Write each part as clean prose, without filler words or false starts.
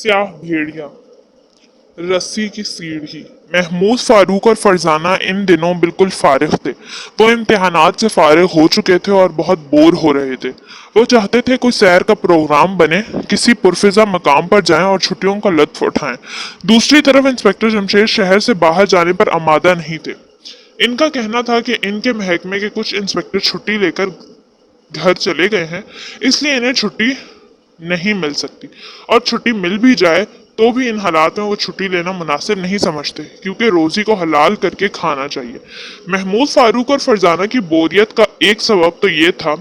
स्याह भेड़िया, रस्सी की सीढ़ी। महमूद, फारूक और फरजाना इन दिनों बिल्कुल फारिग थे। वो इम्तिहानात से फारिग हो चुके थे और बहुत बोर हो रहे थे। वो चाहते थे कोई सैर का प्रोग्राम बने, किसी पुरफिजा मकाम पर जाएं और छुट्टियों का लुत्फ उठाएं। दूसरी तरफ इंस्पेक्टर जमशेद शहर से बाहर जाने पर आमादा नहीं थे। इनका कहना था कि इनके महकमे के कुछ इंस्पेक्टर छुट्टी लेकर घर चले गए हैं, इसलिए इन्हें छुट्टी नहीं मिल सकती, और छुट्टी मिल भी जाए तो भी इन हालात में वो छुट्टी लेना मुनासिब नहीं समझते, क्योंकि रोजी को हलाल करके खाना चाहिए। महमूद, फारूक और फरजाना की बोरियत का एक सबब तो ये था।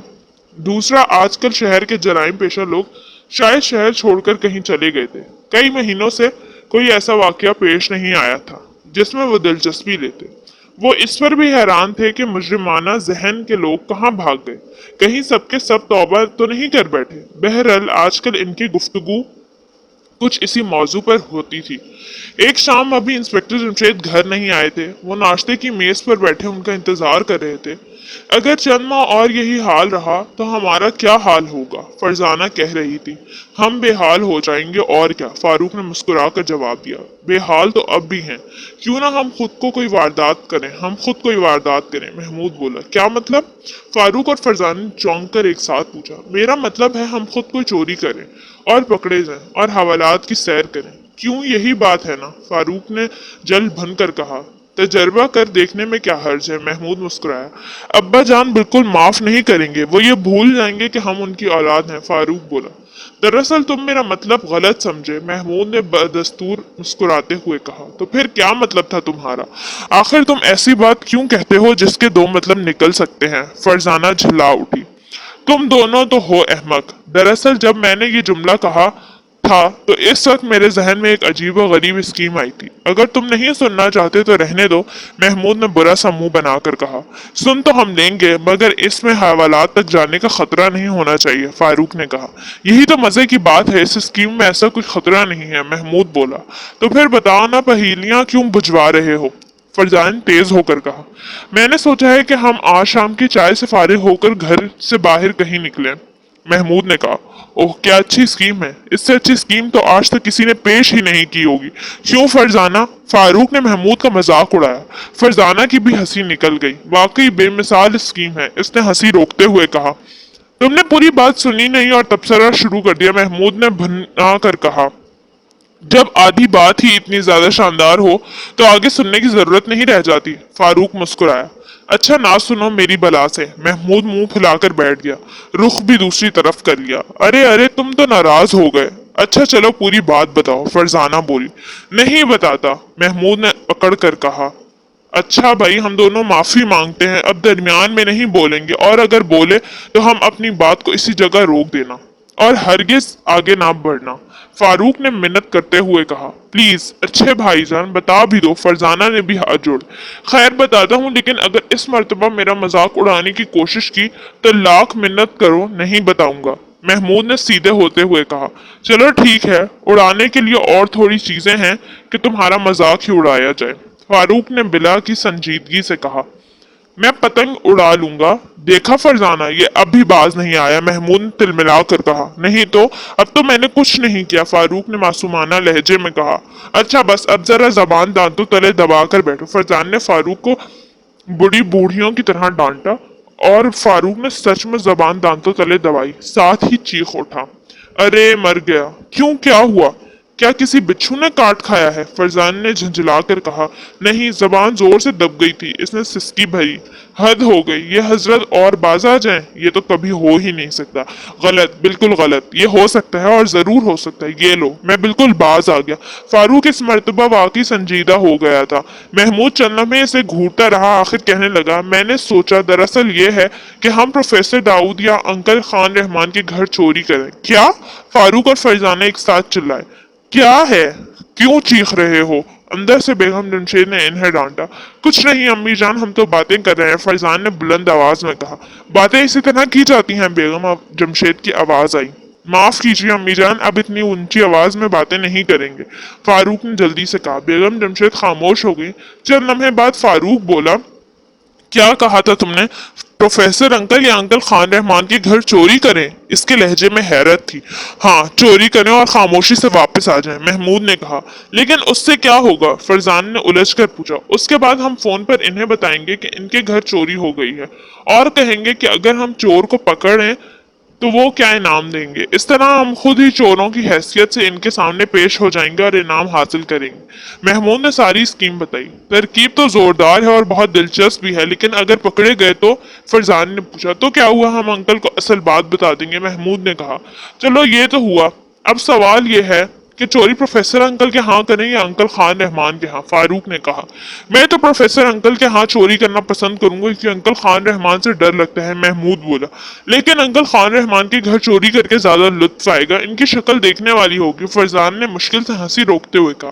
दूसरा, आजकल शहर के जराइम पेशा लोग शायद शहर छोड़कर कहीं चले गए थे। कई महीनों से कोई ऐसा वाकया पेश नहीं आया था जिसमें वो दिलचस्पी लेते। वो इस पर भी हैरान थे कि मुजरिमाना जहन के लोग कहाँ भाग गए, कहीं सबके सब तौबा तो नहीं कर बैठे। बहरहाल आजकल इनकी गुफ्तगू कुछ इसी मौजू पर होती थी। एक शाम अभी इंस्पेक्टर जमशेद घर नहीं आए थे। वो नाश्ते की मेज पर बैठे उनका इंतजार कर रहे थे। अगर चंद माह और यही हाल रहा तो हमारा क्या हाल होगा, फरजाना कह रही थी। हम बेहाल हो जाएंगे और क्या, फारूक ने मुस्कुराकर जवाब दिया। बेहाल तो अब भी हैं, क्यों ना हम खुद को कोई वारदात करें, हम खुद कोई वारदात करें। महमूद बोला, क्या मतलब? फारूक और फरजाना ने चौंक कर एक साथ पूछा। मेरा मतलब है हम खुद कोई चोरी करें और पकड़े जाएं और हवालात की सैर करें। क्यों, यही बात है ना, फारूक ने जल भनकर कहा। तजर्बा कर देखने में क्या हर्ज है, महमूद मुस्कुराया। अब्बा जान बिल्कुल माफ नहीं करेंगे, वो ये भूल जाएंगे कि हम उनकी औलाद हैं, फारूक बोला। दरअसल तुम मेरा मतलब गलत समझे, महमूद ने बदस्तूर मुस्कुराते हुए कहा। तो फिर क्या मतलब था तुम्हारा? आखिर तुम ऐसी बात क्यों कहते हो जिसके दो मतलब निकल सकते हैं? फरजाना झल्ला उठी। तुम दोनों तो हो अहमक। दरअसल जब मैंने ये जुमला कहा था तो इस वक्त मेरे जहन में एक अजीब व गरीब स्कीम आई थी। अगर तुम नहीं सुनना चाहते तो रहने दो, महमूद ने बुरा सा मुंह बनाकर कहा। सुन तो हम लेंगे, मगर इसमें हवालात तक जाने का खतरा नहीं होना चाहिए, फारूक ने कहा। यही तो मजे की बात है, इस स्कीम में ऐसा कुछ खतरा नहीं है, महमूद बोला। तो फिर बताओ ना, पहेलियां क्यों बुझवा रहे हो? फरजान तेज होकर कहा। मैंने सोचा है कि हम आज शाम की चाय से फारिग होकर घर से बाहर कहीं निकले, महमूद ने कहा। ओह, क्या अच्छी स्कीम है, इससे अच्छी स्कीम तो आज तक किसी ने पेश ही नहीं की होगी। क्यों फरजाना? फारूक ने महमूद का मजाक उड़ाया। फरजाना की भी हंसी निकल गई। वाकई बेमिसाल स्कीम है, इसने हंसी रोकते हुए कहा। तुमने पूरी बात सुनी नहीं और तबसरा शुरू कर दिया, महमूद ने भुना कर कहा। जब आधी बात ही इतनी ज्यादा शानदार हो तो आगे सुनने की जरूरत नहीं रह जाती, फारूक मुस्कुराया। अच्छा ना सुनो मेरी बला से, महमूद मुंह फुलाकर बैठ गया, रुख भी दूसरी तरफ कर लिया। अरे अरे, तुम तो नाराज हो गए। अच्छा चलो पूरी बात बताओ, फरजाना बोली। नहीं बताता, महमूद ने पकड़ कर कहा। अच्छा भाई, हम दोनों माफी मांगते हैं, अब दरमियान में नहीं बोलेंगे, और अगर बोले तो हम अपनी बात को इसी जगह रोक देना और हरगिज आगे ना बढ़ना, फारूक ने मिन्नत करते हुए कहा। प्लीज अच्छे भाईजान बता भी दो, फरजाना ने भी हाथ जोड़। खैर बताता हूँ, लेकिन अगर इस मर्तबा मेरा मजाक उड़ाने की कोशिश की तो लाख मिन्नत करो, नहीं बताऊंगा, महमूद ने सीधे होते हुए कहा। चलो ठीक है, उड़ाने के लिए और थोड़ी चीजें हैं कि तुम्हारा मजाक ही उड़ाया जाए, फारूक ने बिला की संजीदगी से कहा। मैं पतंग उड़ा लूंगा। देखा फरजाना, ये अब भी बाज नहीं आया, महमूद ने तिलमिला कर कहा। नहीं तो अब तो मैंने कुछ नहीं किया, फारूक ने मासूमाना लहजे में कहा। अच्छा बस अब जरा जबान दांतों तले दबा कर बैठो, फरजान ने फारूक को बुढ़ी बूढ़ियों की तरह डांटा, और फारूक ने सच में जबान दांतों तले दबाई, साथ ही चीख उठा। अरे मर गया। क्यों, क्या हुआ? क्या किसी बिच्छू ने काट खाया है? फरजान ने झंझलाकर कहा। नहीं, जबान जोर से दब गई थी, इसने सिसकी भरी। हद हो गई, ये हजरत और बाज आ जाए, ये तो कभी हो ही नहीं सकता। गलत, बिल्कुल गलत। ये हो सकता है और जरूर हो सकता है, ये लो मैं बिल्कुल बाज आ गया। फारूक इस मर्तबा वाकई संजीदा हो गया था। महमूद चंद लम्हे से घूरता रहा, आखिर कहने लगा। मैंने सोचा दरअसल ये है कि हम प्रोफेसर दाऊद या अंकल खान रहमान के घर चोरी करें। क्या? फारूक और फरजाना एक साथ चिल्लाए। क्या है, क्यों चीख रहे हो? अंदर से बेगम जमशेद ने इन्हें डांटा। कुछ नहीं अम्मी जान, हम तो बातें कर रहे हैं, फरजान ने बुलंद आवाज में कहा। बातें इसी तरह की जाती हैं, बेगम जमशेद की आवाज आई। माफ कीजिए अम्मी जान, अब इतनी ऊंची आवाज में बातें नहीं करेंगे, फारूक ने जल्दी से कहा। बेगम जमशेद खामोश हो गई। चंद लम्हे बाद फारूक बोला। क्या कहा था तुमने? प्रोफेसर अंकल या अंकल खान रहमान के घर चोरी करें? इसके लहजे में हैरत थी। हाँ, चोरी करें और खामोशी से वापस आ जाएं, महमूद ने कहा। लेकिन उससे क्या होगा? फरजाना ने उलझकर पूछा। उसके बाद हम फोन पर इन्हें बताएंगे कि इनके घर चोरी हो गई है और कहेंगे कि अगर हम चोर को पकड़ें तो वो क्या इनाम देंगे। इस तरह हम खुद ही चोरों की हैसियत से इनके सामने पेश हो जाएंगे और इनाम हासिल करेंगे। महमूद ने सारी स्कीम बताई। तरकीब तो जोरदार है और बहुत दिलचस्प भी है, लेकिन अगर पकड़े गए तो? फरजान ने पूछा। तो क्या हुआ, हम अंकल को असल बात बता देंगे, महमूद ने कहा। चलो ये तो हुआ, अब सवाल ये है कि चोरी प्रोफेसर अंकल के यहाँ करें या अंकल खान रहमान के यहाँ, फारूक ने कहा। मैं तो प्रोफेसर अंकल के यहाँ चोरी करना पसंद करूंगा क्योंकि अंकल खान रहमान से डर लगता है, महमूद बोला। लेकिन अंकल खान रहमान के घर चोरी करके ज्यादा लुत्फ आएगा, इनकी शक्ल देखने वाली होगी, फरजान ने मुश्किल से हंसी रोकते हुए कहा।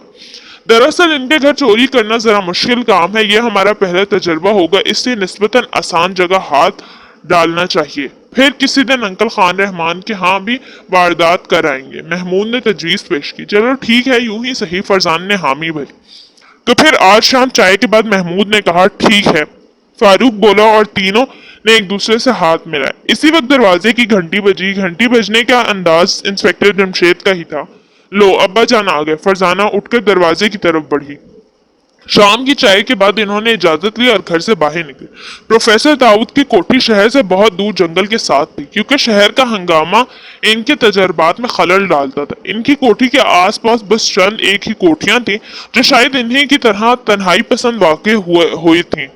दरअसल इनके घर चोरी करना जरा मुश्किल काम है, ये हमारा पहला तजर्बा होगा, इसलिए निस्बतन आसान जगह हाथ डालना चाहिए। फिर किसी दिन अंकल खान रहमान के यहाँ भी वारदात कर आएंगे, महमूद ने तजवीज पेश की। चलो ठीक है, यूं ही सही, फरजान ने हामी भरी। तो फिर आज शाम चाय के बाद महमूद ने कहा ठीक है, फारूक बोला और तीनों ने एक दूसरे से हाथ मिलाए। इसी वक्त दरवाजे की घंटी बजी। घंटी बजने का अंदाज इंस्पेक्टर जमशेद का ही था। लो अब्बा जान आ गए, फरजाना उठकर दरवाजे की तरफ बढ़ी। शाम की चाय के बाद इन्होंने इजाजत ली और घर से बाहर निकले। प्रोफेसर दाऊद की कोठी शहर से बहुत दूर जंगल के साथ थी, क्योंकि शहर का हंगामा इनके तजर्बात में खलल डालता था। इनकी कोठी के आसपास बस चंद एक ही कोठियां थी जो शायद इन्हीं की तरह तन्हाई पसंद वाक़ई हुई थीं।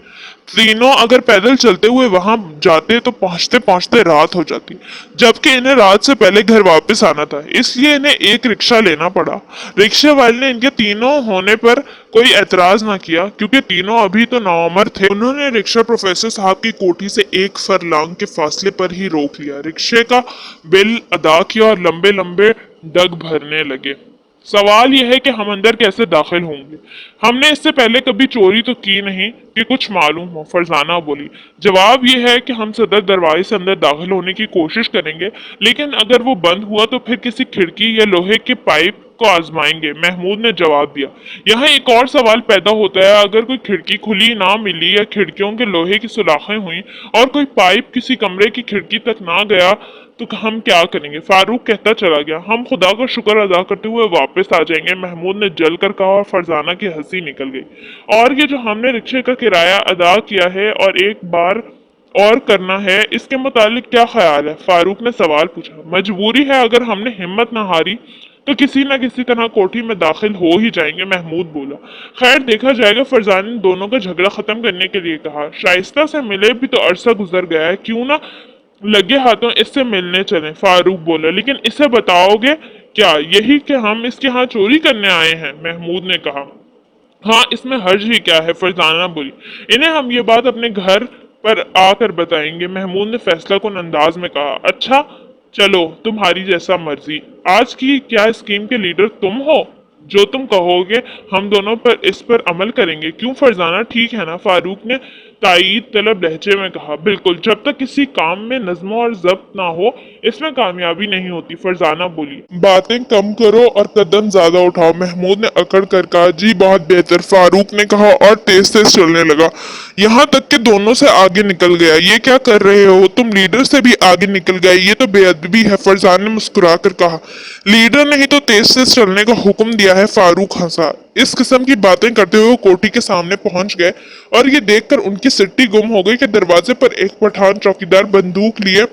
तीनों अगर पैदल चलते हुए वहां जाते तो पहुंचते पहुंचते रात हो जाती, जबकि इन्हें रात से पहले घर वापस आना था, इसलिए इन्हें एक रिक्शा लेना पड़ा। रिक्शे वाले ने इनके तीनों होने पर कोई एतराज ना किया, क्योंकि तीनों अभी तो नौउम्र थे। उन्होंने रिक्शा प्रोफेसर साहब की कोठी से एक फरलांग के फासले पर ही रोक लिया, रिक्शे का बिल अदा किया और लंबे लंबे डग भरने लगे। सवाल यह है कि हम अंदर कैसे दाखिल होंगे? हमने इससे पहले कभी चोरी तो की नहीं कि कुछ मालूम हो, फरजाना बोली। जवाब यह है कि हम सदर दरवाजे से अंदर दाखिल होने की कोशिश करेंगे, लेकिन अगर वो बंद हुआ तो फिर किसी खिड़की या लोहे के पाइप को आजमाएंगे, महमूद ने जवाब दिया। यहाँ एक और सवाल पैदा होता है, अगर कोई खिड़की खुली ना मिली या खिड़कियों के लोहे की सुराखें हुई और कोई पाइप किसी कमरे की खिड़की तक ना गया तो हम क्या करेंगे? फारूक कहता चला गया। हम खुदा का शुक्र अदा करते हुए वापस आ जाएंगे, महमूद ने जल कर कहा और फरजाना की हंसी निकल गई। और ये जो हमने रिक्शे का किराया अदा किया है और एक बार और करना है, इसके मुतालिक क्या ख्याल है? फारूक ने सवाल पूछा। मजबूरी है, अगर हमने हिम्मत न हारी तो किसी न किसी तरह कोठी में दाखिल हो ही जाएंगे, महमूद बोला। खैर देखा जाएगा, फरजाना ने दोनों का झगड़ा खत्म करने के लिए कहा। शाइस्ता से मिले भी तो अरसा गुजर गया है, क्यों ना लगे हाथों इससे मिलने चलें, फारूक बोला। लेकिन इसे बताओगे क्या यही कि हम इसके यहाँ चोरी करने आए हैं? महमूद ने कहा। हाँ, इसमें हर्ज ही क्या है, फरजाना बोली। इन्हें हम ये बात अपने घर पर आकर बताएंगे, महमूद ने फैसला कुन अंदाज में कहा। अच्छा चलो, तुम्हारी जैसा मर्जी। आज की क्या स्कीम के लीडर तुम हो? जो तुम कहोगे हम दोनों पर इस पर अमल करेंगे, क्यों फरजाना? ठीक है ना, फारूक ने तायीद तलब लहजे में कहा। बिल्कुल, जब तक किसी काम में नज्म और जब्त ना हो इसमें कामयाबी नहीं होती, फरजाना बोली। बातें कम करो और कदम ज्यादा उठाओ, महमूद ने अकड़ कर कहा। जी बहुत बेहतर, फारूक ने कहा और तेज तेज चलने लगा, यहाँ तक कि दोनों से आगे निकल गया। ये क्या कर रहे हो तुम? लीडर से भी आगे निकल गए, ये तो बेअदबी है, फरजान ने मुस्कुरा कर कहा। लीडर ने ही तो तेज तेज चलने का हुक्म दिया है, फारूक हंसा। इस किस्म की बातें करते हुए वो कोठी के सामने पहुंच गए और ये देखकर उनकी सिट्टी गुम हो गई कि दरवाजे पर एक पठान चौकीदार बंदूक लिए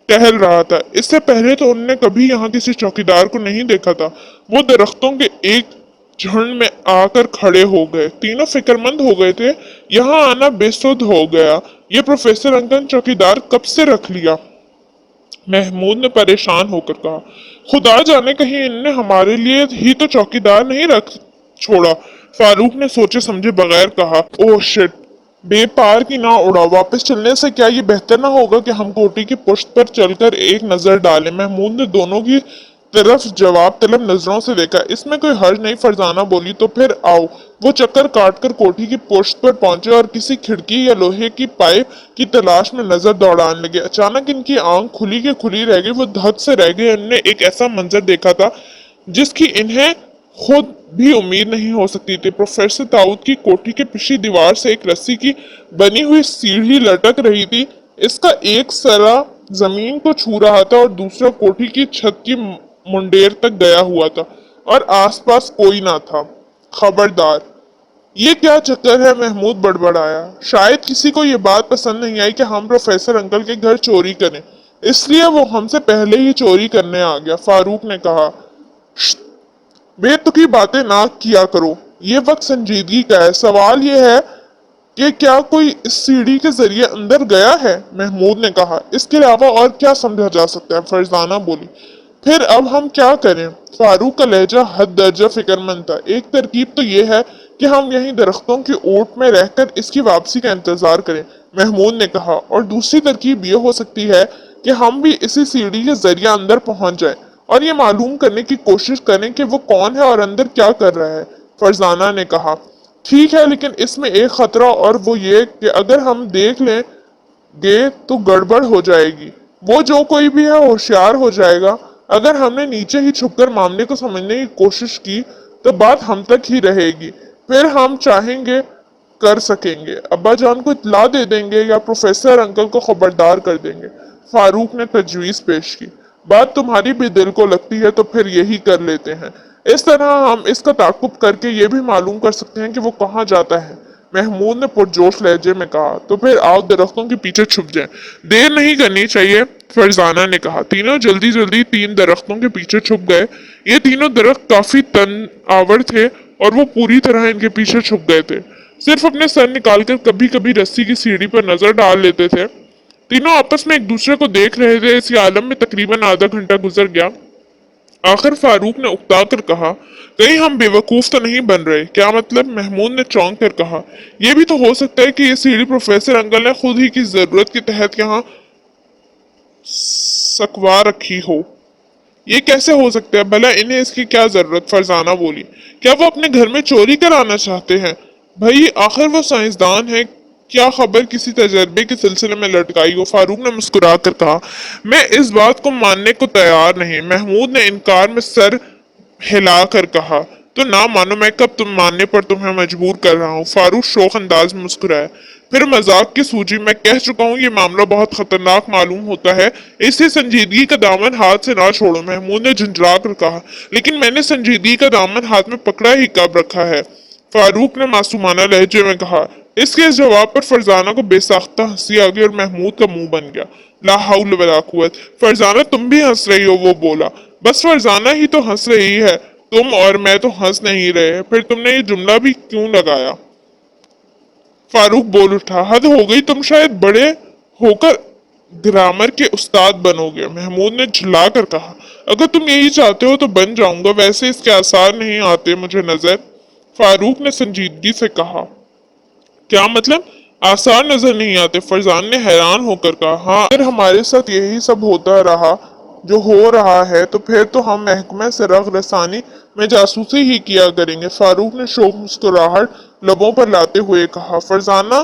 टहल रहा था। इससे पहले तो उन्होंने कभी यहाँ किसी चौकीदार को नहीं देखा था। वो दरख्तों के एक झुंड में आकर खड़े हो गए, तीनों फिक्रमंद हो गए थे। यहाँ आना बेसुध हो गया, ये प्रोफेसर अंकल चौकीदार कब से रख लिया? महमूद ने परेशान होकर कहा। खुदा जाने कहीं इनने हमारे लिए ही तो चौकीदार नहीं रख छोड़ा, फारूक ने सोचे समझे बगैर कहा। ओह शिट, बेपार की ना उड़ा, वापस चलने से क्या ये बेहतर ना होगा कि हम कोठी की पुश्त पर चलकर एक नजर डालें? महमूद ने दोनों की तरफ जवाब तलब नजरों से देखा। इसमें कोई हर्ज नहीं, फरजाना बोली। तो फिर आओ। वो चक्कर काटकर कोठी की पुश्त पर पहुंचे और किसी खिड़की या लोहे की पाइप की तलाश में नजर दौड़ाने लगे। अचानक इनकी आंख खुली के खुली रह गई, वो धक से रह गए। उन्होंने एक ऐसा मंजर देखा था जिसकी इन्हें खुद भी उम्मीद नहीं हो सकती थी। प्रोफेसर दाऊद की कोठी के पिछली दीवार से एक रस्सी की बनी हुई सीढ़ी लटक रही थी, इसका एक सरा जमीन को छू रहा था और दूसरा कोठी की छत की मुंडेर तक गया हुआ था और आसपास कोई ना था। खबरदार, ये क्या चक्कर है? महमूद बड़बड़ाया। शायद किसी को ये बात पसंद नहीं आई कि हम प्रोफेसर अंकल के घर चोरी करें, इसलिए वो हमसे पहले ही चोरी करने आ गया, फारूक ने कहा। बेतुकी बातें ना किया करो, ये वक्त संजीदगी का है। सवाल ये है कि क्या कोई इस सीढ़ी के जरिए अंदर गया है? महमूद ने कहा। इसके अलावा और क्या समझा जा सकता है? फरजाना बोली। फिर अब हम क्या करें? फारूक का लहजा हद दर्जा फिक्रमंद था। एक तरकीब तो ये है कि हम यहीं दरख्तों की ओट में रहकर इसकी वापसी का इंतजार करें, महमूद ने कहा। और दूसरी तरकीब ये हो सकती है कि हम भी इसी सीढ़ी के जरिए अंदर पहुंच जाएं और ये मालूम करने की कोशिश करें कि वो कौन है और अंदर क्या कर रहा है, फरजाना ने कहा। ठीक है, लेकिन इसमें एक खतरा, और वो ये कि अगर हम देख लेंगे तो गड़बड़ हो जाएगी। वो जो कोई भी है होशियार हो जाएगा। अगर हमने नीचे ही छुपकर मामले को समझने की कोशिश की तो बात हम तक ही रहेगी। फिर हम चाहेंगे कर सकेंगे, अब्बा जान को इत्तला दे देंगे या प्रोफेसर अंकल को खबरदार कर देंगे। फारूक ने तजवीज पेश की। बात तुम्हारी भी दिल को लगती है तो फिर यही कर लेते हैं। इस तरह हम इसका ताकुब करके ये भी मालूम कर सकते हैं कि वो कहाँ जाता है, महमूद ने पुरजोश लहजे में कहा। तो फिर आओ दरख्तों के पीछे छुप जाएं। देर नहीं करनी चाहिए, फरजाना ने कहा। तीनों जल्दी जल्दी 3 दरख्तों के पीछे छुप गए। ये तीनों दरख्त काफी तन आवर थे और वो पूरी तरह इनके पीछे छुप गए थे। सिर्फ अपने सर निकालकर कभी कभी रस्सी की सीढ़ी पर नजर डाल लेते थे। तीनों आपस में एक दूसरे को देख रहे थे। इसी आलम में तकरीबन आधा घंटा गुजर गया। आखिर फारूक ने उकता कर कहा, कहीं हम बेवकूफ तो नहीं बन रहे? क्या मतलब? महमूद ने चौंक कर कहा। यह भी तो हो सकता है कि ये सीढ़ी प्रोफेसर अंकल ने खुद ही की जरूरत के तहत यहाँ सकवा रखी हो। ये कैसे हो सकता है? भला इन्हें इसकी क्या जरूरत? फरजाना बोली। क्या वो अपने घर में चोरी कराना चाहते हैं? भाई आखिर वो साइंसदान है, क्या खबर किसी तजर्बे के सिलसिले में लटकाई हो? फारूक ने मुस्कुरा कर कहा। मैं इस बात को मानने को तैयार नहीं, महमूद ने इनकार में सर हिला कर कहा। तो ना मानो, मैं कब तुम मानने पर तुम्हें मजबूर कर रहा हूँ? फारूक शौक अंदाज में मुस्कुराया। फिर मजाक की सूझी। मैं कह चुका हूँ ये मामला बहुत खतरनाक मालूम होता है, इससे संजीदगी का दामन हाथ से ना छोड़ो, महमूद ने झुंझला कर कहा। लेकिन मैंने संजीदगी का दामन हाथ में पकड़ा ही कब रखा है? फारूक ने मासूमाना लहजे में कहा। इसके इस जवाब पर फरजाना को बेसाख्ता हंसी आ गई और महमूद का मुंह बन गया। ला हौल वला कुव्वत। फरजाना तुम भी हंस रही हो? वो बोला। बस फरजाना ही तो हंस रही है, तुम और मैं तो हंस नहीं रहे। फिर तुमने ये जुमला भी क्यों लगाया? फारूक बोल उठा। हद हो गई, तुम शायद बड़े होकर ग्रामर के उस्ताद बनोगे, महमूद ने झुल्ला कर कहा। अगर तुम यही चाहते हो तो बन जाऊंगा, वैसे इसके आसार नहीं आते मुझे नजर, फारूक ने संजीदगी से कहा। क्या मतलब? आसार नजर नहीं आते? फरजान ने हैरान होकर कहा। हाँ, अगर हमारे साथ यही सब होता रहा जो हो रहा है तो फिर तो हम महकमे से रग रसानी में जासूसी ही किया करेंगे, फारूक ने शोक मुस्कुराहट लबों पर लाते हुए कहा। फरजाना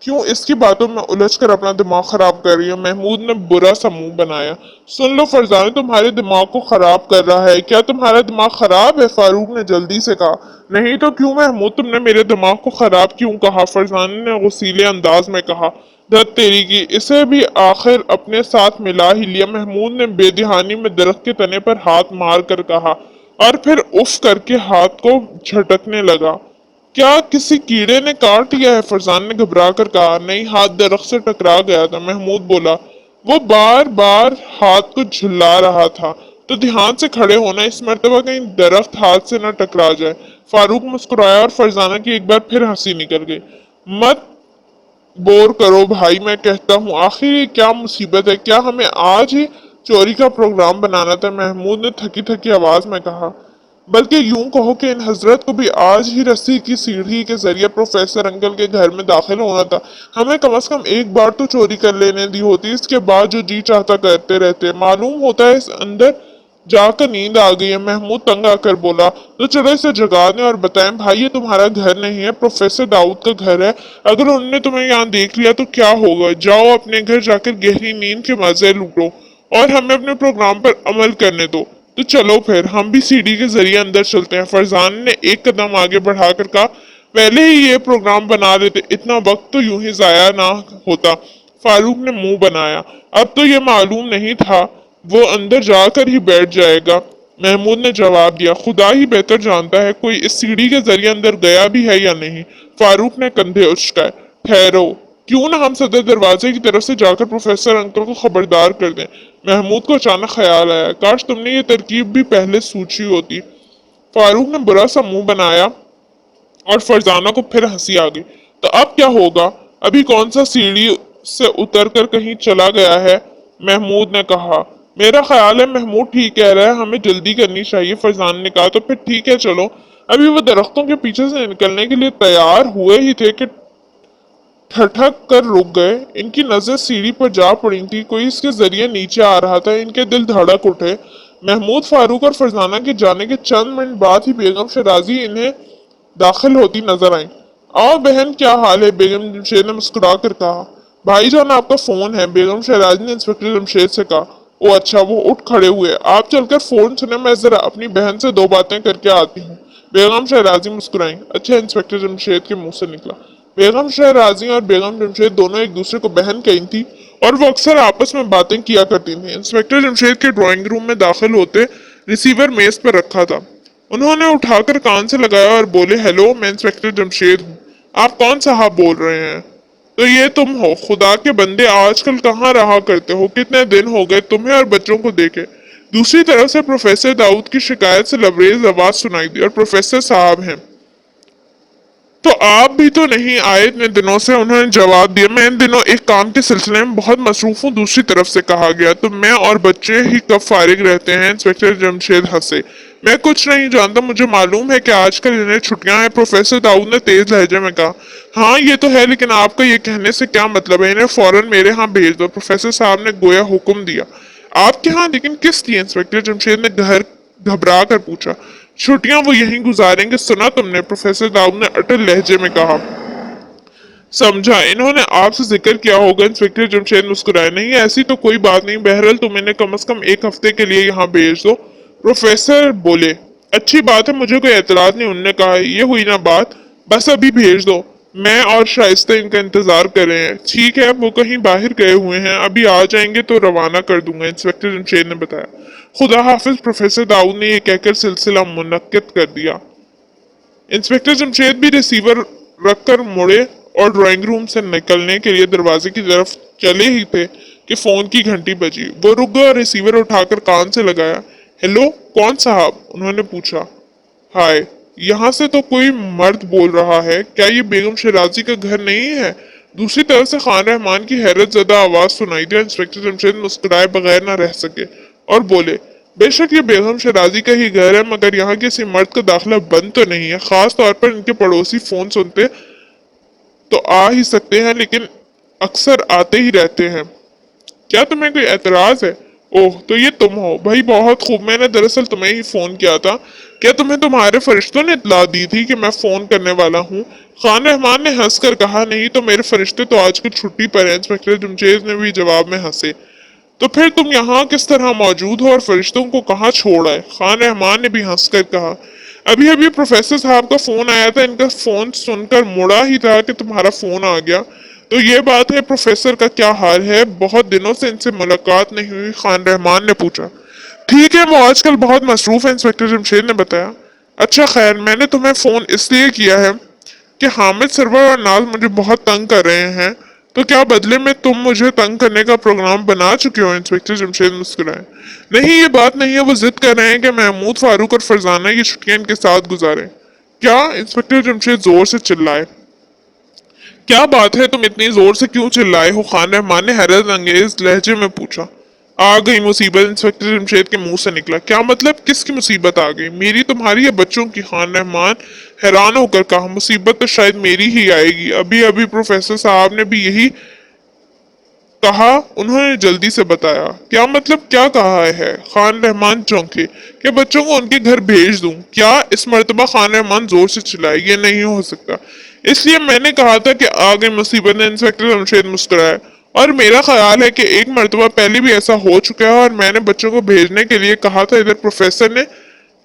क्यों इसकी बातों में उलझकर अपना दिमाग खराब कर रही है? महमूद ने बुरा सा मुंह बनाया। सुन लो फरजाना, तुम्हारे दिमाग को खराब कर रहा है। क्या तुम्हारा दिमाग खराब है? फारूक ने जल्दी से कहा। नहीं तो क्यों महमूद, तुमने मेरे दिमाग को खराब क्यों कहा? फरजाना ने गुस्सीले अंदाज में कहा। धत तेरी की, इसे भी आखिर अपने साथ मिला ही लिया, महमूद ने बेदिहानी में दरख्त के तने पर हाथ मार कर कहा और फिर उफ करके हाथ को झटकने लगा। क्या किसी कीड़े ने काट लिया है? फरजान ने घबरा कर कहा। नहीं, हाथ दरख्त से टकरा गया था, महमूद बोला। वो बार बार हाथ को झुल्ला रहा था, तो ध्यान से खड़े होना, इस मर्तबा कहीं दरख्त हाथ से न टकरा जाए। फारूक मुस्कुराया और फरजाना की एक बार फिर हंसी निकल गई। मत बोर करो भाई, मैं कहता हूँ, आखिर ये क्या मुसीबत है? क्या हमें आज ही चोरी का प्रोग्राम बनाना था? महमूद ने थकी थकी आवाज में कहा। बल्कि यूं कहो कि इन हजरत को भी आज ही रस्सी की सीढ़ी के जरिए प्रोफेसर अंकल के घर में दाखिल होना था। हमें कम से कम एक बार तो चोरी कर लेने दी होती, इसके बाद जो जी चाहता करते रहते। मालूम होता है इस अंदर जाकर नींद आ गई है, महमूद तंग आकर बोला। तो चलो इसे जगा दें और बताएं, भाई ये तुम्हारा घर नहीं है, प्रोफेसर दाऊद का घर है। अगर उन्होंने तुम्हें यहाँ देख लिया तो क्या होगा? जाओ अपने घर जाकर गहरी नींद के मजे लूटो और हमें अपने प्रोग्राम पर अमल करने दो। तो चलो फिर हम भी सीढ़ी के जरिए अंदर चलते हैं, फरजान ने एक कदम आगे बढ़ाकर कहा। पहले ही ये प्रोग्राम बना लेते, इतना वक्त तो यूं ही जाया ना होता। फारूक ने मुंह बनाया। अब तो ये मालूम नहीं था वो अंदर जाकर ही बैठ जाएगा। महमूद ने जवाब दिया, खुदा ही बेहतर जानता है कोई इस सीढ़ी के जरिए अंदर गया भी है या नहीं। फारूक ने कंधे उचकाए। ठहरो, क्यों ना हम सदर दरवाजे की तरफ से जाकर प्रोफेसर अंकल को खबरदार कर दें। महमूद को अचानक ख्याल आया, काश तुमने ये तरकीब भी पहले सोची होती। फारूक ने बुरा सा मुंह बनाया और फरजाना को फिर हंसी आ गई। तो अब क्या होगा? अभी कौन सा सीढ़ी से उतर कर कहीं चला गया है? महमूद ने कहा। मेरा ख्याल है महमूद ठीक कह रहा है, हमें जल्दी करनी चाहिए। फरजाना ने कहा। तो फिर ठीक है, चलो। अभी वो दरख्तों के पीछे से निकलने के लिए तैयार हुए ही थे कि ठठक कर रुक गए। इनकी नजर सीढ़ी पर जा पड़ी थी, कोई इसके जरिए नीचे आ रहा था। इनके दिल धड़क उठे। महमूद, फारूक और फरजाना के जाने के चंद मिनट बाद ही बेगम शराजी इन्हें दाखिल होती नजर आई। आओ बहन, क्या हाल है? बेगम जमशेद ने मुस्कुरा कर कहा। भाईजान, आपका फोन है, बेगम शहराज ने इंस्पेक्टर जमशेद से कहा। ओ अच्छा। वो उठ खड़े हुए। आप चलकर फोन सुने, मैं जरा अपनी बहन से दो बातें करके आती हूँ। बेगम शहराजी मुस्कुराई। अच्छा, इंस्पेक्टर जमशेद के मुंह से निकला। बेगम शहराजी और बेगम जमशेद दोनों एक दूसरे को बहन कही थी और वो अक्सर आपस में बातें किया करती थी। इंस्पेक्टर जमशेद के ड्राइंग रूम में दाखिल होते रिसीवर मेज पर रखा था। उन्होंने उठाकर कान से लगाया और बोले, हेलो, मैं इंस्पेक्टर जमशेद हूँ। आप कौन साहब बोल रहे हैं? तो ये तुम हो? खुदा के बंदे, आजकल कहाँ रहा करते हो? कितने दिन हो गए तुम्हें और बच्चों को देखे। दूसरी तरफ से प्रोफेसर दाऊद की शिकायत से लबरेज आवाज सुनाई दी। और प्रोफेसर साहब हैं तो आप भी तो नहीं आए इतने दिनों से, उन्होंने जवाब दिया। मैं इन दिनों एक काम के सिलसिले में बहुत मसरूफ हूँ। दूसरी तरफ से कहा गया, तो मैं और बच्चे ही कब फारिग रहते हैं? इंस्पेक्टर जमशेद हंसे। मैं कुछ नहीं जानता, मुझे मालूम है कि आजकल इन्हें छुट्टियां हैं। प्रोफेसर दाऊद ने तेज लहजे में कहा। हाँ ये तो है, लेकिन आपका ये कहने से क्या मतलब है? इन्हें फौरन मेरे यहाँ भेज दो। प्रोफेसर साहब ने गोया हुक्म दिया। आपके यहाँ? लेकिन किस लिए? इंस्पेक्टर जमशेद ने घर घबरा कर पूछा। छुट्टियां वो यहीं गुजारेंगे, सुना तुमने? प्रोफेसर दाऊद ने अटल लहजे में कहा। समझा, इन्होंने आपसे जिक्र किया होगा। इंस्पेक्टर जमशेद मुस्कुराए। नहीं, ऐसी तो कोई बात नहीं। बहरहाल तुम इन्हें कम से कम एक हफ्ते के लिए यहाँ भेज दो। प्रोफेसर बोले। अच्छी बात है, मुझे कोई एतराज नहीं। उन्होंने कहा। ये हुई ना बात, बस अभी भेज दो। मैं और शाइस्ता इनका इंतजार कर रहे हैं। ठीक है, वो कहीं बाहर गए हुए हैं, अभी आ जाएंगे तो रवाना कर दूंगा, इंस्पेक्टर जमशेद ने बताया। खुदा हाफिज। प्रोफेसर दाऊद ने यह कहकर सिलसिला मुनक्किद कर दिया। इंस्पेक्टर जमशेद भी रिसीवर रखकर मुड़े और ड्राइंग रूम से निकलने के लिए दरवाजे की तरफ चले ही थे कि फोन की घंटी बजी। वो रुक गए और रिसीवर उठाकर कान से लगाया। हेलो, कौन साहब? उन्होंने पूछा। हाय, यहाँ से तो कोई मर्द बोल रहा है। क्या ये बेगम शराजी का घर नहीं है? दूसरी तरफ से खान रहमान की हैरत ज़दा आवाज सुनाई दी। इंस्पेक्टर जमशेद मुस्कुराए बगैर न रह सके और बोले, बेशक ये बेगम शराजी का ही घर है, मगर यहाँ किसी मर्द का दाखिला बंद तो नहीं है। खास तौर पर इनके पड़ोसी फोन सुनते तो आ ही सकते हैं, लेकिन अक्सर आते ही रहते हैं। क्या तुम्हें कोई एतराज है? ओह, तो ये तुम हो भाई, बहुत खूब। मैंने दरअसल तुम्हें ही फोन किया था। क्या तुम्हें तुम्हारे फरिश्तों ने इतला दी थी कि मैं फोन करने वाला हूँ? खान रहमान ने हंसकर कहा। नहीं तो मेरे फरिश्ते तो आजकल छुट्टी पर हैं। इंस्पेक्टर जमशेद ने भी जवाब में हंसे। तो फिर तुम यहाँ किस तरह मौजूद हो और फरिश्तों को कहाँ छोड़ आए? खान रहमान ने भी हंसकर कहा। अभी अभी प्रोफेसर साहब का फोन आया था, इनका फोन सुनकर मुड़ा ही था कि तुम्हारा फोन आ गया। तो ये बात है, प्रोफेसर का क्या हाल है? बहुत दिनों से इनसे मुलाकात नहीं हुई, खान रहमान ने पूछा। ठीक है, वो आजकल बहुत मसरूफ है, इंस्पेक्टर जमशेद ने बताया। अच्छा खैर, मैंने तुम्हें फोन इसलिए किया है कि हामिद सरवर और नाज मुझे बहुत तंग कर रहे हैं। तो क्या बदले में तुम मुझे तंग करने का प्रोग्राम बना चुके हो? इंस्पेक्टर जमशेद मुस्कुराए। नहीं, ये बात नहीं है। वो जिद कर रहे हैं कि महमूद, फारूक और फरजाना की छुट्टियां इनके साथ गुजारें। क्या? इंस्पेक्टर जमशेद जोर से चिल्लाए। क्या बात है, तुम इतनी जोर से क्यों चिल्लाए हो? खान रहमान ने हैरत अंगेज लहजे में पूछा। आ गई मुसीबत, इंस्पेक्टर जमशेद के मुंह से निकला। क्या मतलब? किसकी मुसीबत आ गई? मेरी, तुम्हारी या बच्चों की? खान रहमान हैरान होकर कहा। मुसीबत तो शायद मेरी ही आएगी। अभी अभी प्रोफेसर साहब ने भी यही कहा, उन्होंने जल्दी से बताया। क्या मतलब? क्या कहा है? खान रहमान चौंके। क्या बच्चों को उनके घर भेज दूं? क्या? इस मर्तबा खान रहमान जोर से चिल्लाए। ये नहीं हो सकता। इसलिए मैंने कहा था कि आ गई मुसीबत ने, इंस्पेक्टर जमशेद मुस्कुराया। और मेरा ख्याल है कि एक मर्तबा पहले भी ऐसा हो चुका है और मैंने बच्चों को भेजने के लिए कहा था। इधर प्रोफेसर ने,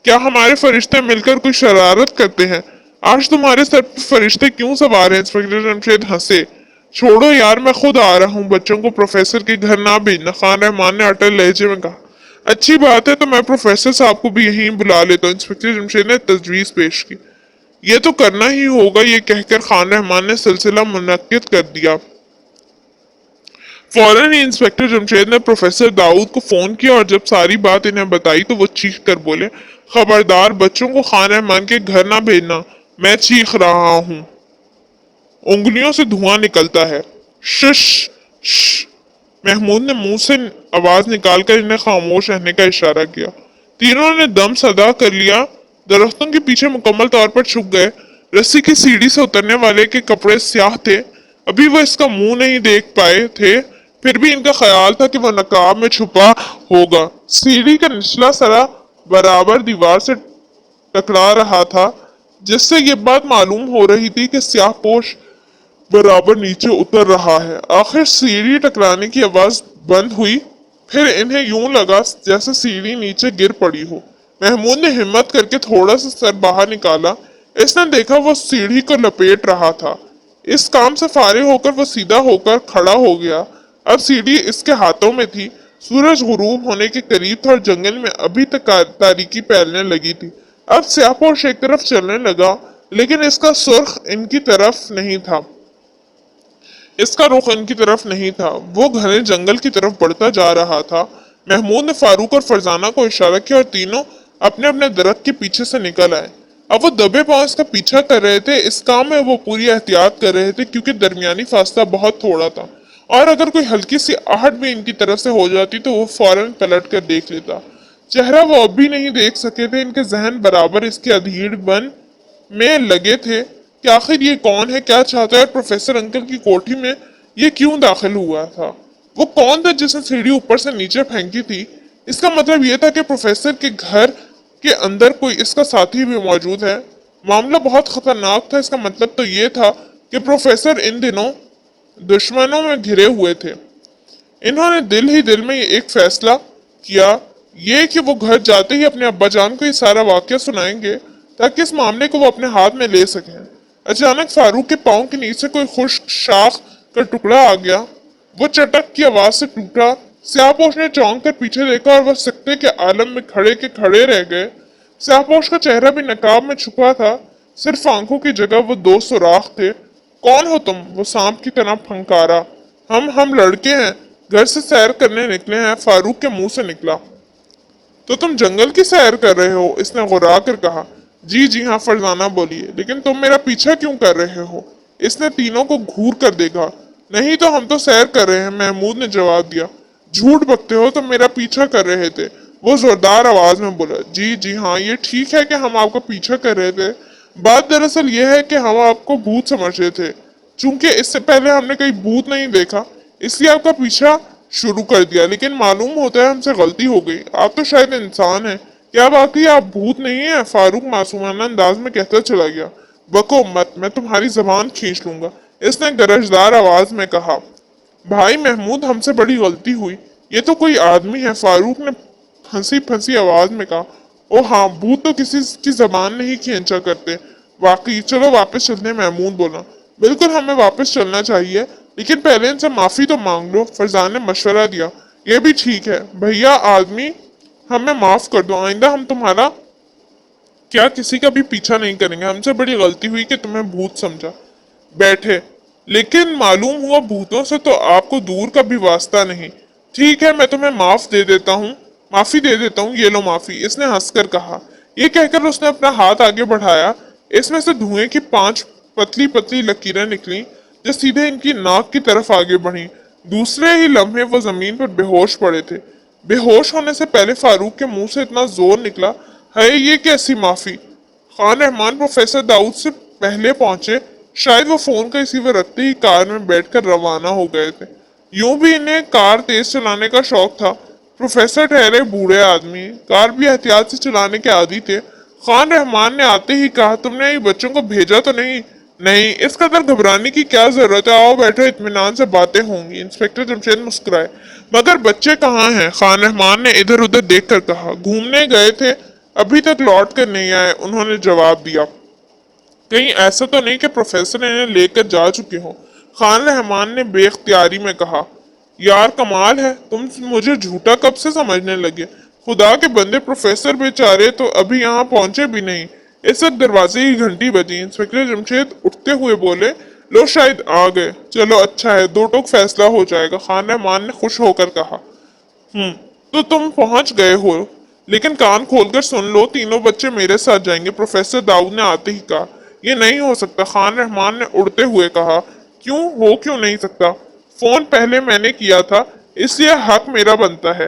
क्या हमारे फरिश्ते मिलकर कोई शरारत करते हैं? आज तुम्हारे सर पर फरिश्ते क्यों सवार हैं? इंस्पेक्टर जमशेद हंसे। छोड़ो यार, मैं खुद आ रहा हूँ, बच्चों को प्रोफेसर के घर ना भेजना, खान रहमान ने अटल लहजे में कहा। अच्छी बात है, तो मैं प्रोफेसर साहब को भी यहीं बुला लेता हूँ, इंस्पेक्टर जमशेद ने तजवीज पेश की। ये तो करना ही होगा, ये कहकर खान रहमान ने सिलसिला मुनक्किद कर दिया। फौरन ही इंस्पेक्टर जमशेद ने प्रोफेसर दाऊद को फोन किया और जब सारी बात इन्हें बताई तो वो चीख कर बोले, खबरदार, बच्चों को खान रहमान के घर ना भेजना, मैं चीख रहा हूँ, उंगलियों से धुआं निकलता है। शश श। महमूद ने मुंह से आवाज निकालकर इन्हें खामोश रहने का इशारा किया। तीनों ने दम सदा कर लिया, दरख्तों के पीछे मुकम्मल तौर पर छुप गए। रस्सी की सीढ़ी से उतरने वाले के कपड़े स्याह थे, अभी वो इसका मुंह नहीं देख पाए थे, फिर भी इनका ख्याल था कि वह नकाब में छुपा होगा। सीढ़ी का निचला सरा बराबर दीवार से टकरा रहा था, जिससे ये बात मालूम हो रही थी कि स्याहपोश बराबर नीचे उतर रहा है। आखिर सीढ़ी टकराने की आवाज बंद हुई, फिर इन्हें यूं लगा जैसे सीढ़ी नीचे गिर पड़ी हो। महमूद ने हिम्मत करके थोड़ा सा सर बाहर निकाला। इसने देखा वो सीढ़ी को लपेट रहा था। इस काम से फारिग होकर वो सीधा होकर खड़ा हो गया। अब सीढ़ी इसके हाथों में थी। सूरज गुरूब होने के करीब था और जंगल में अभी तक तारीकी फैलने लगी थी। अब स्याहपोश एक तरफ चलने लगा, लेकिन इसका सुर्ख इनकी तरफ नहीं था, इसका रुख इनकी तरफ नहीं था। वो घने जंगल की तरफ बढ़ता जा रहा था। महमूद ने फारूक और फरजाना को इशारा किया और तीनों अपने अपने दरख्त के पीछे से निकल आए। अब वो दबे पांव इसका पीछा कर रहे थे। इस काम में वो पूरी एहतियात कर रहे थे, क्योंकि दरमियानी फासला बहुत थोड़ा था और अगर कोई हल्की सी आहट भी इनकी तरफ से हो जाती तो वो फौरन पलट कर देख लेता। चेहरा वो अब भी नहीं देख सके थे। इनके जहन बराबर इसके अधीर बन में लगे थे कि आखिर ये कौन है, क्या चाहता है और प्रोफेसर अंकल की कोठी में ये क्यों दाखिल हुआ था। वो कौन था जिसने सीढ़ी ऊपर से नीचे फेंकी थी। इसका मतलब ये था कि प्रोफेसर के घर के अंदर कोई इसका साथी भी मौजूद है। मामला बहुत खतरनाक था। इसका मतलब तो ये था कि प्रोफेसर इन दिनों दुश्मनों में घिरे हुए थे। इन्होंने दिल ही दिल में एक फैसला किया, ये कि वो घर जाते ही अपने अब्बा जान को ये सारा वाकया सुनाएंगे ताकि इस मामले को वो अपने हाथ में ले सकें। अचानक फारूक के पांव के नीचे कोई खुश्क शाख का टुकड़ा आ गया। वो चटक की आवाज से टूटा। स्याहपोश ने चौंक कर पीछे देखा और वह सकते के आलम में खड़े के खड़े रह गए। स्याहपोश का चेहरा भी नकाब में छुपा था, सिर्फ आंखों की जगह वो दो सुराख थे। कौन हो तुम? वो सांप की तरह फंकारा। हम लड़के हैं, घर से सैर करने निकले हैं, फारूक के मुंह से निकला। तो तुम जंगल की सैर कर रहे हो? इसने गुर्रा कर कहा। जी हाँ, फरजाना बोलिए, लेकिन तुम मेरा पीछा क्यों कर रहे हो? इसने तीनों को घूर कर देखा। नहीं तो हम तो सैर कर रहे हैं, महमूद ने जवाब दिया। झूठ बकते हो, तुम मेरा पीछा कर रहे थे, वो जोरदार आवाज में बोला। जी हाँ, ये ठीक है कि हम आपका पीछा कर रहे थे। बात दरअसल ये है कि हम आपको भूत समझ रहे थे। चूंकि इससे पहले हमने कहीं भूत नहीं देखा, इसलिए आपका पीछा शुरू कर दिया, लेकिन मालूम होता है हमसे गलती हो गई। आप तो शायद इंसान हैं, क्या वाकई आप भूत नहीं है? फारूक मासूमाना अंदाज में कहता चला गया। बको मत, मैं तुम्हारी जबान खींच लूंगा, इसने गरजदार आवाज में कहा। भाई महमूद, हमसे बड़ी गलती हुई, ये तो कोई आदमी है, फारूक ने फंसी फंसी आवाज में कहा। ओ हाँ, भूत तो किसी की जबान नहीं खींचा करते। वाकई, चलो वापस चलते हैं, महमूद बोला। बिल्कुल, हमें वापस चलना चाहिए, लेकिन पहले इनसे माफी तो मांग लो, फरजान ने मशवरा दिया। ये भी ठीक है भैया आदमी, हमें माफ कर दो, आइंदा हम तुम्हारा क्या किसी का भी पीछा नहीं करेंगे। हमसे बड़ी गलती हुई कि तुम्हें भूत समझा। बैठे, लेकिन मालूम हुआ भूतों से तो आपको दूर का भी वास्ता नहीं। ठीक है, मैं तुम्हें माफी दे देता हूँ, ये लो माफी, इसने हंसकर कहा। ये कहकर उसने अपना हाथ आगे बढ़ाया। इसमें से धुएं की 5 पतली पतली लकीरें निकली जो सीधे इनकी नाक की तरफ आगे बढ़ी। दूसरे ही लम्हे वो जमीन पर बेहोश पड़े थे। बेहोश होने से पहले फारूक के मुंह से इतना जोर निकला, है ये कैसी माफी? खान रहमान प्रोफेसर दाऊद से पहले पहुंचे। शायद वो फोन का रिसीवर रखते ही कार में बैठकर रवाना हो गए थे। यूं भी इन्हें कार तेज चलाने का शौक था। प्रोफेसर ठहरे बूढ़े आदमी, कार भी एहतियात से चलाने के आदी थे। खान रहमान ने आते ही कहा, तुमने ये बच्चों को भेजा तो नहीं? नहीं, इस कदर घबराने की क्या जरूरत है, आओ बैठो, इत्मीनान से बातें होंगी। इंस्पेक्टर जमशेद मुस्कुराए। मगर बच्चे कहाँ हैं? खान रहमान ने इधर उधर देखकर कहा। घूमने गए थे, अभी तक लौट कर नहीं आए, उन्होंने जवाब दिया। कहीं ऐसा तो नहीं कि प्रोफेसर इन्हें लेकर जा चुके हों? खान रहमान ने बेख्तियारी में कहा, यार कमाल है, तुम मुझे झूठा कब से समझने लगे। खुदा के बंदे, प्रोफेसर बेचारे तो अभी यहाँ पहुंचे भी नहीं। इस वक्त दरवाजे की घंटी बजी। इंस्पेक्टर जमशेद उठते हुए बोले, लो शायद आ गए, चलो अच्छा है, दो टोक फैसला हो जाएगा। खान रहमान ने खुश होकर कहा, तो तुम पहुंच गए हो, लेकिन कान खोलकर सुन लो, तीनों बच्चे मेरे साथ जाएंगे। प्रोफेसर दाऊद ने आते ही कहा, यह नहीं हो सकता। खान रहमान ने उड़ते हुए कहा, क्यों नहीं सकता? फोन पहले मैंने किया था, इसलिए हक मेरा बनता है।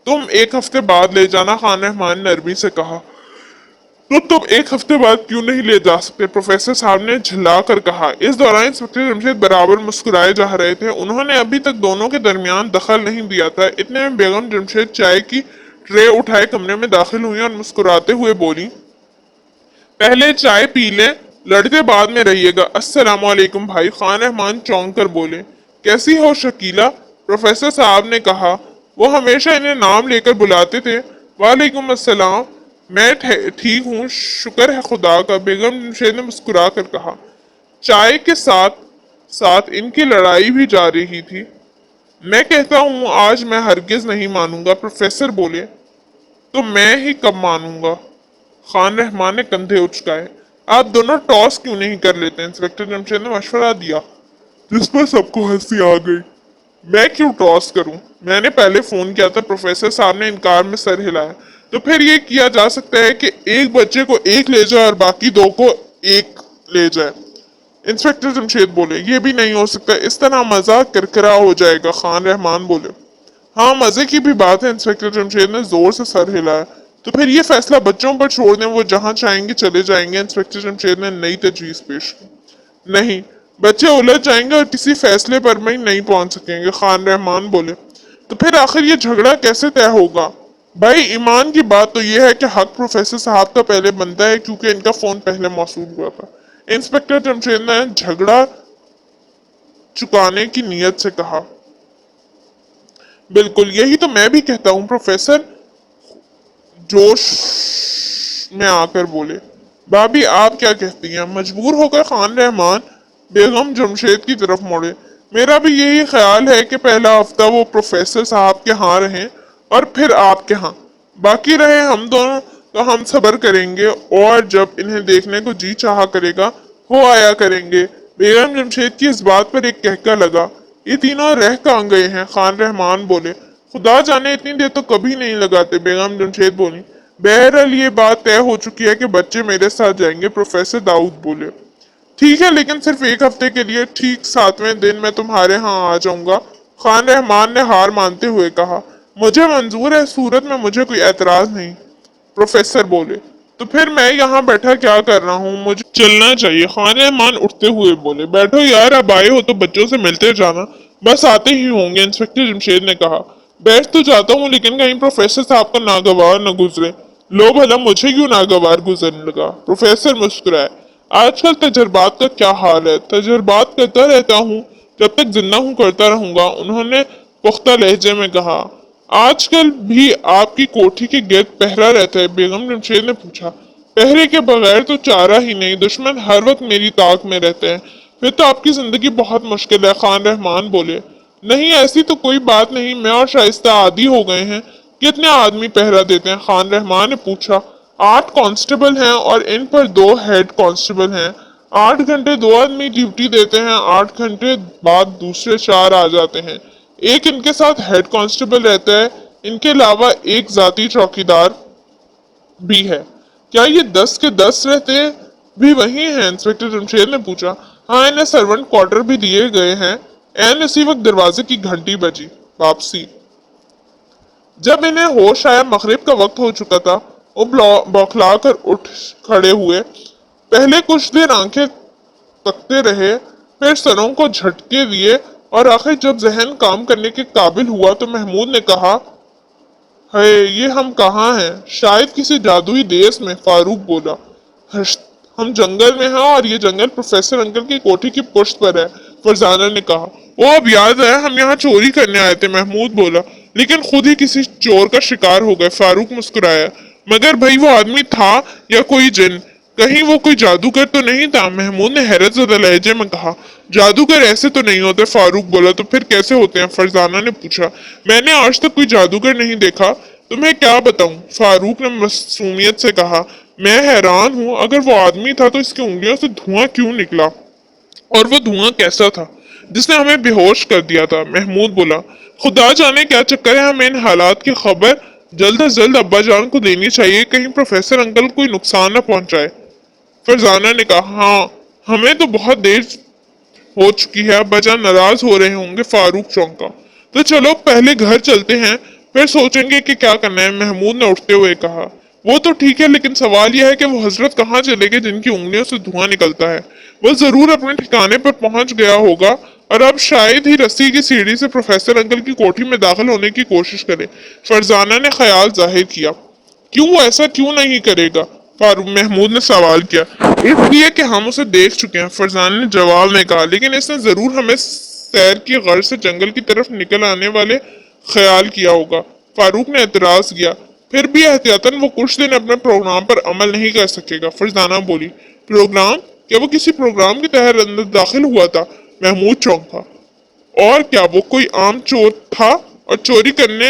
तुम एक हफ्ते बाद ले जाना। खान रहमान ने नरमी से कहा, तो तुम एक हफ्ते बाद क्यों नहीं ले जा सकते? प्रोफेसर साहब ने झल्ला कर कहा। इस दौरान इंस्पेक्टर जमशेद बराबर मुस्कुराए जा रहे थे। उन्होंने अभी तक दोनों के दरमियान दखल नहीं दिया था। इतने में बेगम जमशेद चाय की ट्रे उठाए कमरे में दाखिल हुई और मुस्कुराते हुए बोली, पहले चाय पी लें, लड़ते बाद में रहिएगा। अस्सलाम वालेकुम भाई। खान रहमान चौंक कर बोले, कैसी हो शकीला? प्रोफेसर साहब ने कहा। वो हमेशा इन्हें नाम लेकर बुलाते थे। वालेकुम अस्सलाम, मैं ठीक हूँ, शुक्र है खुदा का। बेगम जमशेद ने मुस्कुरा कर कहा। चाय के साथ साथ इनकी लड़ाई भी जा रही थी। मैं कहता हूँ आज मैं हरगिज नहीं मानूंगा। प्रोफेसर बोले, तो मैं ही कब मानूंगा? खान रहमान ने कंधे उचकाए। आप दोनों टॉस क्यों नहीं कर लेते? इंस्पेक्टर जमशेद ने मशवरा दिया, जिस पर सबको हंसी आ गई। मैं क्यों टॉस करूं? मैंने पहले फोन किया था। प्रोफेसर साहब ने इनकार में सर हिलाया। तो फिर ये किया जा सकता है कि एक बच्चे को एक ले जाए और बाकी दो को एक ले जाए। इंस्पेक्टर जमशेद बोले, ये भी नहीं हो सकता, इस तरह मजाक करकरा हो जाएगा। खान रहमान बोले, हाँ मजे की भी बात है। इंस्पेक्टर जमशेद ने जोर से सर हिलाया। तो फिर ये फैसला बच्चों पर छोड़ दें, वो जहां चाहेंगे चले जाएंगे। इंस्पेक्टर जमशेद ने नई तजवीज पेश की। नहीं, बच्चे उलझ जाएंगे और किसी फैसले पर में नहीं पहुंच सकेंगे। खान रहमान बोले, तो फिर आखिर ये झगड़ा कैसे तय होगा? भाई ईमान की बात तो यह है कि हक प्रोफेसर साहब का पहले बनता है, क्योंकि इनका फोन पहले मौसूल हुआ था। इंस्पेक्टर जमशेद ने झगड़ा चुकाने की नीयत से कहा। बिल्कुल, यही तो मैं भी कहता हूँ। प्रोफेसर जोश में आकर बोले, भाभी आप क्या कहती हैं? मजबूर होकर खान रहमान बेगम जमशेद की तरफ मुड़े। मेरा भी यही ख्याल है कि पहला हफ्ता वो प्रोफेसर साहब के यहाँ रहें और फिर आपके यहाँ, बाकी रहे हम दोनों तो हम सब्र करेंगे और जब इन्हें देखने को जी चाहा करेगा हो आया करेंगे। बेगम जमशेद की इस बात पर एक कहका लगा। ये तीनों रह कहाँ गए हैं? खान रहमान बोले, खुदा जाने, इतनी देर तो कभी नहीं लगाते। बेगम जमशेद बोली, बहरहाल ये बात तय हो चुकी है कि बच्चे मेरे साथ जाएंगे। प्रोफेसर दाऊद बोले, ठीक है, लेकिन सिर्फ एक हफ्ते के लिए। ठीक 7वें दिन मैं तुम्हारे यहाँ आ जाऊंगा। खान रहमान ने हार मानते हुए कहा, मुझे मंजूर है, सूरत में मुझे कोई एतराज नहीं। प्रोफेसर बोले, तो फिर मैं यहाँ बैठा क्या कर रहा हूँ, मुझे चलना चाहिए। खान रहमान उठते हुए बोले, बैठो यार, अब आए हो तो बच्चों से मिलते जाना, बस आते ही होंगे। इंस्पेक्टर जमशेद ने कहा, बैठ तो जाता हूँ, लेकिन कहीं प्रोफेसर साहब का नागवार न गुजरे। लो भला, मुझे क्यों नागवार गुजरने लगा? प्रोफेसर मुस्कुराए, आजकल तजर्बात का क्या हाल है? तजर्बात करता रहता हूँ, जब तक जिंदा हूँ करता रहूंगा। उन्होंने पुख्ता लहजे में कहा। आजकल भी आपकी कोठी के गिर्द पहरा रहता है? बेगम जमशेद ने पूछा। पहरे के बगैर तो चारा ही नहीं, दुश्मन हर वक्त मेरी ताक में रहते हैं। फिर तो आपकी जिंदगी बहुत मुश्किल है। खान रहमान बोले, नहीं ऐसी तो कोई बात नहीं, मैं और शाइस्ता आदी हो गए हैं। कितने आदमी पहरा देते हैं? खान रहमान ने पूछा। 8 कांस्टेबल हैं और इन पर 2 हेड कांस्टेबल हैं। 8 घंटे 2 आदमी ड्यूटी देते हैं, 8 घंटे बाद दूसरे 4 आ जाते हैं। एक इनके साथ हेड कांस्टेबल रहता है, इनके अलावा एक जाती चौकीदार भी है। क्या ये 10 के 10 रहते हैं भी वही हैं? इंस्पेक्टर जमशेद ने पूछा। हाँ, इन्हें सर्वेंट क्वार्टर भी दिए गए हैं। एन इसी वक्त दरवाजे की घंटी बजी। वापसी। जब इन्हें होश आया, मगरिब का वक्त हो चुका था। वो बौखला कर उठ खड़े हुए। पहले कुछ देर आंखें तकते रहे, फिर सरों को झटके दिए और आखिर जब जहन काम करने के काबिल हुआ तो महमूद ने कहा, है ये हम कहाँ हैं? शायद किसी जादुई देश में। फारूक बोला, हम जंगल में हैं और ये जंगल प्रोफेसर अंकल की कोठी की पुश्त पर है। फरजाना ने कहा, वो अब याद आया, हम यहाँ चोरी करने आए थे। महमूद बोला, लेकिन खुद ही किसी चोर का शिकार हो गए। फारूक मुस्कुराया, मगर भाई वो आदमी था या कोई जिन? कहीं वो कोई जादूगर तो नहीं था? महमूद ने हैरत ज़दा लहजे में कहा। जादूगर ऐसे तो नहीं होते, फारूक बोला। तो फिर कैसे होते हैं? फरजाना ने पूछा। मैंने आज तक कोई जादूगर नहीं देखा। तुम्हें क्या बताऊं? फारूक ने मासूमियत से कहा। मैं हैरान हूं, अगर वो आदमी था तो इसकी उंगलियों से धुआं क्यों निकला, और वो धुआं कैसा था जिसने हमें बेहोश कर दिया था? महमूद बोला। खुदा जाने क्या चक्कर है, हमें इन हालात की खबर जल्द अज जल्द अब्बा जान को देनी चाहिए, कहीं प्रोफेसर अंकल कोई नुकसान न पहुंचाए। फरजाना ने कहा। हाँ, हमें तो बहुत देर हो चुकी है, अब्बा जान नाराज हो रहे होंगे। फारूक चौंका। तो चलो पहले घर चलते हैं, फिर सोचेंगे कि क्या करना है, महमूद ने उठते हुए कहा। वो तो ठीक है, लेकिन सवाल यह है कि वो हजरत कहाँ चले गए जिनकी उंगलियों से धुआं निकलता है? वो जरूर अपने ठिकाने पर पहुंच गया होगा, और अब शायद ही रस्सी की सीढ़ी से प्रोफेसर अंकल की कोठी में दाखिल होने की कोशिश करे। फरजाना ने ख्याल जाहिर किया। क्यों, वो ऐसा क्यों नहीं करेगा? फारूक महमूद ने सवाल किया। इसलिए कि हम उसे देख चुके हैं, फरजान ने जवाब में कहा। लेकिन इसने जरूर हमें सैर की गर्ज से जंगल की तरफ निकल आने वाले ख्याल किया होगा। फारूक ने एतराज किया। फिर भी एहतियातन वो कुछ दिन अपने प्रोग्राम पर अमल नहीं कर सकेगा। फरजाना बोली। प्रोग्राम? क्या वो किसी प्रोग्राम के तहत अंदर दाखिल हुआ था? महमूद चौंका। और क्या वो कोई आम चोर था और चोरी करने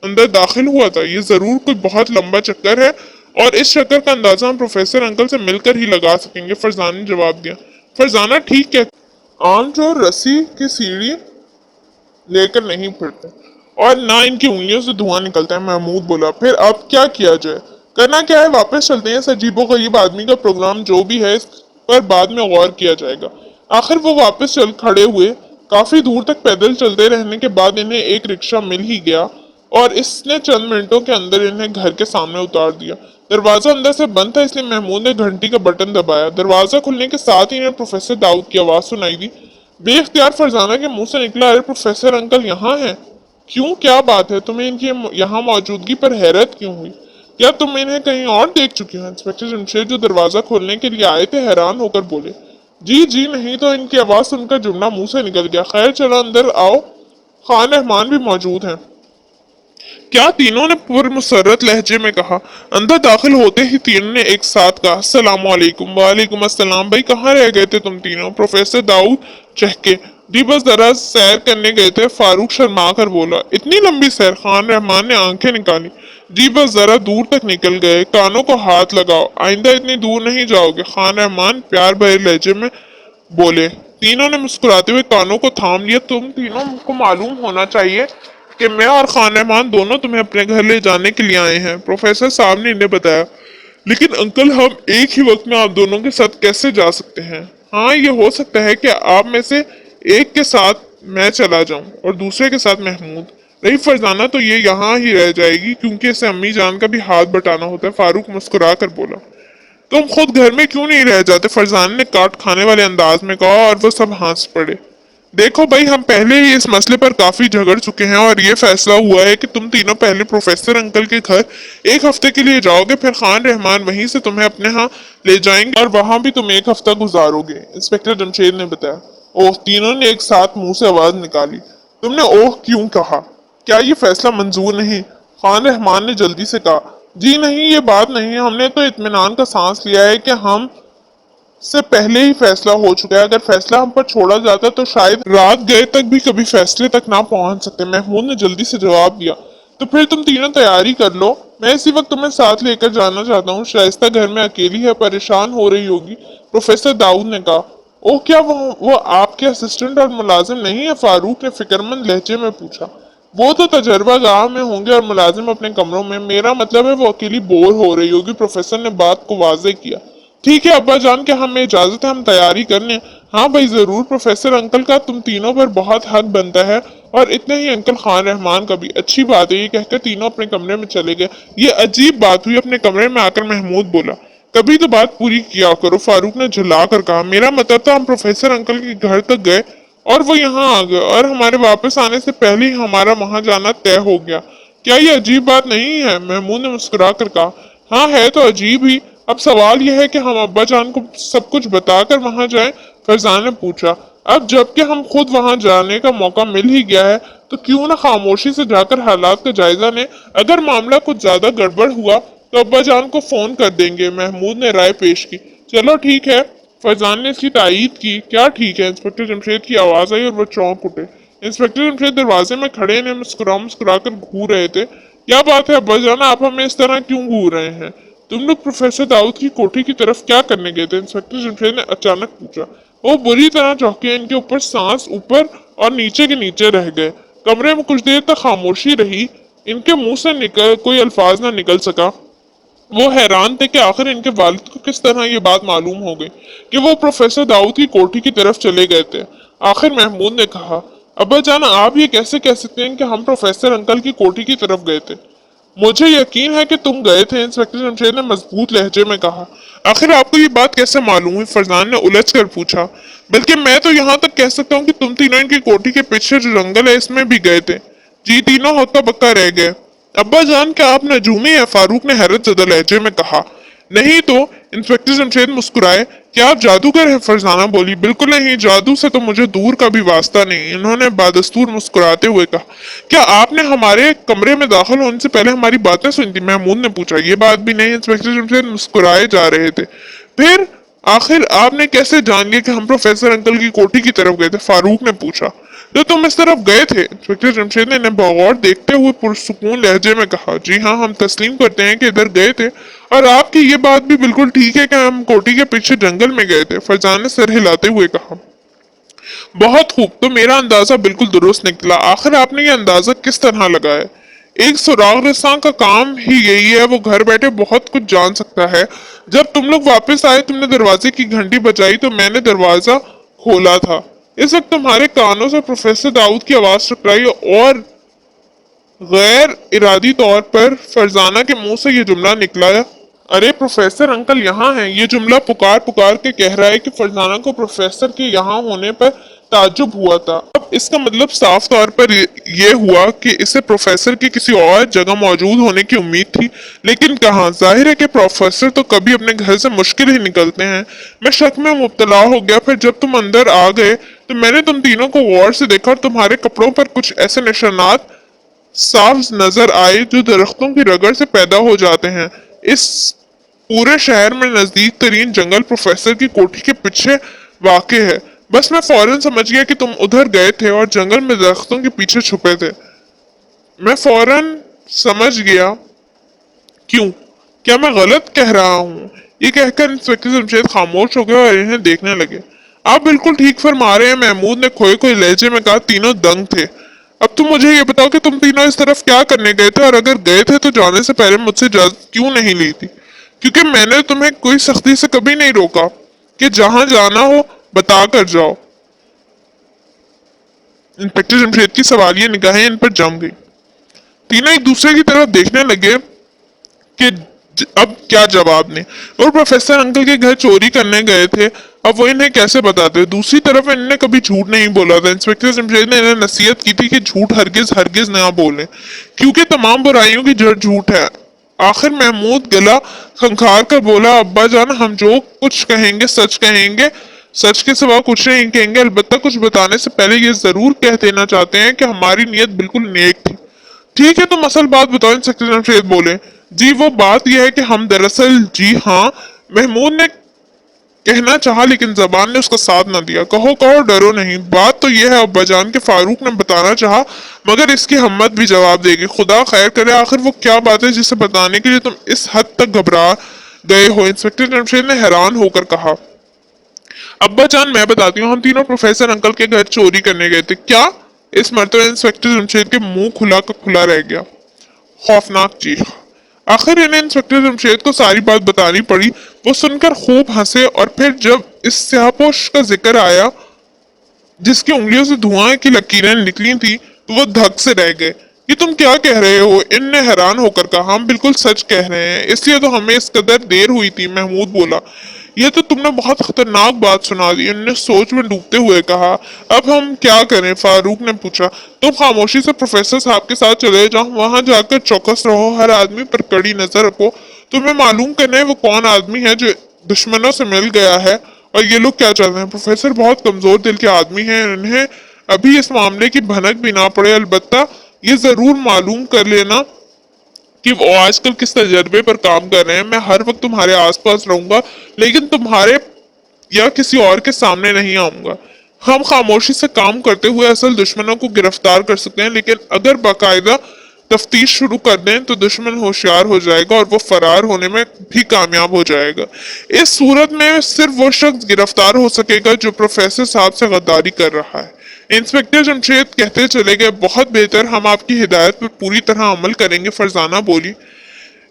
अंदर दाखिल हुआ था? ये जरूर कोई बहुत लंबा चक्कर है, और इस चक्कर का अंदाजा हम प्रोफेसर अंकल से मिलकर ही लगा सकेंगे। फरजाना ने जवाब दिया। फरजाना ठीक है, आम चोर रस्सी की सीढ़ी लेकर नहीं फिरते, और ना इनकी उंगलियों से धुआं निकलता है। महमूद बोला। फिर अब क्या किया जाए? करना क्या है, वापस चलते हैं। इस अजीबोगरीब आदमी का प्रोग्राम जो भी है, इस पर बाद में गौर किया जाएगा। आखिर वो वापस चल खड़े हुए। काफी दूर तक पैदल चलते रहने के बाद इन्हें एक रिक्शा मिल ही गया, और इसने चंद मिनटों के अंदर इन्हें घर के सामने उतार दिया। दरवाजा अंदर से बंद था, इसलिए महमूद ने घंटी का बटन दबाया। दरवाजा खुलने के साथ ही इन्हें प्रोफेसर दाऊद की आवाज सुनाई दी। बेख्तियार फरजाना के मुंह से निकला। अरे प्रोफेसर अंकल यहाँ हैं? क्यों, क्या बात है? तुम्हें इनकी यहाँ मौजूदगी पर हैरत क्यों हुई? क्या तुम इन्हें कहीं और देख चुके हो? इंस्पेक्टर जमशेद, जो दरवाजा खोलने के लिए आए थे, हैरान होकर बोले। जी जी नहीं तो। इनकी आवाज सुनकर जुमला मुंह से निकल गया। खैर चलो अंदर आओ, खान रहमान भी मौजूद हैं। क्या? तीनों ने पुरमुसर्रत लहजे में कहा। अंदर दाखिल होते ही तीनों ने एक साथ कहा। अस्सलाम वालेकुम। वालेकुम अस्सलाम। भाई कहाँ रह गए थे तुम तीनों? प्रोफेसर दाऊद चहके। जी बस जरा सैर करने गए थे, फारूक शर्मा कर बोला। इतनी लंबी सैर? खान रहमान ने आंखें निकाली। जी बस जरा दूर तक निकल गए। कानों को हाथ लगाओ, आइंदा इतनी दूर नहीं जाओगे। खान रहमान प्यार भरे लहजे में बोले। तीनों ने मुस्कुराते हुए कानों को थाम लिया। तुम तीनों को मालूम होना चाहिए कि मैं और खान रहमान दोनों तुम्हें अपने घर ले जाने के लिए आए हैं, प्रोफेसर साहब ने इन्हें बताया। लेकिन अंकल, हम एक ही वक्त में आप दोनों के साथ कैसे जा सकते हैं? हाँ, ये हो सकता है कि आप में से एक के साथ मैं चला जाऊं और दूसरे के साथ महमूद। रही फरजाना तो ये यहाँ ही रह जाएगी, क्योंकि इसे अम्मी जान का भी हाथ बटाना होता है। फारूक मुस्कुरा कर बोला। तुम खुद घर में क्यों नहीं रह जाते? फरजाना ने काट खाने वाले अंदाज में कहा, और वो सब हंस पड़े। देखो भाई, हम पहले ही इस मसले पर काफी झगड़ चुके हैं, और ये फैसला हुआ है कि तुम तीनों पहले प्रोफेसर अंकल के घर एक हफ्ते के लिए जाओगे, फिर खान रहमान वहीं से तुम्हें अपने यहाँ ले जाएंगे, और वहां भी तुम एक हफ्ता गुजारोगे। इंस्पेक्टर जमशेद ने बताया। ओह, तीनों ने एक साथ मुंह से आवाज निकाली। तुमने ओह क्यों कहा? क्या ये फैसला मंजूर नहीं? खान रहमान ने जल्दी से कहा। जी नहीं, ये बात नहीं। हमने तो इत्मीनान का सांस लिया है कि हम से पहले ही फैसला हो चुका है। अगर फैसला हम पर छोड़ा जाता तो शायद रात गए तक भी कभी फैसले तक ना पहुंच सकते। महमूद ने जल्दी से जवाब दिया। तो फिर तुम तीनों तैयारी कर लो, मैं इसी वक्त तुम्हें साथ लेकर जाना चाहता हूँ। शाइस्ता घर में अकेली है, परेशान हो रही होगी। प्रोफेसर दाऊद ने कहा। ओह, क्या वो आपके असिस्टेंट और मुलाजिम नहीं है? फारूक ने फिक्रमंद लहजे में पूछा। वो तो तजर्बा गाह में होंगे और मुलाजिम अपने कमरों में। मेरा मतलब है वो अकेली बोर हो रही होगी। प्रोफेसर ने बात को वाजे किया। ठीक है अब्बा जान, के हमें इजाजत है, हम तैयारी कर लें? हाँ भाई जरूर। प्रोफेसर अंकल का तुम तीनों पर बहुत हक बनता है, और इतने ही अंकल खान रहमान का भी। अच्छी बात है। ये कहकर तीनों अपने कमरे में चले गए। ये अजीब बात हुई, अपने कमरे में आकर महमूद बोला। कभी तो बात पूरी किया करो। फारूक ने झुला कर कहा। मेरा मतलब था हम प्रोफेसर अंकल के घर तक गए और वो यहाँ आ गए, और हमारे वापस आने से पहले ही हमारा वहां जाना तय हो गया। क्या ये अजीब बात नहीं है? महमूद ने मुस्कुरा कर कहा। हाँ है तो अजीब ही। अब सवाल यह है कि हम अब्बा जान को सब कुछ बताकर वहां जाएं? फरजान ने पूछा। अब जबकि हम खुद वहां जाने का मौका मिल ही गया है, तो क्यों ना खामोशी से जाकर हालात का जायजा लें? अगर मामला कुछ ज्यादा गड़बड़ हुआ तो अब्बा जान को फोन कर देंगे। महमूद ने राय पेश की। चलो ठीक है। फरजान ने इसकी तायीद की। क्या ठीक है? इंस्पेक्टर जमशेद की आवाज आई और वो चौंक उठे। इंस्पेक्टर जमशेद दरवाजे में खड़े ने मुस्कुरा मुस्कुरा कर घूर रहे थे। क्या बात है अब्बा जान, आप हमें इस तरह क्यों घूर रहे हैं? तुम लोग प्रोफेसर दाऊद की कोठी की तरफ क्या करने गए थे? इंस्पेक्टर जमशेद ने अचानक पूछा। वो बुरी तरह चौंके। इनके ऊपर सांस ऊपर और नीचे के नीचे रह गए। कमरे में कुछ देर तक खामोशी रही। इनके मुंह से निकल कोई अल्फाज ना निकल सका। वो हैरान थे कि आखिर इनके वालिद को किस तरह ये बात मालूम हो गई कि वो प्रोफेसर दाऊद की कोठी की तरफ चले गए थे। आखिर महमूद ने कहा, अब्बा जान आप ये कैसे कह सकते हैं कि हम प्रोफेसर अंकल की कोठी की तरफ गए थे? मुझे यकीन है कि तुम गए थे, इंस्पेक्टर जमशेद ने मजबूत लहजे में कहा। आखिर आपको ये बात कैसे मालूम हुई? फरजान ने उलझ कर पूछा। बल्कि मैं तो यहाँ तक कह सकता हूँ कि तुम तीनों इनकी कोठी के पीछे जो जंगल है इसमें भी गए थे। जी तीनों हक्का बक्का रह गए। अब्बा जान क्या आप नजूमी है? फारूक ने हैरत ज़दा लहजे में कहा। नहीं तो, इंस्पेक्टर जमशेद मुस्कुराए। क्या आप जादूगर हैं? फरजाना बोली। बिल्कुल नहीं, जादू से तो मुझे दूर का भी वास्ता नहीं। इन्होंने बादस्तूर मुस्कुराते हुए कहा। क्या आपने हमारे कमरे में दाखिल होने से पहले हमारी बातें सुनी थी? महमूद ने पूछा। ये बात भी नहीं। इंस्पेक्टर जमशेद मुस्कुराए जा रहे थे। फिर आखिर आपने कैसे जान लिया कि हम प्रोफेसर अंकल की कोठी की तरफ गए थे? फारूक ने पूछा। तो तुम इस तरफ गए थे? इंस्पेक्टर जमशेद ने बगौर देखते हुए पुरसुकून लहजे में कहा। जी हाँ, हम तस्लीम करते हैं कि इधर गए थे और आपकी ये बात भी बिल्कुल ठीक है कि हम कोठी के पीछे जंगल में गए थे। फरजान ने सर हिलाते हुए कहा। बहुत खूब, तो मेरा अंदाजा बिल्कुल दुरुस्त निकला। आखिर आपने ये अंदाजा किस तरह लगाया? एक सुराग रस्सा का काम ही यही है, वो घर बैठे बहुत कुछ जान सकता है। जब तुम लोग वापस आए तुमने दरवाजे की घंटी बजाई तो मैंने दरवाजा खोला था। इस वक्त तुम्हारे कानों से प्रोफेसर दाऊद की आवाज टकराई और गैर इरादी तौर पर फरजाना के मुंह से ये जुमला निकला। अरे प्रोफेसर अंकल यहाँ हैं। ये जुमला पुकार पुकार के कह रहा है कि फरजाना को प्रोफेसर के यहाँ होने पर ताज्जुब हुआ था। अब इसका मतलब साफ तौर पर ये हुआ कि इसे प्रोफेसर की किसी और जगह मौजूद होने की उम्मीद थी, लेकिन कहाँ। जाहिर है कि प्रोफेसर तो कभी अपने घर से मुश्किल ही निकलते हैं। मैं शक में मुब्तला हो गया। फिर जब तुम अंदर आ गए तो मैंने तुम तीनों को गौर से देखा और तुम्हारे कपड़ों पर कुछ ऐसे निशानात साफ नजर आए जो दरख्तों की रगड़ से पैदा हो जाते हैं। इस पूरे शहर में नजदीक तरीन जंगल प्रोफेसर की कोठी के पीछे वाक़ है। बस मैं फौरन समझ गया कि तुम उधर गए थे और जंगल में दरख्तों के पीछे छुपे थे। मैं फौरन समझ गया। क्यों? क्या मैं गलत कह रहा हूँ? ये कहकर इंस्पेक्टर जमशेद खामोश हो गए और इन्हें देखने लगे। आप बिल्कुल ठीक फरमा रहे हैं, महमूद ने खोए खोए लहजे में कहा। तीनों दंग थे। अब तुम मुझे ये बताओ कि तुम तीनों इस तरफ क्या करने गए थे, और अगर गए थे तो जाने से पहले मुझसे इजाजत क्यों नहीं ली थी? क्योंकि मैंने तुम्हें कोई सख्ती से कभी नहीं रोका कि जहां जाना हो बता कर जाओ। इंस्पेक्टर जमशेद की सवालिया निगाहें इन पर जम गई। तीनों एक दूसरे की तरफ देखने लगे कि अब क्या जवाब ने। और प्रोफेसर अंकल के घर चोरी करने गए थे, अब वो इन्हें कैसे बताते? दूसरी तरफ इन्हें कभी झूठ नहीं बोला था। इंस्पेक्टर जमशेद ने इन्हें नसीहत की थी कि झूठ हरगिज हरगिज ना बोलें, क्योंकि तमाम बुराइयों की जड़ झूठ है। आखिर महमूद गला खंखार कर बोला, अब्बा जान हम जो कुछ कहेंगे सच कहेंगे, सच के सिवा कुछ नहीं कहेंगे। अलबत्ता कुछ बताने से पहले ये जरूर कह देना चाहते हैं कि हमारी नीयत बिल्कुल नेक थी। ठीक है, तुम असल बात बताओ, इंस्पेक्टर जमशेद बोले। जी वो बात यह है कि हम दरअसल, जी हाँ, महमूद ने कहना चाहा लेकिन जबान ने उसका साथ न दिया। कहो कहो, डरो नहीं। बात तो यह है अब्बाजान के फारूक ने बताना चाहा, मगर इसकी हिम्मत भी जवाब देगी। खुदा खैर करे, आखिर वो क्या बात है जिसे बताने के लिए तुम इस हद तक घबरा गए हो? इंस्पेक्टर जमशेद ने हैरान होकर कहा। अब्बा जान मैं बताती हूँ, हम तीनों प्रोफेसर अंकल के घर चोरी करने गए थे। क्या? इस मरतबा इंस्पेक्टर जमशेद के मुंह खुला का खुला रह गया। खौफनाक चीख। आखिर इन्हें इंस्पेक्टर जमशेद को सारी बात बतानी पड़ी। वो सुनकर खूब हंसे और फिर जब इस स्याहपोश का जिक्र आया जिसकी उंगलियों से धुआं की लकीरें निकली थी तो वो धक से रह गए। ये तुम क्या कह रहे हो? इनने हैरान होकर कहा। हम बिल्कुल सच कह रहे हैं, इसलिए तो हमें इस कदर देर हुई थी। महमूद बोला। ये तो तुमने बहुत खतरनाक बात सुना दी, इनने सोच में डूबते हुए कहा। अब हम क्या करें? फारूक ने पूछा। तुम खामोशी से प्रोफेसर साहब के साथ चले जाओ, वहां जाकर चौकस रहो, हर आदमी पर कड़ी नजर रखो। तुम्हें मालूम करना है वो कौन आदमी है जो दुश्मनों से मिल गया है और ये लोग क्या चाहते हैं। प्रोफेसर बहुत कमजोर दिल के आदमी हैं, इन्हें अभी इस मामले की भनक भी ना पड़े। अलबत्ता ये जरूर मालूम कर लेना کہ وہ آج کل کس تجربے پر کام کر رہے ہیں. میں ہر وقت تمہارے آس پاس رہوں گا لیکن تمہارے یا کسی اور کے سامنے نہیں آؤں گا. ہم خاموشی سے کام کرتے ہوئے اصل دشمنوں کو گرفتار کر سکتے ہیں لیکن اگر باقاعدہ تفتیش شروع کر دیں تو دشمن ہوشیار ہو جائے گا اور وہ فرار ہونے میں بھی کامیاب ہو جائے گا. اس صورت میں صرف وہ شخص گرفتار ہو سکے گا جو پروفیسر صاحب سے غداری کر رہا ہے. انسپکٹر جمشید کہتے چلے گئے. بہت بہتر، ہم آپ کی ہدایت پر پوری طرح عمل کریں گے. فرزانہ بولی.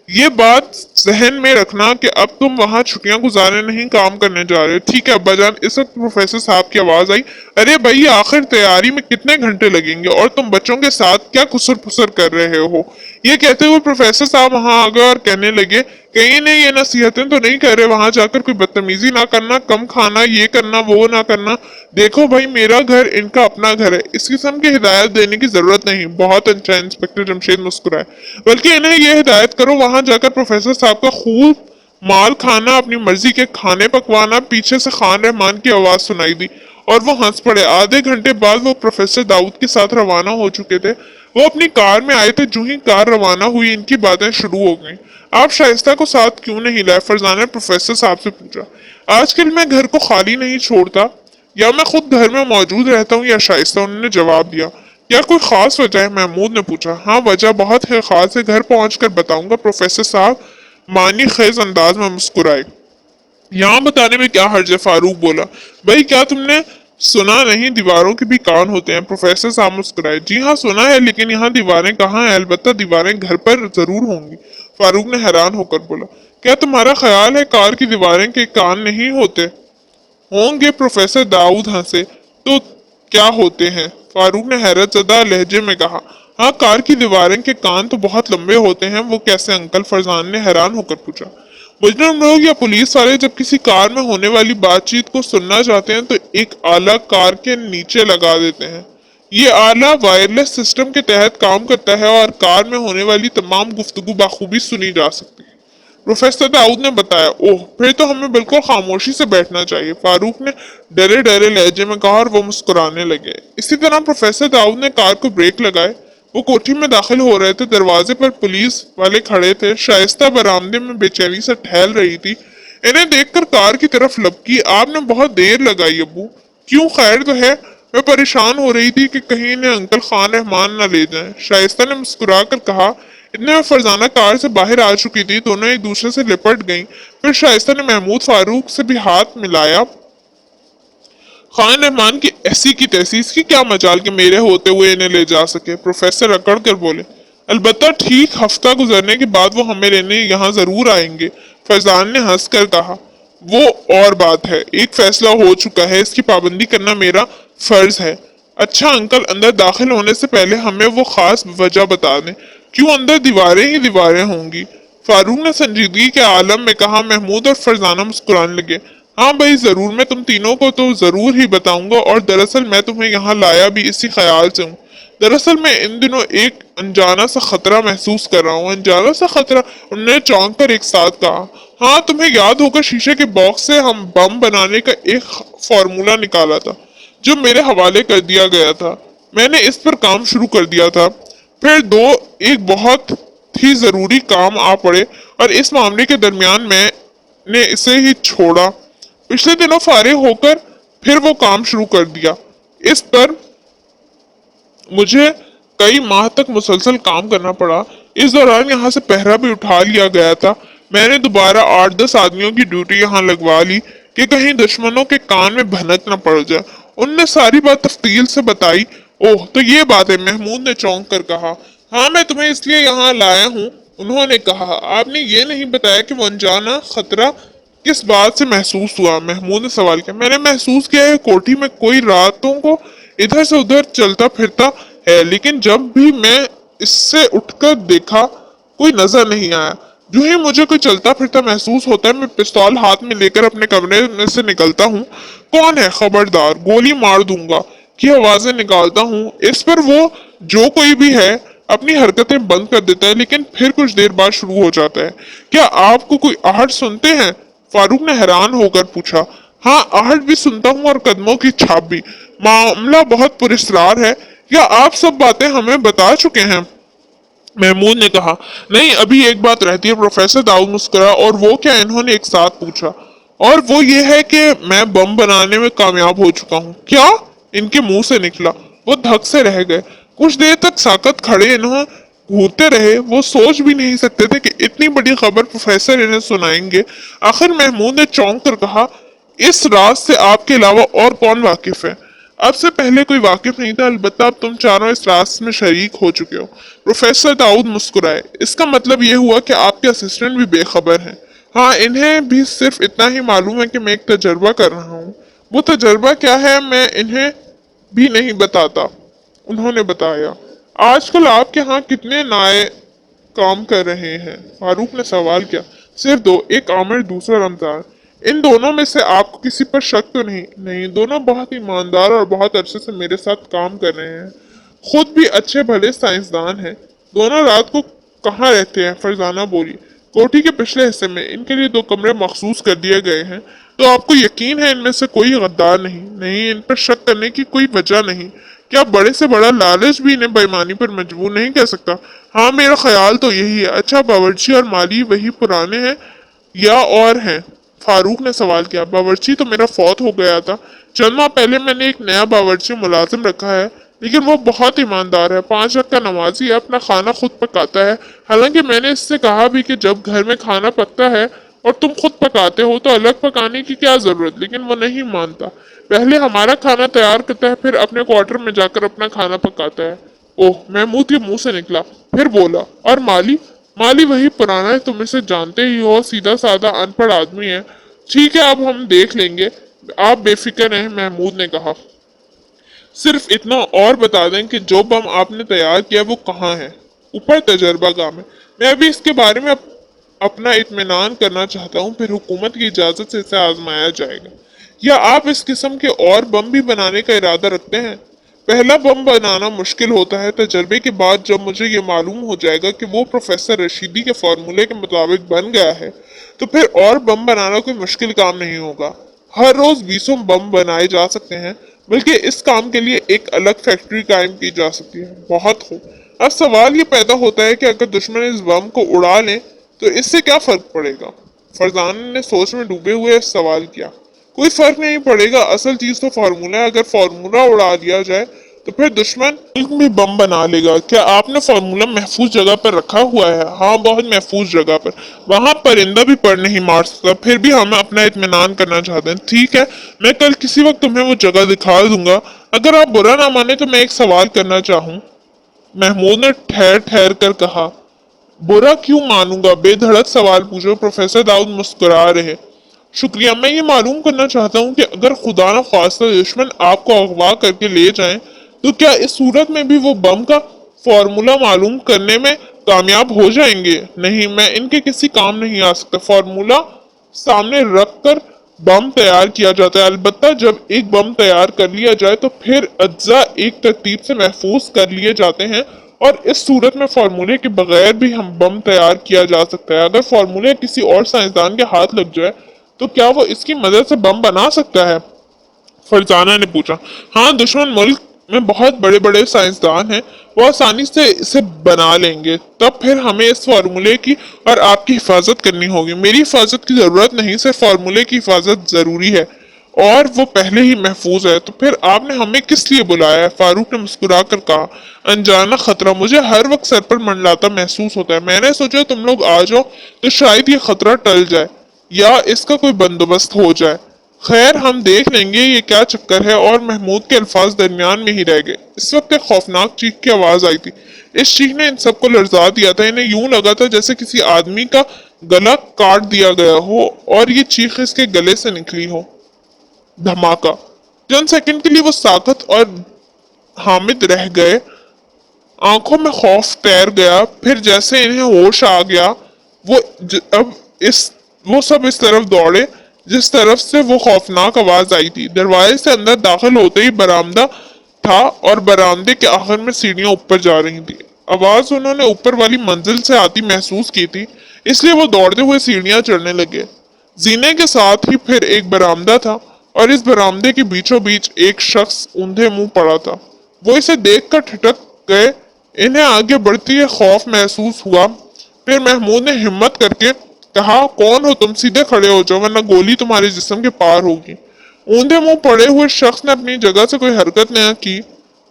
یہ بات ذہن میں رکھنا کہ اب تم وہاں چھٹیاں گزارنے نہیں کام کرنے جا رہے. ٹھیک ہے ابا جان. اس وقت پروفیسر صاحب کی آواز آئی. ارے بھائی آخر تیاری میں کتنے گھنٹے لگیں گے اور تم بچوں کے ساتھ کیا کسر پسر کر رہے ہو. یہ کہتے ہوئے پروفیسر صاحب وہاں آ گئے اور کہنے لگے کہیں نہیں یہ نصیحتیں تو نہیں کہہ رہے وہاں جا کر کوئی بدتمیزی نہ کرنا، کم کھانا، یہ کرنا وہ نہ کرنا. دیکھو بھائی میرا گھر ان کا اپنا گھر ہے، اس قسم کی ہدایت دینے کی ضرورت نہیں. بہت اچھا. انسپکٹر جمشید مسکرائے. بلکہ انہیں یہ ہدایت کرو وہاں جا کر پروفیسر صاحب کا خوب مال کھانا، اپنی مرضی کے کھانے پکوانا. پیچھے سے خان رحمان کی آواز سنائی دی اور وہ ہنس پڑے. آدھے گھنٹے بعد وہ پروفیسر داؤد کے ساتھ روانہ ہو چکے تھے. وہ اپنی کار میں آئے تھے. جو ہی کار روانہ ہوئی ان کی باتیں شروع ہو گئیں. آپ شائستہ کو ساتھ کیوں نہیں لائے؟ فرزانہ نے پروفیسر صاحب سے پوچھا. آج کل میں گھر کو خالی نہیں چھوڑتا، یا میں خود گھر میں موجود رہتا ہوں یا شائستہ. انہوں نے جواب دیا. کیا کوئی خاص وجہ ہے؟ محمود نے پوچھا. ہاں وجہ بہت ہے خاص ہے، گھر پہنچ کر بتاؤں گا. پروفیسر صاحب معنی خیز انداز میں مسکرائے. یہاں بتانے میں کیا حرج ہے؟ فاروق بولا. بھائی کیا تم نے سنا نہیں دیواروں کے بھی کان ہوتے ہیں؟ پروفیسر صاحب مسکرائے. جی ہاں سنا ہے لیکن یہاں دیواریں کہاں ہیں؟ البتہ دیواریں گھر پر ضرور ہوں گی. فاروق نے حیران ہو کر بولا. کیا تمہارا خیال ہے کار کی دیواریں کے کان نہیں ہوتے؟ ہوں گے. پروفیسر داؤد ہنسے. تو کیا ہوتے ہیں؟ فاروق نے حیرت زدہ لہجے میں کہا. ہاں کار کی دیواریں کے کان تو بہت لمبے ہوتے ہیں. وہ کیسے انکل؟ فرزان نے حیران ہو کر پوچھا. مجرم لوگ یا پولیس والے جب کسی کار میں ہونے والی بات چیت کو سننا چاہتے ہیں تو ایک آلہ کار کے نیچے لگا دیتے ہیں. یہ آلہ وائرلیس سسٹم کے تحت کام کرتا ہے اور کار میں ہونے والی تمام گفتگو بخوبی سنی جا سکتی ہے. پروفیسر داؤد نے بتایا. اوہ پھر تو ہمیں بالکل خاموشی سے بیٹھنا چاہیے. فاروق نے ڈرے ڈرے لہجے میں کہا اور وہ مسکرانے لگے. اسی طرح پروفیسر داؤد نے کار کو بریک لگائے. وہ کوٹھی میں داخل ہو رہے تھے. دروازے پر پولیس والے کھڑے تھے. شائستہ برآمدے میں بے چینی سے ٹہل رہی تھی. انہیں دیکھ کر کار کی طرف لپکی. آپ نے بہت دیر لگائی ابو. کیوں خیر تو ہے؟ میں پریشان ہو رہی تھی کہ کہیں انہیں انکل خان رحمان نہ لے جائیں. شائستہ نے مسکرا کر کہا. اتنے میں فرزانہ کار سے باہر آ چکی تھی. دونوں ایک دوسرے سے لپٹ گئیں. پھر شائستہ نے محمود فاروق سے بھی ہاتھ ملایا. خان رحمان کی ایسی کی تیسی، اس کی کیا مجال کہ میرے ہوتے ہوئے انہیں لے جا سکے؟ پروفیسر اکڑ کر بولے. البتہ ٹھیک ہفتہ گزرنے کے بعد وہ ہمیں لینے یہاں ضرور آئیں گے. فرزان نے ہنس کر کہا. وہ اور بات ہے. ایک فیصلہ ہو چکا ہے، اس کی پابندی کرنا میرا فرض ہے. اچھا انکل اندر داخل ہونے سے پہلے ہمیں وہ خاص وجہ بتا دیں. کیوں اندر دیواریں ہی دیواریں ہوں گی؟ فاروق نے سنجیدگی کے عالم میں کہا. محمود اور فرزانہ مسکرانے لگے. ہاں بھائی ضرور، میں تم تینوں کو تو ضرور ہی بتاؤں گا اور دراصل میں تمہیں یہاں لایا بھی اسی خیال سے ہوں. دراصل میں ان دنوں ایک انجانا سا خطرہ محسوس کر رہا ہوں. انجانا سا خطرہ؟ انہوں نے چونک کر ایک ساتھ کہا. ہاں تمہیں یاد ہوگا شیشے کے باکس سے ہم بم بنانے کا ایک فارمولہ نکالا تھا جو میرے حوالے کر دیا گیا تھا. میں نے اس پر کام شروع کر دیا تھا. پھر ایک بہت ہی ضروری کام آ پڑے اور اس معاملے کے درمیان میں نے اسے ہی چھوڑا. پچھلے دنوں فارغ ہو کر پھر وہ کام شروع کر دیا. اس پر مجھے کئی ماہ تک مسلسل کام کرنا پڑا. اس دوران یہاں سے پہرا بھی اٹھا لیا گیا تھا. میں نے دوبارہ 8-10 آدمیوں کی ڈیوٹی یہاں لگوا لی کہ کہیں دشمنوں کے کان میں بھنک نہ پڑ جائے. ان نے ساری بات تفصیل سے بتائی. اوہ تو یہ بات ہے؟ محمود نے چونک کر کہا. ہاں میں تمہیں اس لیے یہاں لایا ہوں. انہوں نے کہا. آپ نے یہ نہیں بتایا کہ وہ انجانا خطرہ کس بات سے محسوس ہوا؟ محمود نے سوال کیا. میں نے محسوس کیا ہے کوٹھی میں کوئی راتوں کو ادھر سے ادھر چلتا پھرتا ہے لیکن جب بھی میں اس سے اٹھ کر دیکھا کوئی نظر نہیں آیا. جو ہی مجھے کوئی چلتا پھرتا محسوس ہوتا ہے میں پستول ہاتھ میں لے کر اپنے کمرے میں سے نکلتا ہوں. کون ہے؟ خبردار گولی مار دوں گا کی آوازیں نکالتا ہوں. اس پر وہ جو کوئی بھی ہے اپنی حرکتیں بند کر دیتا ہے لیکن پھر کچھ دیر بعد شروع ہو جاتا ہے. کیا آپ کو کوئی آہٹ سنتے ہیں؟ فاروق نے حیران ہو کر پوچھا. ہاں آہٹ بھی سنتا ہوں اور قدموں کی چھاپ بھی. معاملہ بہت پراسرار ہے. کیا آپ سب باتیں ہمیں بتا چکے ہیں؟ महमूद ने कहा, नहीं अभी एक बात रहती है। प्रोफेसर दाऊद मुस्कुरा, और वो क्या? इन्होंने एक साथ पूछा। और वो ये है कि मैं बम बनाने में कामयाब हो चुका हूँ। क्या? इनके मुंह से निकला। वो धक से रह गए। कुछ देर तक साकत खड़े इन्हों घूरते रहे। वो सोच भी नहीं सकते थे कि इतनी बड़ी खबर प्रोफेसर इन्हें सुनाएंगे। आखिर महमूद ने चौंक कर कहा, इस राज से आपके अलावा और कौन वाकिफ है? अब से पहले कोई वाकिफ नहीं था, अलबत्ता अब तुम चारों इस राज में शरीक हो चुके हो। प्रोफेसर दाऊद मुस्कुराए। इसका मतलब यह हुआ कि आपके असिस्टेंट भी बेखबर हैं। हाँ, इन्हें भी सिर्फ इतना ही मालूम है कि मैं एक तजर्बा कर रहा हूँ। वो तजर्बा क्या है मैं इन्हें भी नहीं बताता। उन्होंने बताया, आजकल आपके यहाँ कितने नाए काम कर रहे हैं? फारूक ने सवाल किया। सिर्फ दो, एक आमिर दूसरा रमजान। इन दोनों में से आपको किसी पर शक तो नहीं? नहीं, दोनों बहुत ईमानदार और बहुत अरसे से मेरे साथ काम कर रहे हैं। खुद भी अच्छे भले साइंसदान हैं। दोनों रात को कहाँ रहते हैं? फरजाना बोली, कोठी के पिछले हिस्से में। इनके लिए 2 कमरे मखसूस कर दिए गए हैं। तो आपको यकीन है इनमें से कोई गद्दार नहीं? नहीं, इन पर शक करने की कोई वजह नहीं। क्या बड़े से बड़ा लालच भी इन्हें बेईमानी पर मजबूर नहीं कर सकता? हाँ, मेरा ख्याल तो यही है। अच्छा, बावर्ची और माली वही पुराने हैं या और हैं? फारूक ने सवाल किया। बावर्ची तो मेरा फौत हो गया था। चंद माह पहले मैंने एक नया बावर्ची मुलाजिम रखा है, लेकिन वो बहुत ईमानदार है। 5 वक्त का नमाजी है, अपना खाना खुद पकाता है। हालांकि मैंने इससे कहा भी कि जब घर में खाना पकता है और तुम खुद पकाते हो तो अलग पकाने की क्या जरूरत, लेकिन वो नहीं मानता। पहले हमारा खाना तैयार करता है, फिर अपने क्वार्टर में जाकर अपना खाना पकाता है। ओह, महमूद के मुंह से निकला। फिर बोला, और माली? माली वही पुराना है, तुम इसे जानते ही हो, सीधा साधा अनपढ़ आदमी है। ठीक है, अब हम देख लेंगे, आप बेफिक्र हैं, महमूद ने कहा। सिर्फ इतना और बता दें कि जो बम आपने तैयार किया वो कहाँ है? ऊपर तजर्बागाह में। मैं अभी इसके बारे में अपना इत्मीनान करना चाहता हूँ, फिर हुकूमत की इजाज़त से इसे आजमाया जाएगा। या आप इस किस्म के और बम भी बनाने का इरादा रखते हैं? पहला बम बनाना मुश्किल होता है। तजर्बे के बाद जब मुझे ये मालूम हो जाएगा कि वो प्रोफेसर रशीदी के फार्मूले के मुताबिक बन गया है, तो फिर और बम बनाना कोई मुश्किल काम नहीं होगा। हर रोज 20 बम बनाए जा सकते हैं, बल्कि इस काम के लिए एक अलग फैक्ट्री कायम की जा सकती है। बहुत खूब। अब सवाल ये पैदा होता है कि अगर दुश्मन इस बम को उड़ा लें तो इससे क्या फर्क पड़ेगा? फरजान ने सोच में डूबे हुए सवाल किया। कोई फर्क नहीं पड़ेगा, असल चीज तो फार्मूला है। अगर फार्मूला उड़ा दिया जाए तो फिर दुश्मन भी बम बना लेगा। क्या आपने फार्मूला महफूज जगह पर रखा हुआ है? हाँ, बहुत महफूज जगह पर। वहां परिंदा भी पर नहीं मार सकता। फिर भी हम अपना इत्मीनान करना चाहते हैं। ठीक है, मैं कल किसी वक्त तुम्हें वो जगह दिखा दूंगा। अगर आप बुरा ना माने तो मैं एक सवाल करना चाहूँ। महमूद ने ठहर ठहर कर कहा। बुरा क्यों मानूंगा? बेधड़क सवाल पूछो। प्रोफेसर दाऊद मुस्कुरा रहे। शुक्रिया। मैं ये मालूम करना चाहता हूँ कि अगर खुदा न खास्ता दुश्मन आपको अगवा करके ले जाएं, तो क्या इस सूरत में भी वो बम का फॉर्मूला मालूम करने में कामयाब हो जाएंगे? नहीं, मैं इनके किसी काम नहीं आ सकता। फॉर्मूला सामने रख कर बम तैयार किया जाता है। अलबत्ता जब एक बम तैयार कर लिया जाए तो फिर अज्जा एक तरतीब से महफूज कर लिए जाते हैं, और इस सूरत में फार्मूले के बगैर भी हम बम तैयार किया जा सकता है। अगर फार्मूले किसी और साइंसदान के हाथ लग जाए तो क्या वो इसकी मदद से बम बना सकता है? फरजाना ने पूछा। हाँ, दुश्मन मुल्क में बहुत बड़े बड़े साइंसदान हैं, वो आसानी से इसे बना लेंगे। तब फिर हमें इस फार्मूले की और आपकी हिफाजत करनी होगी। मेरी हिफाजत की जरूरत नहीं, सिर्फ फार्मूले की हिफाजत जरूरी है, और वो पहले ही महफूज है। तो फिर आपने हमें किस लिए बुलाया है? फारूक ने मुस्कुरा कर कहा। अनजाना खतरा मुझे हर वक्त सर पर मंडलाता महसूस होता है। मैंने सोचा तुम लोग आ जाओ तो शायद ये खतरा टल जाए या इसका कोई बंदोबस्त हो जाए। खैर, हम देख लेंगे ये क्या चक्कर है। और महमूद के अल्फाज दरमियान में ही रह गए। इस वक्त एक खौफनाक चीख की आवाज आई थी। इस चीख ने इन सबको लर्जा दिया था। इन्हें यूं लगा था जैसे किसी आदमी का गला काट दिया गया हो और ये चीख इसके गले से निकली हो। धमाका। चंद सेकंड के लिए वो साकत और हामिद रह गए। आंखों में खौफ तैर गया। फिर जैसे इन्हें होश आ गया, अब वो सब इस तरफ दौड़े जिस तरफ से वो खौफनाक आवाज आई थी। दरवाजे से अंदर दाखिल होते ही बरामदा था, और बरामदे के आखिर में सीढ़ियां ऊपर जा रही थी। आवाज उन्होंने ऊपर वाली मंजिल से आती महसूस की थी, इसलिए वो दौड़ते हुए सीढ़ियां चढ़ने लगे। जीने के साथ ही फिर एक बरामदा था, और इस बरामदे के बीचों बीच एक शख्स ऊंधे मुंह पड़ा था। वो इसे देखकर ठिठक गए। انہیں آگے بڑھتی ہے خوف محسوس ہوا۔ پھر محمود نے ہمت کر کے کہا، کون ہو تم؟ سیدھے کھڑے ہو جاؤ ورنہ گولی تمہارے جسم کے پار ہوگی۔ اوندھے منہ پڑے ہوئے شخص نے اپنی جگہ سے کوئی حرکت نہ کی۔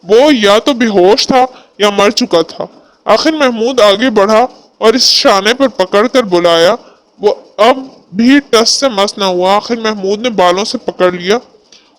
وہ یا تو بے ہوش تھا یا مر چکا تھا۔ آخر محمود آگے بڑھا اور اس شانے پر پکڑ کر بلایا۔ وہ اب بھی ٹس سے مس نہ ہوا۔ آخر محمود نے بالوں سے پکڑ لیا،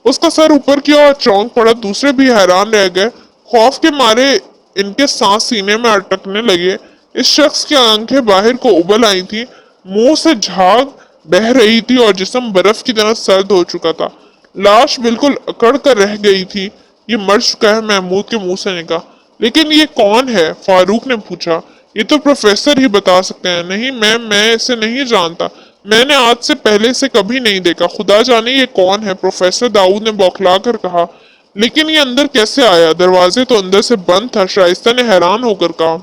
اس کا سر اوپر کیا اور چونک پڑا۔ دوسرے بھی حیران رہ گئے، خوف کے مارے ان کے سانس سینے میں اٹکنے لگے۔ اس شخص کی آنکھیں باہر کو ابل آئی تھی، منہ سے جھاگ بہہ رہی تھی اور جسم برف کی طرح سرد ہو چکا تھا۔ لاش بالکل اکڑ کر رہ گئی تھی۔ یہ مر چکا ہے، محمود کے منہ سے نکلا۔ لیکن یہ کون ہے؟ فاروق نے پوچھا۔ یہ تو پروفیسر ہی بتا سکتے ہیں۔ نہیں میں اسے نہیں جانتا، میں نے آج سے پہلے اسے کبھی نہیں دیکھا، خدا جانے یہ کون ہے، پروفیسر داؤد نے بوکھلا کر کہا۔ لیکن یہ اندر کیسے آیا؟ دروازے تو اندر سے بند تھا، شائستہ نے حیران ہو کر کہا۔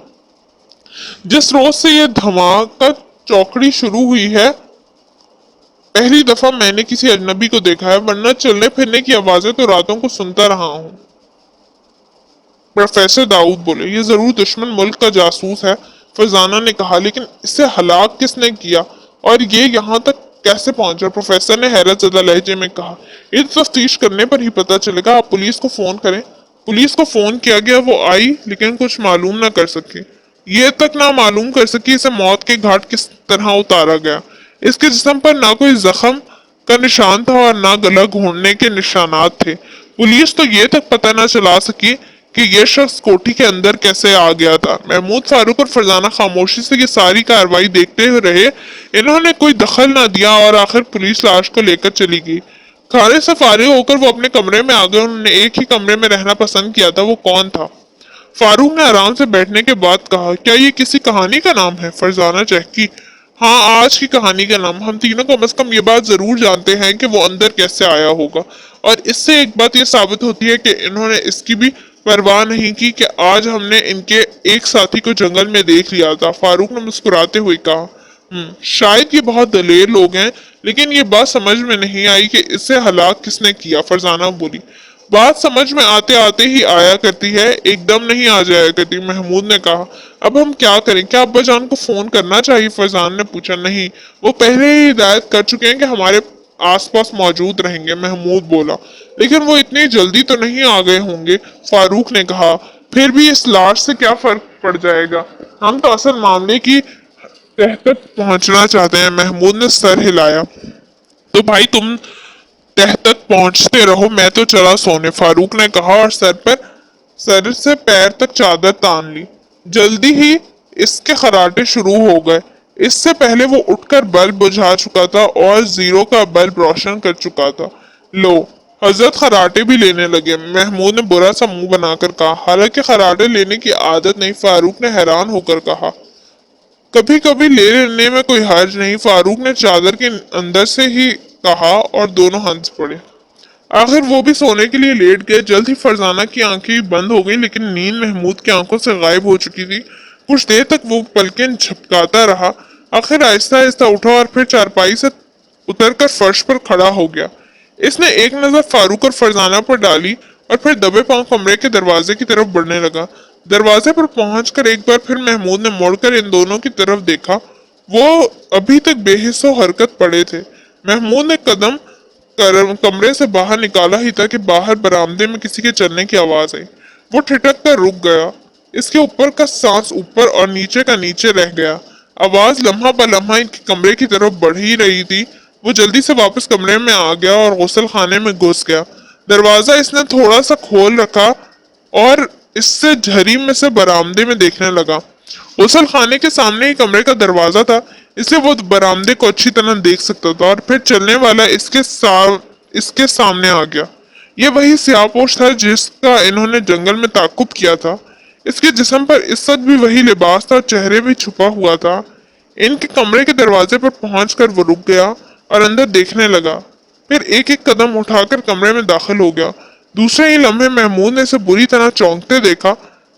جس روز سے یہ دھماکہ چوکڑی شروع ہوئی ہے، پہلی دفعہ میں نے کسی اجنبی کو دیکھا ہے، ورنہ چلنے پھرنے کی آوازیں تو راتوں کو سنتا رہا ہوں۔ پروفیسر داؤد بولے، یہ ضرور دشمن ملک کا جاسوس ہے، فرزانہ نے کہا، لیکن اسے ہلاک کس نے کیا اور یہ یہاں تک کیسے پہنچا؟ پروفیسر نے حیرت زدہ لہجے میں کہا، یہ تفتیش کرنے پر ہی پتہ چلے گا، آپ پولیس کو فون کریں۔ پولیس کو فون کیا گیا، وہ آئی لیکن کچھ معلوم نہ کر سکی۔ یہ تک نہ معلوم کر سکی اسے موت کے گھاٹ کس طرح اتارا گیا۔ اس کے جسم پر نہ کوئی زخم کا نشان تھا اور نہ گلا گھونٹنے کے نشانات تھے۔ پولیس تو یہ تک پتہ نہ چلا سکی کہ یہ شخص کوٹھی کے اندر کیسے آ گیا تھا۔ محمود، فاروق اور فرزانہ خاموشی سے یہ ساری کارروائی دیکھتے رہے۔ انہوں نے کوئی دخل نہ دیا اور آخر پولیس لاش کو لے کر چلی گئی۔ کھانے سے فارغ ہو کر وہ اپنے کمرے میں آ گئے۔ انہوں نے ایک ہی کمرے میں رہنا پسند کیا تھا۔ وہ کون تھا؟ فاروق نے آرام سے بیٹھنے کے بعد کہا، کیا یہ کسی کہانی کا نام ہے؟ فرزانہ چہکی، ہاں، آج کی کہانی کا نام۔ ہم تینوں کم از کم یہ بات ضرور جانتے ہیں کہ وہ اندر کیسے آیا ہوگا، اور اس سے ایک بات یہ ثابت ہوتی ہے کہ انہوں نے اس کی بھی پرواہ نہیں کی کہ آج ہم نے ان کے ایک ساتھی کو جنگل میں دیکھ لیا تھا۔ فاروق نے مسکراتے ہوئے کہا، شاید یہ بہت دلیر لوگ ہیں، لیکن یہ بات سمجھ میں نہیں آئی کہ اسے ہلاک کس نے کیا۔ فرزانہ بولی، بات سمجھ میں آتے آتے ہی آیا کرتی ہے، ایک دم نہیں آ جایا کرتی۔ محمود نے کہا، اب ہم کیا کریں؟ کیا ابا جان کو فون کرنا چاہیے؟ فرزانہ نے پوچھا۔ نہیں، وہ پہلے ہی ہدایت کر چکے ہیں کہ ہمارے آس پاس موجود رہیں گے۔ محمود بولا، لیکن وہ اتنی جلدی تو نہیں آ گئے ہوں گے۔ فاروق نے کہا، پھر بھی اس لاش سے کیا فرق پڑ جائے گا؟ ہم تو اصل معاملے کی تہ تک پہنچنا چاہتے ہیں۔ محمود نے سر ہلایا۔ تو بھائی تم تہ تک پہنچتے رہو، میں تو چلا سونے، فاروق نے کہا اور سر سے پیر تک چادر تان لی۔ جلدی ہی اس کے خراٹے شروع ہو گئے۔ اس سے پہلے وہ اٹھ کر بلب بجھا چکا تھا اور زیرو کا بلب روشن کر چکا تھا۔ لو، حضرت خراٹے بھی لینے لگے، محمود نے برا سا منہ بنا کر کہا۔ حالانکہ خراٹے لینے کی عادت نہیں، فاروق نے حیران ہو کر کہا۔ کبھی کبھی لے لینے میں کوئی حرج نہیں، فاروق نے چادر کے اندر سے ہی کہا اور دونوں ہنس پڑے۔ آخر وہ بھی سونے کے لیے لیٹ گئے۔ جلد ہی فرزانہ کی آنکھیں بند ہو گئی، لیکن نیند محمود کی آنکھوں سے غائب ہو چکی تھی۔ کچھ دیر تک وہ پلکیں جھپکاتا رہا، آخر آہستہ آہستہ اٹھا اور پھر چارپائی سے اتر کر فرش پر کھڑا ہو گیا۔ اس نے ایک نظر فاروق اور فرزانہ پر ڈالی اور پھر دبے پاؤں کمرے کے دروازے کی طرف بڑھنے لگا۔ دروازے پر پہنچ کر ایک بار پھر محمود نے مڑ کر ان دونوں کی طرف دیکھا۔ وہ ابھی تک بے حس و حرکت پڑے تھے۔ محمود نے قدم کمرے سے باہر نکالا ہی تھا کہ باہر برآمدے میں کسی کے چلنے کی آواز آئی۔ وہ ٹھٹک کر رک گیا۔ اس کے اوپر کا سانس اوپر اور نیچے کا نیچے رہ گیا۔ آواز لمحہ بہ لمحہ ان کے کمرے کی طرف بڑھ ہی رہی تھی۔ وہ جلدی سے واپس کمرے میں آ گیا اور غسل خانے میں گھس گیا۔ دروازہ اس نے تھوڑا سا کھول رکھا اور اس سے جھری میں سے برآمدے میں دیکھنے لگا۔ غسل خانے کے سامنے ہی کمرے کا دروازہ تھا، اس لیے وہ برآمدے کو اچھی طرح دیکھ سکتا تھا، اور پھر چلنے والا اس کے سامنے آ گیا۔ یہ وہی سیاہ پوش تھا جس کا انہوں نے جنگل میں تعاقب کیا تھا۔ اس کے جسم پر اس وقت بھی وہی لباس تھا اور چہرے بھی چھپا ہوا تھا۔ ان کے کمرے کے دروازے پر پہنچ کر وہ رک گیا اور اندر دیکھنے لگا، پھر ایک ایک قدم اٹھا کر کمرے میں داخل ہو گیا۔ دوسرے ہی لمحے محمود نے اسے بری طرح چونکتے دیکھا۔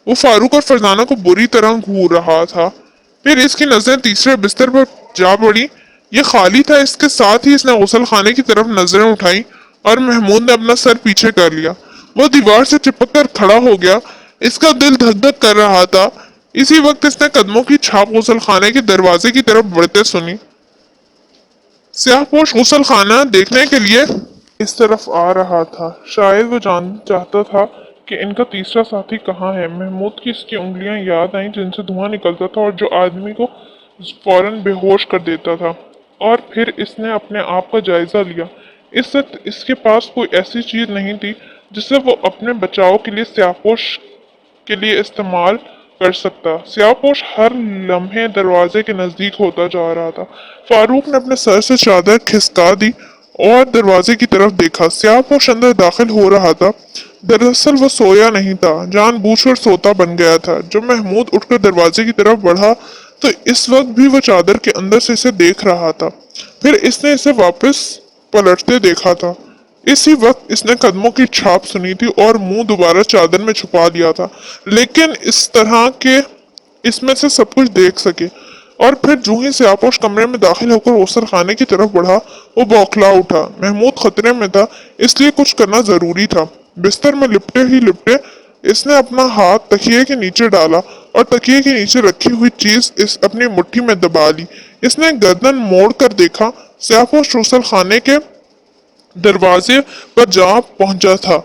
وہ فاروق اور فرزانہ کو بری طرح گھور رہا تھا۔ پھر اس کی نظریں تیسرے بستر پر جا پڑی، یہ خالی تھا۔ اس کے ساتھ ہی اس نے غسل خانے کی طرف نظریں اٹھائیں اور محمود نے اپنا سر پیچھے کر لیا۔ وہ دیوار سے چپک کر کھڑا ہو گیا، इसका दिल धक धक कर रहा था। इसी वक्त इसने कदमों की छाप गुसल खाने के दरवाजे की तरफ बढ़ते सुनी। स्याहपोश गुसल खाना देखने के लिए इस तरफ आ रहा था। शायद वो जानना चाहता था कि इनका तीसरा साथी कहाँ है। महमूद की इसकी उंगलियां याद आईं जिनसे धुआं निकलता था और जो आदमी को फौरन बेहोश कर देता था। और फिर इसने अपने आप का जायजा लिया। इस वक्त इसके पास कोई ऐसी चीज नहीं थी जिसे वो अपने बचाव के लिए स्याहपोश के लिए इस्तेमाल कर सकता। स्याहपोश हर लम्हे दरवाजे के नजदीक होता जा रहा था। फारूक ने अपने सर से चादर खिसका दी और दरवाजे की तरफ देखा। स्याहपोश अंदर दाखिल हो रहा था। दरअसल वो सोया नहीं था, जानबूझकर सोता बन गया था। जब महमूद उठकर दरवाजे की तरफ बढ़ा तो इस वक्त भी वो चादर के अंदर से इसे देख रहा था। फिर इसने इसे वापस पलटते देखा था। इसी वक्त इसने कदमों की छाप सुनी थी और मुंह दोबारा चादर में छुपा लिया था, लेकिन इस तरह के इसमें से सब कुछ देख सके। और फिर जूं ही स्याहपोश कमरे में दाखिल होकर गुसल खाने की तरफ बढ़ा, वो बौखला उठा। महमूद खतरे में था, इसलिए कुछ करना जरूरी था। बिस्तर में लिपटे ही लिपटे इसने अपना हाथ तकिए के नीचे डाला और तकिए के नीचे रखी हुई चीज इस अपनी मुट्ठी में दबा ली। इसने गर्दन मोड़ कर देखा। स्याहपोश गुसल खाने के दरवाजे पर जा पहुंचा था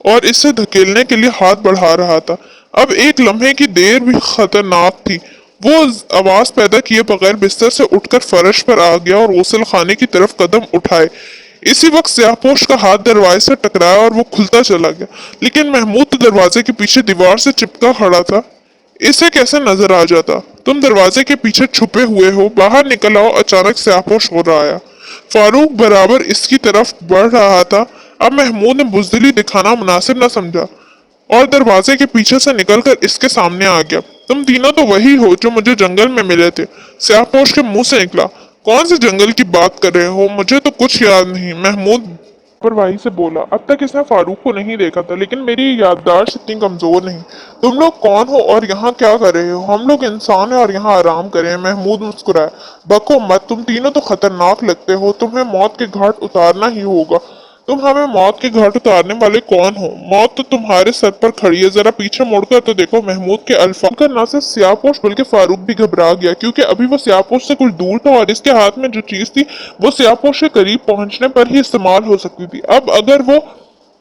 और इसे धकेलने के लिए हाथ बढ़ा रहा था। अब एक लम्हे की देर भी खतरनाक थी। वो आवाज पैदा किए बगैर बिस्तर से उठकर फर्श पर आ गया और गुसल खाने की तरफ कदम उठाए। इसी वक्त स्याहपोश का हाथ दरवाजे से टकराया और वो खुलता चला गया, लेकिन महमूद तो दरवाजे के पीछे दीवार से चिपका खड़ा था। इसे कैसे नजर आ जाता? तुम दरवाजे के पीछे छुपे हुए हो, बाहर निकल आओ। अचानक स्याहपोश हो रहा आया। फारूक बराबर इसकी तरफ बढ़ रहा था। अब महमूद ने बुजदिली दिखाना मुनासिब न समझा और दरवाजे के पीछे से निकलकर इसके सामने आ गया। तुम तीनों तो वही हो जो मुझे जंगल में मिले थे। स्याहपोश के मुंह से निकला। कौन से जंगल की बात कर रहे हो? मुझे तो कुछ याद नहीं, महमूद लापरवाही से बोला। अब तक इसने फारूक को नहीं देखा था, लेकिन मेरी याददाश्त इतनी कमजोर नहीं। तुम लोग कौन हो और यहाँ क्या कर रहे हो? हम लोग इंसान हैं और यहाँ आराम कर रहे हैं। महमूद मुस्कुराया। बको मत, तुम तीनों तो खतरनाक लगते हो। तुम्हें मौत के घाट उतारना ही होगा। तुम हमें मौत के घाट उतारने वाले कौन हो? मौत तो तुम्हारे सर पर खड़ी है, जरा पीछे मुड़कर तो देखो। महमूद के अल्फाज का न सिर्फ स्याहपोश बल्कि फारूक भी घबरा गया, क्योंकि अभी वो स्याहपोश से कुछ दूर था और इसके हाथ में जो चीज थी वो स्याहपोश के करीब पहुंचने पर ही इस्तेमाल हो सकती थी। अब अगर वो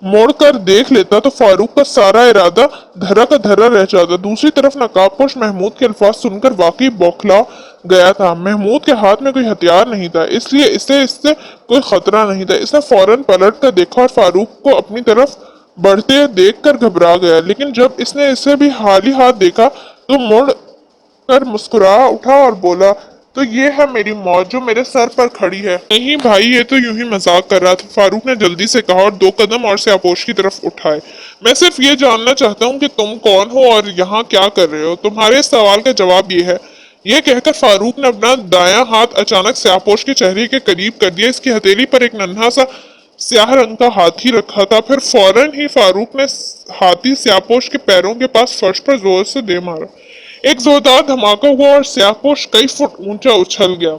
मोड़कर देख लेता तो फारूक का सारा इरादा धरा का धरा रह जाता। दूसरी तरफ नकाबपोश महमूद के अल्फाज सुनकर वाकई बौखला गया था। महमूद के हाथ में कोई हथियार नहीं था, इसलिए इसे इससे कोई खतरा नहीं था। इसने फौरन पलट कर देखा और फारूक को अपनी तरफ बढ़ते देखकर घबरा गया, लेकिन जब इसने इसे भी हाली हाथ देखा तो मुड़ कर मुस्कुरा उठा और बोला, तो ये है मेरी मौत जो मेरे सर पर खड़ी है। नहीं भाई, ये तो यूं ही मजाक कर रहा था, फारूक ने जल्दी से कहा और 2 कदम और स्याहपोश की तरफ उठाए। मैं सिर्फ ये जानना चाहता हूँ कि तुम कौन हो और यहाँ क्या कर रहे हो। तुम्हारे इस सवाल का जवाब ये है। ये कहकर फारूक ने अपना दायां हाथ अचानक स्याहपोश के चेहरे के करीब कर दिया। इसकी हथेली पर एक नन्हा सा स्याह रंग का हाथी रखा था। फिर फौरन ही फारूक ने हाथी स्याहपोश के पैरों के पास फर्श पर जोर से दे मारा। एक जोरदार धमाका हुआ और स्याहपोश कई फुट ऊंचा उछल गया।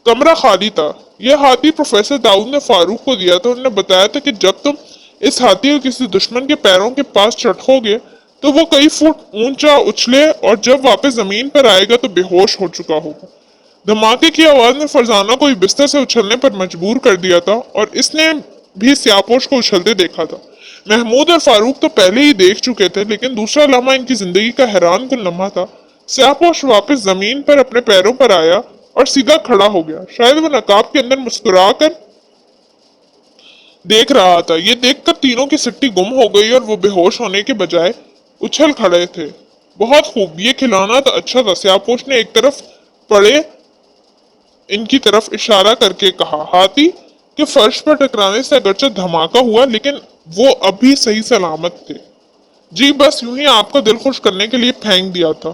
कमरा खाली था। यह हाथी प्रोफेसर दाऊद ने फारूक को दिया था। उन्होंने बताया था कि जब तुम इस हाथी को किसी दुश्मन के पैरों के पास चढ़ोगे तो वो कई फुट ऊंचा उछले और जब वापस जमीन पर आएगा तो बेहोश हो चुका होगा। धमाके की आवाज ने फरजाना को बिस्तर से उछलने पर मजबूर कर दिया था और इसने भी स्याहपोश को उछलते देखा था। महमूद और फारूक तो पहले ही देख चुके थे, लेकिन दूसरा लम्हा इनकी जिंदगी का हैरान कुन लम्हा था। स्याहपोश वापस जमीन पर अपने पैरों पर आया और सीधा खड़ा हो गया। शायद वो नकाब के अंदर मुस्कुराकर देख रहा था। ये देखकर तीनों की सिट्टी गुम हो गई और वो बेहोश होने के बजाय उछल खड़े थे। बहुत खूब, ये खिलौना तो अच्छा था, स्याहपोश ने एक तरफ पड़े इनकी तरफ इशारा करके कहा। हाथी के फर्श पर टकराने से अगरचे धमाका हुआ, लेकिन वो अभी सही सलामत थे। जी बस यूं ही आपका दिल खुश करने के लिए फेंक दिया था,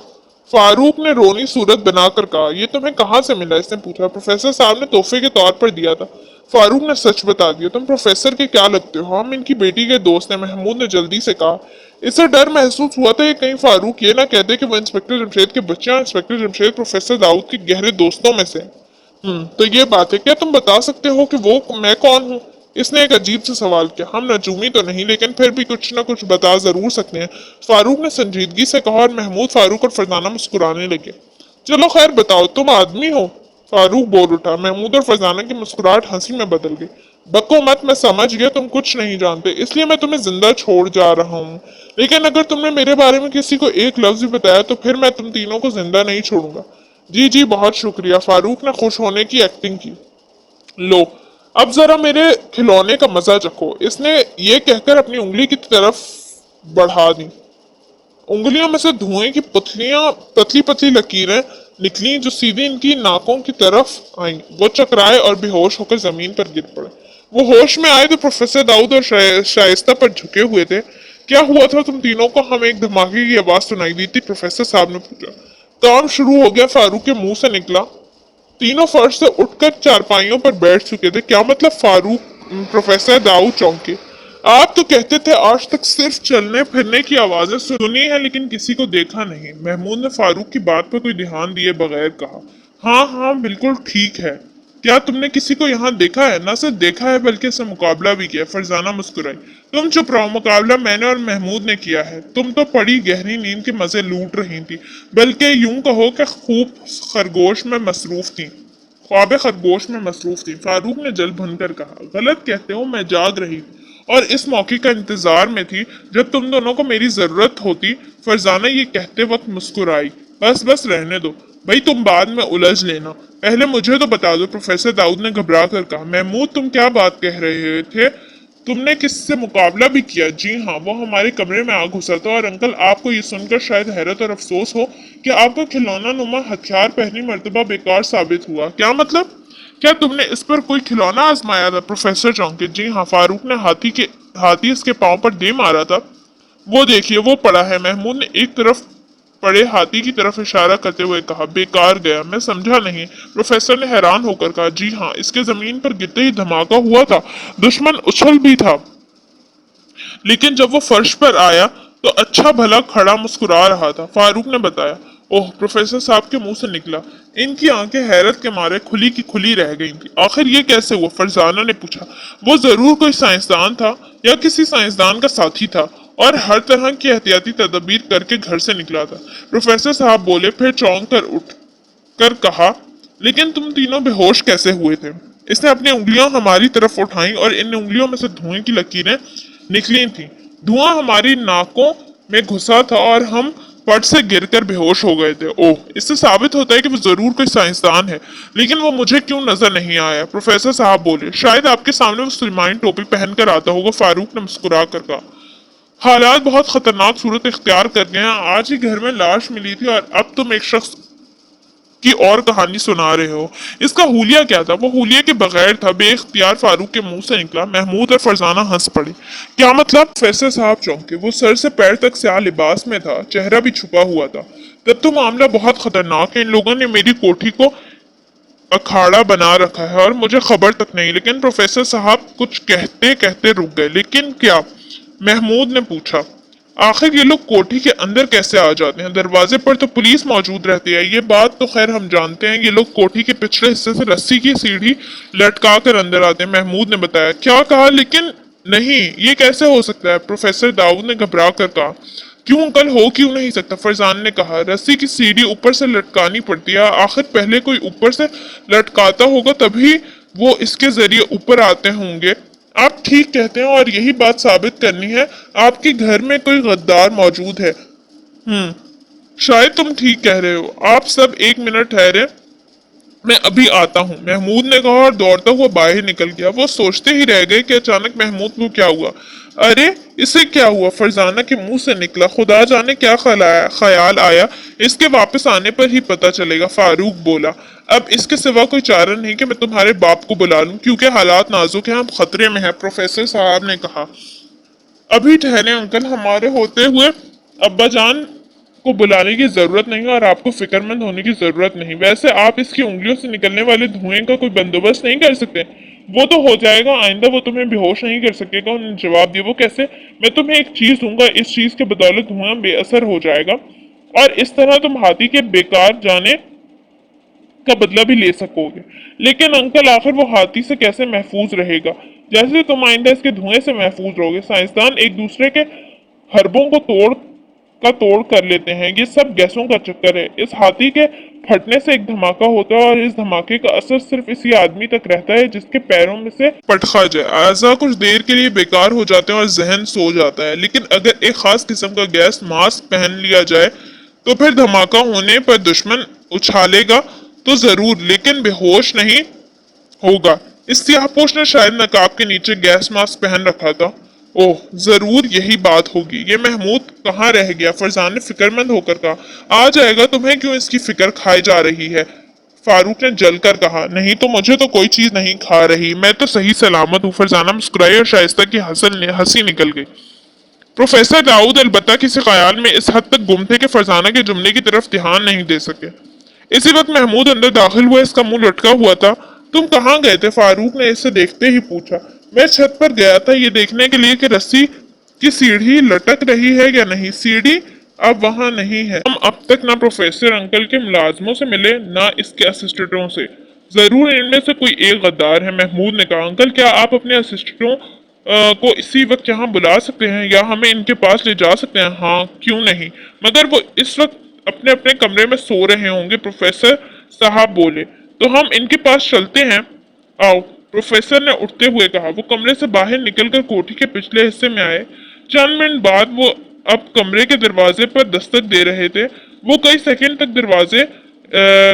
फारूक ने रोनी सूरत बनाकर कहा। ये तुम्हें कहाँ से मिला? इसने पूछा। प्रोफेसर साहब ने तोहफे के तौर पर दिया था, फारूक ने सच बता दिया। तुम प्रोफेसर के क्या लगते हो? हम इनकी बेटी के दोस्त हैं, महमूद ने जल्दी से कहा। इसे डर महसूस हुआ था कि कहीं फारूक ये ना कहते कि वो इंस्पेक्टर जमशेद के बच्चे हैं। इंस्पेक्टर जमशेद प्रोफेसर दाऊद के गहरे दोस्तों में से। तो ये बात है। क्या तुम बता सकते हो कि वो मैं कौन हूँ? اس نے ایک عجیب سے سوال کیا۔ ہم نجومی تو نہیں لیکن پھر بھی کچھ نہ کچھ بتا ضرور سکتے ہیں، فاروق نے سنجیدگی سے کہا، اور محمود، فاروق اور فرزانہ مسکرانے لگے۔ چلو خیر بتاؤ، تم آدمی ہو؟ فاروق بول اٹھا۔ محمود اور فرزانہ کی مسکراہٹ ہنسی میں بدل گئی۔ بکو مت، میں سمجھ گیا تم کچھ نہیں جانتے، اس لیے میں تمہیں زندہ چھوڑ جا رہا ہوں، لیکن اگر تم نے میرے بارے میں کسی کو ایک لفظ بھی بتایا تو پھر میں تم تینوں کو زندہ نہیں چھوڑوں گا۔ جی جی بہت شکریہ، فاروق نے خوش ہونے کی ایکٹنگ کی۔ لو اب ذرا میرے کھلونے کا مزہ چکھو، اس نے یہ کہہ کر اپنی انگلی کی طرف بڑھا دی۔ انگلیوں میں سے دھوئیں کی پتلی پتلی لکیریں نکلیں جو سیدھی ان کی ناکوں کی طرف آئیں۔ وہ چکرائے اور بے ہوش ہو کر زمین پر گر پڑے۔ وہ ہوش میں آئے تو پروفیسر داؤد اور شائستہ پر جھکے ہوئے تھے۔ کیا ہوا تھا تم تینوں کو؟ ہمیں ایک دھماکے کی آواز سنائی دی تھی، پروفیسر صاحب نے پوچھا۔ کام شروع ہو گیا، فاروق کے منہ سے نکلا۔ تینوں فرش سے اٹھ کر چارپائیوں پر بیٹھ چکے تھے۔ کیا مطلب؟ فاروق پروفیسر داؤد چونکے۔ آپ تو کہتے تھے آج تک صرف چلنے پھرنے کی آوازیں سنی ہیں لیکن کسی کو دیکھا نہیں۔ محمود نے فاروق کی بات پر کوئی دھیان دیے بغیر کہا۔ ہاں ہاں بالکل ٹھیک ہے۔ کیا تم نے کسی کو یہاں دیکھا ہے؟ نہ صرف دیکھا ہے بلکہ اس سے مقابلہ بھی کیا۔ فرزانہ مسکرائی۔ تم چپ رہو، مقابلہ میں نے اور محمود نے کیا ہے۔ تم تو پڑی گہری نیند کے مزے لوٹ رہی تھی، بلکہ یوں کہو کہ خواب خرگوش میں مصروف تھی۔ فاروق نے جل بھن کر کہا۔ غلط کہتے ہو، میں جاگ رہی تھی اور اس موقع کا انتظار میں تھی جب تم دونوں کو میری ضرورت ہوتی۔ فرزانہ یہ کہتے وقت مسکرائی۔ بس رہنے دو بھائی، تم بعد میں الجھ لینا، پہلے مجھے تو بتا دو، پروفیسر داؤد نے گھبرا کر کہا۔ محمود تم کیا بات کہہ رہے تھے؟ تم نے کس سے مقابلہ بھی کیا؟ جی ہاں، وہ ہمارے کمرے میں آ گھسا تھا، اور انکل آپ کو یہ سن کر شاید حیرت اور افسوس ہو کہ آپ کا کھلونا نما ہتھیار پہلی مرتبہ بیکار ثابت ہوا۔ کیا مطلب؟ کیا تم نے اس پر کوئی کھلونا آزمایا تھا؟ پروفیسر چونکے۔ جی ہاں، فاروق نے ہاتھی اس کے پاؤں پر دے مارا تھا، وہ دیکھیے وہ پڑا ہے۔ محمود نے ایک طرف پڑے ہاتھی کی طرف اشارہ کرتے ہوئے کہا۔ بیکار گیا، میں سمجھا نہیں۔ پروفیسر نے حیران ہو کر کہا۔ جی ہاں، اس کے زمین پر گرتے ہی دھماکہ ہوا تھا، دشمن اچھل بھی تھا، لیکن جب وہ فرش پر آیا تو اچھا بھلا کھڑا مسکرا رہا تھا، فاروق نے بتایا۔ اوہ، پروفیسر صاحب کے منہ سے نکلا۔ ان کی آنکھیں حیرت کے مارے کھلی کی کھلی رہ گئی تھی۔ آخر یہ کیسے ہوا؟ فرزانہ نے پوچھا۔ وہ ضرور کوئی سائنسدان تھا یا کسی سائنسدان کا ساتھی تھا اور ہر طرح کی احتیاطی تدابیر کر کے گھر سے نکلا تھا، پروفیسر صاحب بولے، پھر چونک کر اٹھ کر کہا۔ لیکن تم تینوں بے ہوش کیسے ہوئے تھے؟ اس نے اپنی انگلیاں ہماری طرف اٹھائیں اور ان انگلیوں میں سے دھوئیں کی لکیریں نکلی تھیں۔ دھواں ہماری ناکوں میں گھسا تھا اور ہم پٹ سے گر کر بے ہوش ہو گئے تھے۔ اوہ، اس سے ثابت ہوتا ہے کہ وہ ضرور کوئی سائنسدان ہے، لیکن وہ مجھے کیوں نظر نہیں آیا؟ پروفیسر صاحب بولے۔ شاید آپ کے سامنے وہ سلیمانی ٹوپی پہن کر آتا ہوگا، فاروق نے مسکرا کر کہا۔ حالات بہت خطرناک صورت اختیار کر گئے ہیں، آج ہی گھر میں لاش ملی تھی اور اب تم ایک شخص کی اور کہانی سنا رہے ہو۔ اس کا حلیہ کیا تھا؟ وہ حلیے کے بغیر تھا، بے اختیار فاروق کے منہ سے نکلا۔ محمود اور فرزانہ ہنس پڑے۔ کیا مطلب؟ پروفیسر صاحب چونکے۔ وہ سر سے پیر تک سیاہ لباس میں تھا، چہرہ بھی چھپا ہوا تھا۔ تب تو معاملہ بہت خطرناک ہے، ان لوگوں نے میری کوٹھی کو اکھاڑا بنا رکھا ہے اور مجھے خبر تک نہیں۔ لیکن پروفیسر صاحب کچھ کہتے کہتے رک گئے۔ لیکن کیا؟ محمود نے پوچھا۔ آخر یہ لوگ کوٹھی کے اندر کیسے آ جاتے ہیں؟ دروازے پر تو پولیس موجود رہتی ہے۔ یہ بات تو خیر ہم جانتے ہیں، یہ لوگ کوٹھی کے پچھلے حصے سے رسی کی سیڑھی لٹکا کر اندر آتے ہیں، محمود نے بتایا۔ کیا کہا؟ لیکن نہیں، یہ کیسے ہو سکتا ہے؟ پروفیسر داؤد نے گھبرا کر کہا۔ کیوں انکل، ہو کیوں نہیں سکتا؟ فرزان نے کہا۔ رسی کی سیڑھی اوپر سے لٹکانی پڑتی ہے، آخر پہلے کوئی اوپر سے لٹکاتا ہوگا تبھی وہ اس کے ذریعے اوپر آتے ہوں گے۔ آپ ٹھیک کہتے ہیں، اور یہی بات ثابت کرنی ہے آپ کے گھر میں کوئی غدار موجود ہے۔ شاید تم ٹھیک کہہ رہے ہو۔ آپ سب ایک منٹ ٹھہرے، میں ابھی آتا ہوں، محمود نے کہا اور دوڑتا ہوا باہر نکل گیا۔ وہ سوچتے ہی رہ گئے کہ اچانک محمود کو کیا ہوا۔ ارے اسے کیا ہوا؟ فرزانہ کے منہ سے نکلا۔ خدا جانے کیا خیال آیا، اس کے واپس آنے پر ہی پتہ چلے گا، فاروق بولا۔ اب اس کے سوا کوئی چارہ نہیں کہ میں تمہارے باپ کو بلا لوں، کیونکہ حالات نازک ہیں، ہم خطرے میں ہیں، پروفیسر صاحب نے کہا۔ ابھی ٹھہرے انکل، ہمارے ہوتے ہوئے ابا جان کو بلانے کی ضرورت نہیں اور آپ کو فکر مند ہونے کی ضرورت نہیں۔ ویسے آپ اس کی انگلیوں سے نکلنے والے دھوئیں کا کوئی بندوبست نہیں کر سکتے؟ وہ تو ہو جائے گا، آئندہ وہ تمہیں بے ہوش نہیں کر سکے گا۔ انہوں نے جواب دیا۔ وہ کیسے؟ میں تمہیں ایک چیز دوں گا، اس چیز کے بدولت دھواں بے اثر ہو جائے گا اور اس طرح تم ہاتھی کے بیکار جانے کا بدلہ بھی لے سکو گے۔ لیکن انکل، آخر وہ ہاتھی سے کیسے محفوظ رہے گا؟ जैसे तुम आइंदा इसके धुएं से महफूज रहोगे। साइंसदान एक दूसरे के हरबों को तोड़ कर लेते हैं। ये सब गैसों का चक्कर है। इस हाथी के फटने से एक धमाका होता है और इस धमाके का असर सिर्फ इसी आदमी तक रहता है जिसके पैरों में से पटखा जाए। आज़ा कुछ देर के लिए बेकार हो जाते हैं और जहन सो जाता है। लेकिन अगर एक खास किस्म का गैस मास्क पहन लिया जाए तो फिर धमाका होने पर दुश्मन उछालेगा तो जरूर, लेकिन बेहोश नहीं होगा। इस सियाहपोश ने शायद नकाब के नीचे गैस मास्क पहन रखा था। ओह, जरूर यही बात होगी। ये महमूद कहाँ रह गया? फरजान ने फिक्रमंद होकर कहा। आ जाएगा, तुम्हें क्यों इसकी फिक्र खाई जा रही है? फारूक ने जलकर कहा। नहीं तो मुझे तो कोई चीज नहीं खा रही, मैं तो सही सलामत हूँ। फरजाना मुस्कुराई और शाइस्ता की हंसी निकल गई। प्रोफेसर दाऊद अलबत्ता किसी ख्याल में इस हद तक गुम थे कि फरजाना के जुमले की तरफ ध्यान नहीं दे सके। इसी वक्त महमूद अंदर दाखिल हुआ। इसका मुंह लटका हुआ था। तुम कहाँ गए थे? फारूक ने इसे देखते ही पूछा। मैं छत पर गया था ये देखने के लिए कि रस्सी की सीढ़ी लटक रही है या नहीं। सीढ़ी अब वहां नहीं है। हम अब तक ना प्रोफेसर अंकल के मुलाजमों से मिले ना इसके असिस्टेंटों से। जरूर इनमें से कोई एक गद्दार है। महमूद ने कहा। अंकल, क्या आप अपने असिस्टेंटों को इसी वक्त यहाँ बुला सकते हैं या हमें इनके पास ले जा सकते हैं? हाँ, क्यों नहीं, मगर वो इस वक्त अपने अपने कमरे में सो रहे होंगे। प्रोफेसर साहब बोले। तो हम इनके पास चलते हैं, आओ, प्रोफेसर ने उठते हुए कहा। वो कमरे से बाहर निकलकर कोठी के पिछले हिस्से में आए। चंद मिनट बाद वो अब कमरे के दरवाजे पर दस्तक दे रहे थे। वो कई सेकंड तक दरवाजे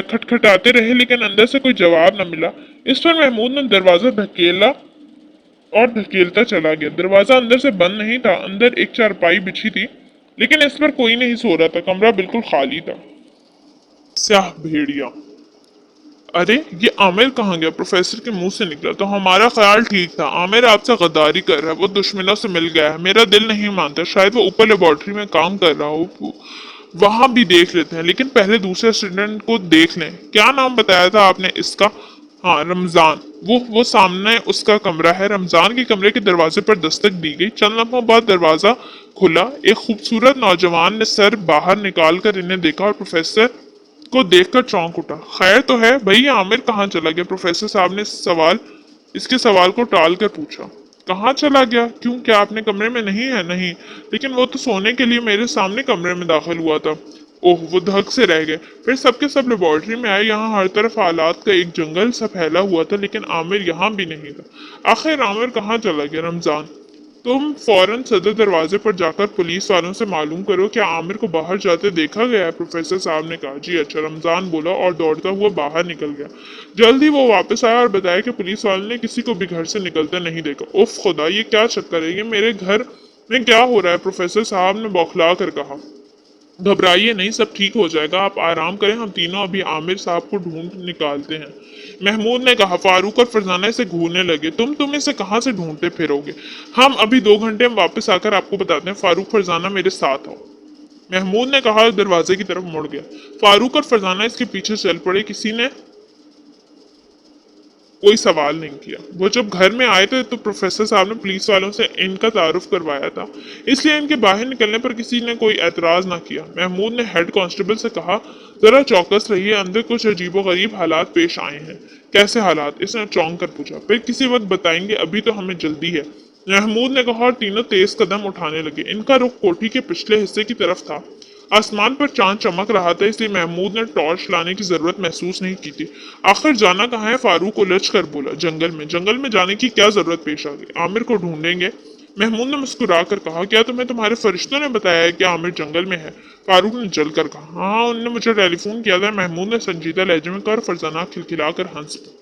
खटखटाते रहे लेकिन अंदर से कोई जवाब न मिला। इस पर महमूद ने दरवाजा धकेला और धकेलता चला गया। दरवाजा अंदर से बंद नहीं था। अंदर एक चारपाई बिछी थी लेकिन इस पर कोई नहीं सो रहा था। कमरा बिल्कुल खाली था। स्याह भेड़िया। अरे, ये आमिर कहाँ गया? प्रोफेसर के मुंह से निकला। तो हमारा ख्याल ठीक था। आमिर आपसे गद्दारी कर रहा है। वो दुश्मनों से मिल गया है। मेरा दिल नहीं मानता। शायद वो ऊपर लेबोरेटरी में काम कर रहा हो। वहां भी देख लेते हैं, लेकिन पहले दूसरे स्टूडेंट को देख लें। क्या नाम बताया था आपने इसका? हाँ, रमजान। वो सामने उसका कमरा है। रमजान के कमरे के दरवाजे पर दस्तक दी गई। चंद लम्हों बाद दरवाजा खुला। एक खूबसूरत नौजवान ने सर बाहर निकाल कर इन्हें देखा और प्रोफेसर को देखकर चौंक उठा। खैर तो है भाई, आमिर कहाँ चला गया? प्रोफेसर साहब ने इसके सवाल को टाल कर पूछा। कहाँ चला गया? क्यों, क्या आपने कमरे में नहीं है? नहीं, लेकिन वो तो सोने के लिए मेरे सामने कमरे में दाखिल हुआ था। ओह, वो धक से रह गए। फिर सबके सब लेबोरेटरी में आए। यहाँ हर तरफ हालात का एक जंगल सा फैला हुआ था लेकिन आमिर यहाँ भी नहीं था। आखिर आमिर कहाँ चला गया? रमजान, तुम फौरन सदर दरवाजे पर जाकर पुलिस वालों से मालूम करो क्या आमिर को बाहर जाते देखा गया है? प्रोफेसर साहब ने कहा। जी अच्छा, रमजान बोला और दौड़ता हुआ बाहर निकल गया। जल्द ही वो वापस आया और बताया कि पुलिस वालों ने किसी को भी घर से निकलते नहीं देखा। उफ खुदा, ये क्या चक्कर है? ये मेरे घर में क्या हो रहा है? प्रोफेसर साहब ने बौखला कर कहा। घबराइए नहीं, सब ठीक हो जाएगा। आप आराम करें, हम तीनों अभी आमिर साहब को ढूंढ निकालते हैं। महमूद ने कहा। फारूक और फरजाना इसे घूरने लगे। तुम इसे कहाँ से ढूंढते फिरोगे? हम अभी 2 घंटे में वापस आकर आपको बताते हैं। फारूक, फरजाना मेरे साथ आओ, महमूद ने कहा और दरवाजे की तरफ मुड़ गया। फारूक और फरजाना इसके पीछे चल पड़े। किसी ने कोई सवाल नहीं किया। वो जब घर में आए थे तो प्रोफेसर साहब ने पुलिस वालों से इनका तारुफ करवाया था, इसलिए इनके बाहर निकलने पर किसी ने कोई एतराज ना किया। महमूद ने हेड कांस्टेबल से कहा, जरा चौकस रहिए, अंदर कुछ अजीबोगरीब हालात पेश आए हैं। कैसे हालात? इसने चौंक कर पूछा। फिर किसी वक्त बताएंगे, अभी तो हमें जल्दी है, महमूद ने कहा और तीनों तेज कदम उठाने लगे। इनका रुख कोठी के पिछले हिस्से की तरफ था। आसमान पर चांद चमक रहा था, इसलिए महमूद ने टॉर्च लाने की जरूरत महसूस नहीं की थी। आखिर जाना कहाँ है? फारूक उलझ कर बोला। जंगल में। जंगल में जाने की क्या जरूरत पेश आ गई? आमिर को ढूंढेंगे, महमूद ने मुस्कुरा कर कहा। क्या तुम्हें तुम्हारे फरिश्तों ने बताया है कि आमिर जंगल में है? फारूक ने जल कर कहा। हाँ, उन्होंने मुझे टेलीफोन किया था। महमूद ने संजीदा लहजे में कहा। फरजाना खिलखिलाकर हंस पड़ी।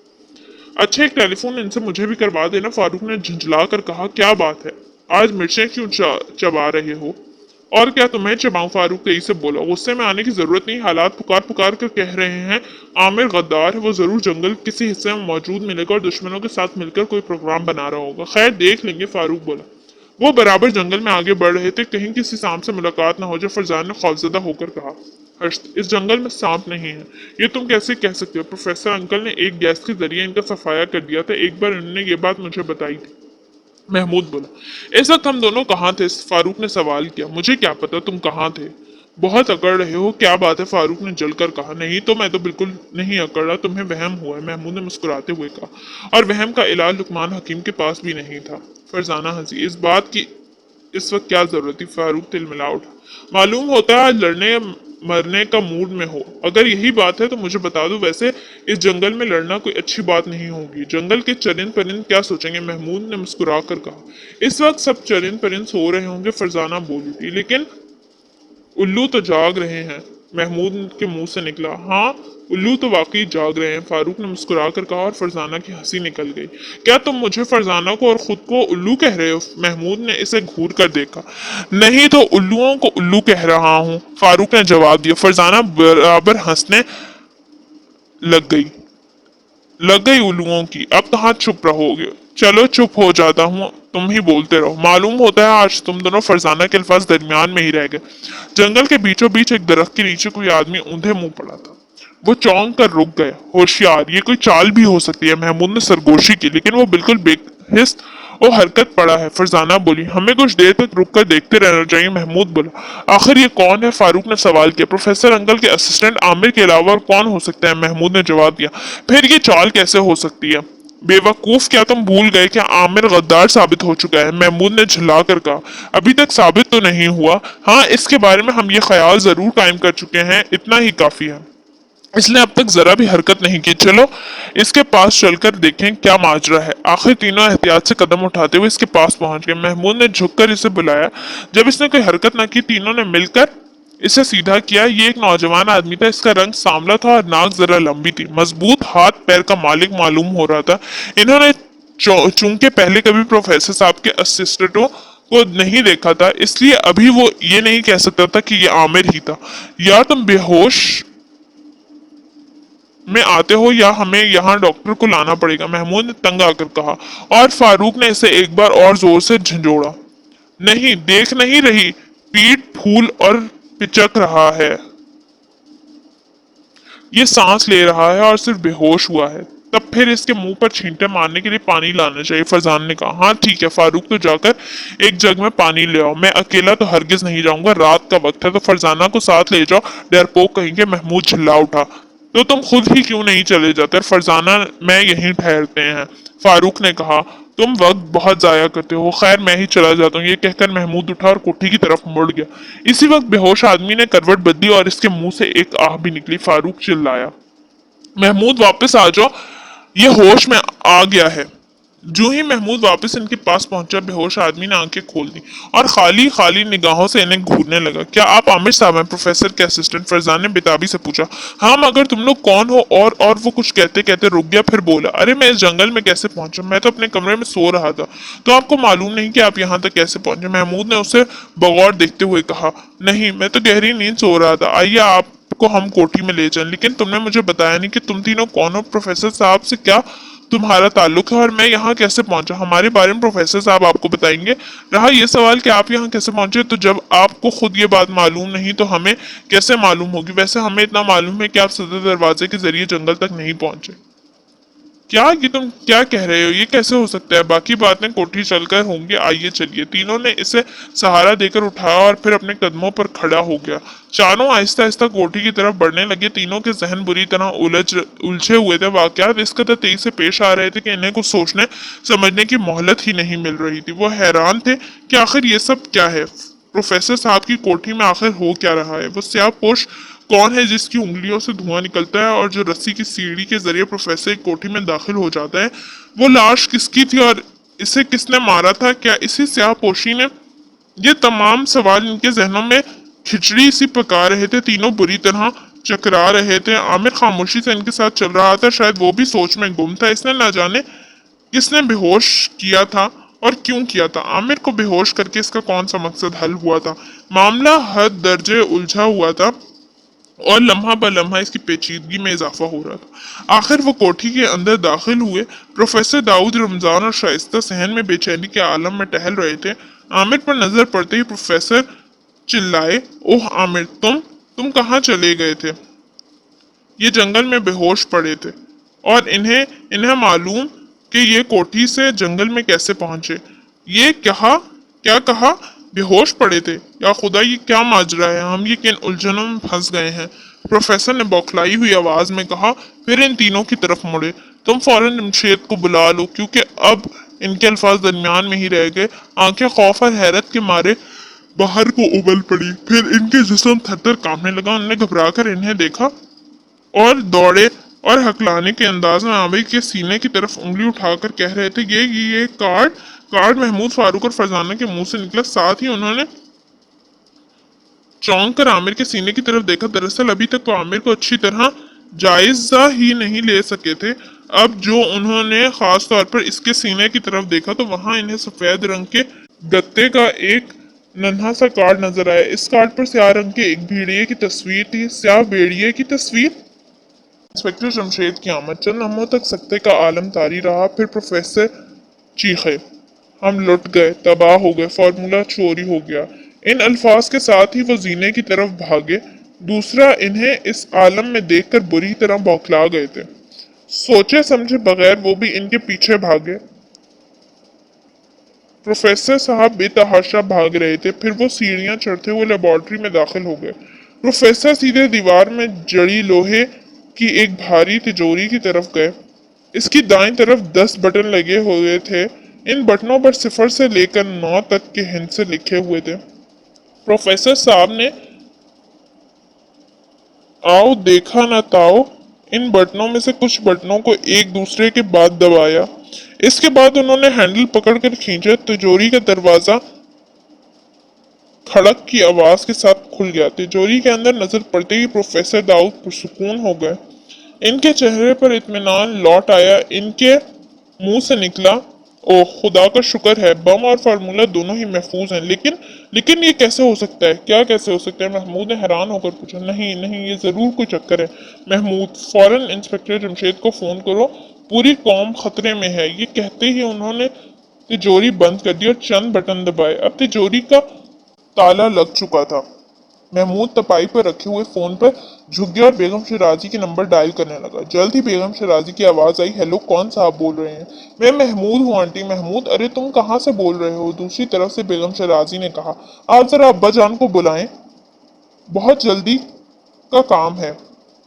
अच्छा, एक टेलीफोन इनसे मुझे भी करवा देना। फारूक ने झुंझला कर कहा। क्या बात है, आज मिर्चें क्यों चबा रहे हो? और क्या तुम्हें चबाऊं? फारूक तेजी से बोला। गुस्से में आने की जरूरत नहीं, हालात पुकार पुकार कर कह रहे हैं। आमिर गद्दार है, वो जरूर जंगल किसी हिस्से में मौजूद मिलेगा और दुश्मनों के साथ मिलकर कोई प्रोग्राम बना रहा होगा। खैर देख लेंगे, फारूक बोला। वो बराबर जंगल में आगे बढ़ रहे थे, कहीं किसी सांप से मुलाकात न हो जाए। फरजान ने खौफजदा होकर कहा। हर्ष, इस जंगल में सांप नहीं है। ये तुम कैसे कह सकते हो? प्रोफेसर अंकल ने एक गैस के जरिए इनका सफाया कर दिया था। एक बार उन्होंने ये बात मुझे बताई थी। महमूद बोला। इस वक्त हम दोनों कहाँ थे? फारूक ने सवाल किया। मुझे क्या पता तुम कहाँ थे? बहुत अकड़ रहे हो, क्या बात है? फारूक ने जलकर कहा। नहीं तो मैं तो बिल्कुल नहीं अकड़ रहा, तुम्हें वहम हुआ है, महमूद ने मुस्कुराते हुए कहा। और वहम का इलाज लुकमान हकीम के पास भी नहीं था। फरजाना हंसी। इस बात की इस वक्त क्या जरूरत थी? फारूक तिलमिला उठा। मालूम होता है आज लड़ने मरने का मूड में हो। अगर यही बात है तो मुझे बता दो। वैसे इस जंगल में लड़ना कोई अच्छी बात नहीं होगी। जंगल के चरिंद परिंद क्या सोचेंगे? महमूद ने मुस्कुरा कर कहा। इस वक्त सब चरिंद परिंद सो रहे होंगे, फरजाना बोली थी। लेकिन उल्लू तो जाग रहे हैं, महमूद के मुंह से निकला। हाँ, उल्लू तो वाकई जाग रहे हैं, फारूक ने मुस्कुरा कर कहा। और फरजाना की हंसी निकल गई। क्या तुम मुझे, फरजाना को और खुद को उल्लू कह रहे हो? महमूद ने इसे घूर कर देखा। नहीं तो उल्लुओं को उल्लू कह रहा हूँ, फारूक ने जवाब दिया। फरजाना बराबर हंसने लग गई उल्लुओं की। अब कहाँ चुप रहोगे? चलो चुप हो जाता हूँ, तुम ही बोलते रहो। मालूम होता है आज तुम दोनों, फरजाना के अल्फाज दरमियान में ही रह गए। जंगल के बीचों बीच एक दरख्त के नीचे कोई आदमी ऊंधे मुंह पड़ा था। वो चौंक कर रुक गए। होशियार, ये कोई चाल भी हो सकती है, महमूद ने सरगोशी की। लेकिन वो बिल्कुल बेहिस वो हरकत पड़ा है। फरजाना बोली। हमें कुछ देर तक रुक कर देखते रहना चाहिए, महमूद बोला। आखिर ये कौन है? फारूक ने सवाल किया। प्रोफेसर अंकल के असिस्टेंट आमिर के अलावा और कौन हो सकता है? महमूद ने जवाब दिया। फिर ये चाल कैसे हो सकती है? बेवकूफ, क्या तुम भूल गए कि आमिर गद्दार साबित हो चुका है? महमूद ने झुल्ला कर कहा। अभी तक साबित तो नहीं हुआ। हाँ, इसके बारे में हम ये ख्याल जरूर कायम कर चुके हैं, इतना ही काफी है। इसने अब तक जरा भी हरकत नहीं की। चलो इसके पास चलकर देखें क्या माजरा है। आखिर तीनों एहतियात से कदम उठाते हुए इसके पास पहुंच गए। महमूद ने झुककर इसे बुलाया। जब इसने कोई हरकत न की, तीनों ने मिलकर इसे सीधा किया। ये एक नौजवान आदमी था। इसका रंग सांवला था और नाक जरा लंबी थी। मजबूत हाथ पैर का मालिक मालूम हो रहा था। इन्होंने चूंकि पहले कभी प्रोफेसर साहब के असिस्टेंटों को नहीं देखा था, इसलिए अभी वो ये नहीं कह सकता था कि ये आमिर ही था। या तुम बेहोश में आते हो या हमें यहाँ डॉक्टर को लाना पड़ेगा, महमूद ने तंग आकर कहा। और फारूक ने इसे एक बार और जोर से झंझोड़ा। नहीं, देख नहीं रही? पीठ फूल और पिचक रहा है, ये सांस ले रहा है और सिर्फ बेहोश हुआ है। तब फिर इसके मुंह पर छींटे मारने के लिए पानी लाना चाहिए, फरजान ने कहा। हाँ ठीक है फारूक, तो जाकर एक जग में पानी ले आओ। मैं अकेला तो हरगिज नहीं जाऊंगा, रात का वक्त है। तो फरजाना को साथ ले जाओ, डरपोक कहेंगे, महमूद झल्ला उठा। तो तुम खुद ही क्यों नहीं चले जाते? फरजाना मैं यहीं ठहरते हैं, फारूक ने कहा। तुम वक्त बहुत जाया करते हो। खैर मैं ही चला जाता हूँ। ये कहकर महमूद उठा और कोठी की तरफ मुड़ गया। इसी वक्त बेहोश आदमी ने करवट बदली और इसके मुंह से एक आह भी निकली। फारूक चिल्लाया। महमूद वापस आ जाओ, ये होश में आ गया है। जो ही महमूद वापस इनके पास पहुंचा, बेहोश आदमी ने आंखें खोल दी और खाली खाली निगाहों से इन्हें घूरने लगा। क्या आप आमिर साहब हैं? प्रोफेसर के असिस्टेंट फरजान ने बेताबी से पूछा। हाँ, मगर तुम लोग कौन हो? और वो कुछ कहते कहते रुक गया, फिर बोला। अरे मैं इस जंगल में कैसे पहुंचा? मैं तो अपने कमरे में सो रहा था। तो आपको मालूम नहीं कि आप यहाँ तक कैसे पहुंचे? महमूद ने उसे बगौर देखते हुए कहा। नहीं, मैं तो गहरी नींद सो रहा था। आइए आपको हम कोठी में ले जाएं। लेकिन तुमने मुझे बताया नहीं कि तुम तीनों कौन हो। प्रोफेसर साहब से क्या तुम्हारा ताल्लुक है और मैं यहाँ कैसे पहुंचा? हमारे बारे में प्रोफेसर साहब आपको बताएंगे। रहा ये सवाल कि आप यहाँ कैसे पहुंचे, तो जब आपको खुद ये बात मालूम नहीं तो हमें कैसे मालूम होगी? वैसे हमें इतना मालूम है कि आप सदर दरवाजे के जरिए जंगल तक नहीं पहुंचे। क्या ये तुम क्या कह रहे हो? ये कैसे हो सकता है? बाकी बातें कोठी चलकर होंगी, आइए चलिए। तीनों ने इसे सहारा देकर उठाया और फिर अपने कदमों पर खड़ा हो गया। चारों आहिस्ता आहिस्ता कोठी की तरफ बढ़ने लगे। तीनों के जहन बुरी तरह उलझे हुए थे। वाकयात इस कदर तेजी से पेश आ रहे थे कि इन्हें कुछ सोचने समझने की मोहलत ही नहीं मिल रही थी। वो हैरान थे कि आखिर ये सब क्या है। प्रोफेसर साहब की कोठी में आखिर हो क्या रहा है? वो स्याहपोश कौन है जिसकी उंगलियों से धुआं निकलता है और जो रस्सी की सीढ़ी के जरिए प्रोफेसर की कोठी में दाखिल हो जाता है? वो लाश किसकी थी और इसे किसने मारा था? क्या इसी स्याहपोशी ने? ये तमाम सवाल इनके जहनों में खिचड़ी सी पका रहे थे। तीनों बुरी तरह चकरा रहे थे। आमिर खामोशी से इनके साथ चल रहा था। शायद वो भी सोच में गुम था। इसने ना जाने किसने बेहोश किया था और क्यों किया था। आमिर को बेहोश करके इसका कौन सा मकसद हल हुआ था? मामला हद दर्जे उलझा हुआ था और लम्हा ब लम्हा इसकी पेचीदगी में इजाफा हो रहा था। आखिर वो कोठी के अंदर दाखिल हुए। प्रोफेसर दाऊद रमजान और शाइस्ता सहन में बेचैनी के आलम में टहल रहे थे। आमिर पर नजर पड़ते ही प्रोफेसर चिल्लाए। ओह आमिर, तुम कहाँ चले गए थे? ये जंगल में बेहोश पड़े थे और इन्हें इन्हें मालूम कि ये कोठी से जंगल में कैसे पहुंचे? ये क्या कहा? बेहोश पड़े थे। या खुदा, ये क्या माजरा है, हम ये किन उलझनों में फंस गए हैं। प्रोफेसर ने बौखलाई हुई आवाज में कहा, फिर इन तीनों की तरफ मुड़े। तुम फौरन जमशेद को बुला लो, क्योंकि अब इनके अल्फाज दरमियान में ही रह गए। आंखें खौफ और हैरत के मारे बाहर को उबल पड़ी। फिर इनके जिस्म थर-थर कांपने लगा। उन्होंने घबराकर इन्हें देखा और दौड़े और हकलाने के अंदाज में आमिर के सीने की तरफ उंगली उठाकर कह रहे थे, ये कार्ड कार्ड महमूद फारूक और फरजाना के मुंह से निकला। साथ ही उन्होंने चौंक कर आमिर के सीने की तरफ देखा। दरअसल अभी तक तो आमिर को अच्छी तरह जायजा ही नहीं ले सके थे। अब जो उन्होंने खास तौर पर इसके सीने की तरफ देखा तो वहां इन्हें सफेद रंग के गत्ते का एक नन्हा सा कार्ड नजर आया। इस कार्ड पर स्याह रंग के एक भेड़िए की तस्वीर थी। स्याह भेड़िए की तस्वीर। इंस्पेक्टर जमशेद की आमद चंद लम्हों तक सकते का आलम तारी रहा। फिर प्रोफेसर चीखे, हम लुट गए, तबाह हो गए, फॉर्मूला चोरी हो गया। इन अल्फाज के साथ ही वो जीने की तरफ भागे। दूसरा, इन्हें इस आलम में देखकर बुरी तरह बौखला गए थे। सोचे समझे बगैर वो भी इनके पीछे भागे। प्रोफेसर साहब बेतहाशा भाग रहे थे। फिर वो सीढ़ियां चढ़ते हुए लेबोरेटरी में दाखिल हो गए। प्रोफेसर सीधे दीवार में जड़ी लोहे की एक भारी तिजोरी की तरफ गए। इसकी दाईं तरफ 10 बटन लगे हुए थे। इन बटनों पर 0 से लेकर 9 तक के हिंसे लिखे हुए थे। प्रोफेसर साहब ने आओ देखा न ताओ इन बटनों में से कुछ बटनों को एक दूसरे के बाद दबाया। इसके बाद उन्होंने हैंडल पकड़कर खींचा। तिजोरी का दरवाजा खड़क की आवाज के साथ खुल गया। तिजोरी के अंदर नजर पड़ते ही प्रोफेसर दाऊद पुरसुकून हो गए। इनके चेहरे पर इत्मीनान लौट आया। इनके मुंह से निकला, ओह खुदा का शुक्र है, बम और फार्मूला दोनों ही महफूज हैं। लेकिन लेकिन ये कैसे हो सकता है, क्या कैसे हो सकता है? महमूद ने हैरान होकर पूछा। नहीं नहीं, ये जरूर कोई चक्कर है। महमूद, फौरन इंस्पेक्टर जमशेद को फोन करो, पूरी कौम खतरे में है। ये कहते ही उन्होंने तिजोरी बंद कर दी और चंद बटन दबाए। अब तिजोरी का ताला लग चुका था। महमूद तपाई पर रखे हुए फोन पर झुक गया और बेगम शराजी के नंबर डायल करने लगा। जल्द ही बेगम शराजी की आवाज आई, हेलो, कौन साहब बोल रहे हैं? मैं महमूद हूँ आंटी। महमूद, अरे तुम कहाँ से बोल रहे हो? दूसरी तरफ से बेगम शराजी ने कहा, आप जरा अब्बा जान को बुलाएं, बहुत जल्दी का काम है।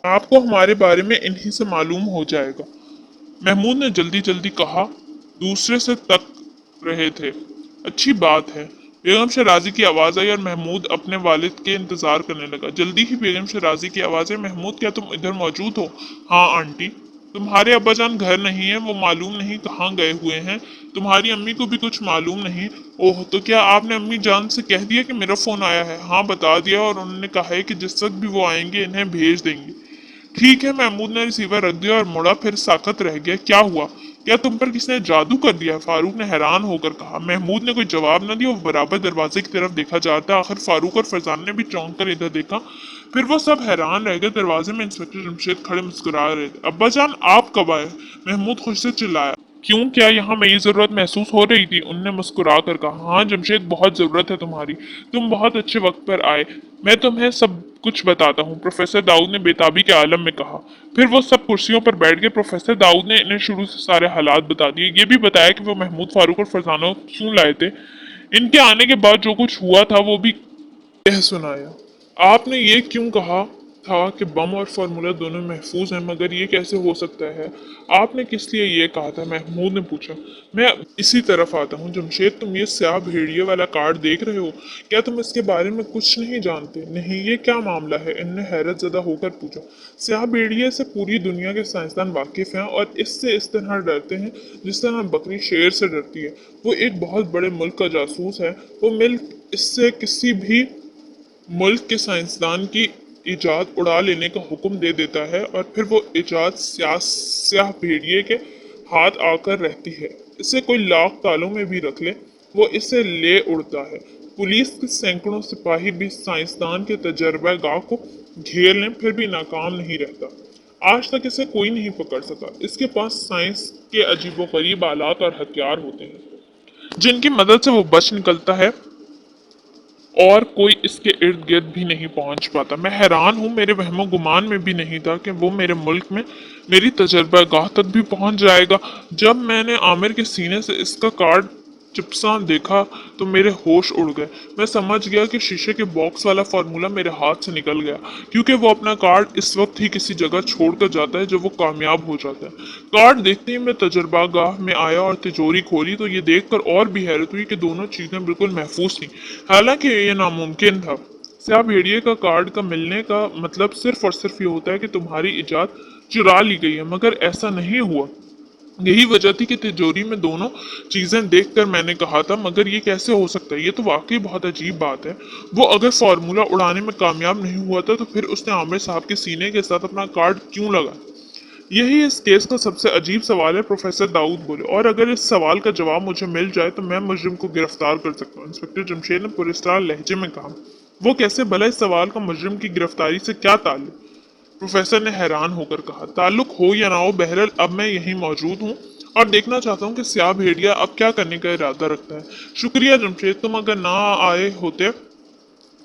आपको हमारे बारे में इन्हीं से मालूम हो जाएगा। महमूद ने जल्दी जल्दी कहा। दूसरे से तक रहे थे। अच्छी बात है। बेगम शराजी की आवाज आई और महमूद अपने वालिद के इंतजार करने लगा। जल्दी ही बेगम शराजी की आवाज आई, महमूद, क्या तुम इधर मौजूद हो? हाँ आंटी। तुम्हारे अब्बाजान घर नहीं है, वो मालूम नहीं कहाँ गए हुए हैं। तुम्हारी अम्मी को भी कुछ मालूम नहीं? ओह, तो क्या आपने अम्मी जान से कह दिया कि मेरा फोन आया है? हाँ, बता दिया, और उन्होंने कहा है कि जिस वक्त भी वो आएंगे इन्हें भेज देंगे। ठीक है। महमूद ने रिसीवर रख दिया और मुड़ा, फिर साकत रह गया। क्या हुआ? क्या तुम पर किसने जादू कर दिया? फारूक ने हैरान होकर कहा। महमूद ने कोई जवाब न दिया। वो बराबर दरवाजे की तरफ देखा जा रहा था। आखिर फारूक और फरजान ने भी चौंक कर इधर देखा। फिर वो सब हैरान रह गए। दरवाजे में इंस्पेक्टर जमशेद खड़े मुस्कुरा रहे थे। अब्बा जान, आप कब आए? महमूद खुश से चिल्लाया। क्यों, क्या यहाँ मेरी जरूरत महसूस हो रही थी? उनने मुस्कुरा कर कहा, हाँ जमशेद, बहुत जरूरत है तुम्हारी। तुम बहुत अच्छे वक्त पर आए। मैं तुम्हें सब कुछ बताता हूँ, प्रोफेसर दाऊद ने बेताबी के आलम में कहा। फिर वो सब कुर्सियों पर बैठ गए। प्रोफेसर दाऊद ने इन्हें शुरू से सारे हालात बता दिए। ये भी बताया कि वो महमूद फारूक और फरजाना क्यों लाए थे। इनके आने के बाद जो कुछ हुआ था वो भी कह सुनाया। आपने ये क्यों कहा था कि बम और फार्मूला दोनों महफूज हैं, मगर ये कैसे हो सकता है? आपने किस लिए ये कहा था? महमूद ने पूछा। मैं इसी तरफ आता हूँ। जमशेद, तुम ये स्याह भेड़िए वाला कार्ड देख रहे हो, क्या तुम इसके बारे में कुछ नहीं जानते? नहीं, ये क्या मामला है? इनने हैरत ज़दा होकर पूछा। स्याह भेड़िए से पूरी दुनिया के साइंसदान वाकिफ हैं और इससे इस तरह डरते हैं जिस तरह बकरी शेर से डरती है। वो एक बहुत बड़े मुल्क का जासूस है। वो मुल्क इससे किसी भी मुल्क के साइंसदान की इजाद उड़ा लेने का हुक्म दे देता है और फिर वो इजाद स्याह भेड़िए के हाथ आकर रहती है। इसे कोई लाख तालों में भी रख ले, वो इसे ले उड़ता है। पुलिस के सैकड़ों सिपाही भी साइंसदान के तजर्बा गाह को घेर लें, फिर भी नाकाम नहीं रहता। आज तक इसे कोई नहीं पकड़ सका। इसके पास साइंस के अजीबोगरीब आलात और हथियार होते हैं जिनकी मदद से वो बच निकलता है और कोई इसके इर्द गिर्द भी नहीं पहुंच पाता। मैं हैरान हूँ, मेरे वहमो गुमान में भी नहीं था कि वो मेरे मुल्क में मेरी तजर्बा गाह तक भी पहुंच जाएगा। जब मैंने आमिर के सीने से इसका कार्ड चिपसा देखा तो मेरे होश उड़ गए। मैं समझ गया कि शीशे के बॉक्स वाला फार्मूला मेरे हाथ से निकल गया, क्योंकि वो अपना कार्ड इस वक्त ही किसी जगह छोड़कर जाता है जब वो कामयाब हो जाता है। कार्ड देखते ही मैं तजर्बागाह में आया और तिजोरी खोली तो ये देखकर और भी हैरत हुई कि दोनों चीजें बिल्कुल महफूज थीं। हालांकि ये नामुमकिन था। स्याह भेड़िए का कार्ड का मिलने का मतलब सिर्फ और सिर्फ ये होता है कि तुम्हारी इजाद चुरा ली गई है, मगर ऐसा नहीं हुआ। यही वजह थी कि तिजोरी में दोनों चीजें देखकर मैंने कहा था, मगर ये कैसे हो सकता है? ये तो वाकई बहुत अजीब बात है। वो अगर फार्मूला उड़ाने में कामयाब नहीं हुआ था तो फिर उसने आमिर साहब के सीने के साथ अपना कार्ड क्यों लगा? यही इस केस का सबसे अजीब सवाल है, प्रोफेसर दाऊद बोले। और अगर इस सवाल का जवाब मुझे मिल जाए तो मैं मुजरिम को गिरफ्तार कर सकता हूँ, इंस्पेक्टर जमशेद ने पुरस्कार लहजे में कहा। वो कैसे? भला इस सवाल का मुजरिम की गिरफ्तारी से क्या ताल्लुक? प्रोफेसर ने हैरान होकर कहा, ताल्लुक हो या ना हो, बहरहाल अब मैं यहीं मौजूद हूँ और देखना चाहता हूँ कि स्याह भेड़िया अब क्या करने का इरादा रखता है। शुक्रिया जमशेद, तुम अगर ना आए होते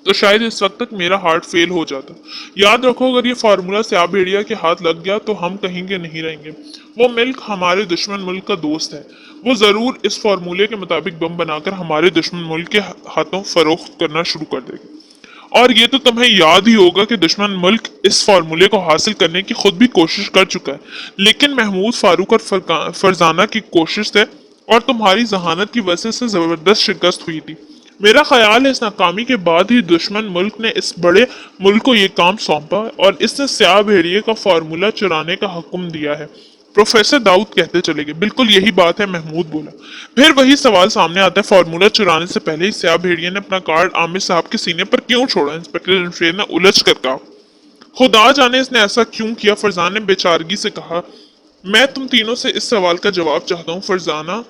तो शायद इस वक्त तक मेरा हार्ट फेल हो जाता। याद रखो, अगर ये फार्मूला स्याह भेड़िया के हाथ लग गया तो हम कहीं के नहीं रहेंगे। वो मिल्क हमारे दुश्मन मुल्क का दोस्त है। वो जरूर इस फार्मूले के मुताबिक बम बनाकर हमारे दुश्मन मुल्क के हाथों फरोख्त करना शुरू कर देगी। और ये तो तुम्हें याद ही होगा कि दुश्मन मुल्क इस फार्मूले को हासिल करने की खुद भी कोशिश कर चुका है, लेकिन महमूद फारूक और फरजाना की कोशिश से और तुम्हारी जहानत की वजह से जबरदस्त शिकस्त हुई थी। मेरा ख्याल है इस नाकामी के बाद ही दुश्मन मुल्क ने इस बड़े मुल्क को ये काम सौंपा और इसने स्याह भेड़िए का फार्मूला चुराने का हुक्म दिया है। प्रोफेसर दाऊद कहते चले गए, बिल्कुल यही बात है, महमूद बोला। फिर वही सवाल सामने आता है, फार्मूला चुराने से पहले ही स्याह भेड़िए ने अपना कार्ड आमिर साहब के सीने पर क्यों छोड़ा? इंस्पेक्टर जमशेद ने उलझ कर कहा। खुदा जाने इसने ऐसा क्यों किया, फरजान ने बेचारगी से कहा। मैं तुम तीनों से इस सवाल का जवाब चाहता हूँ फरजाना,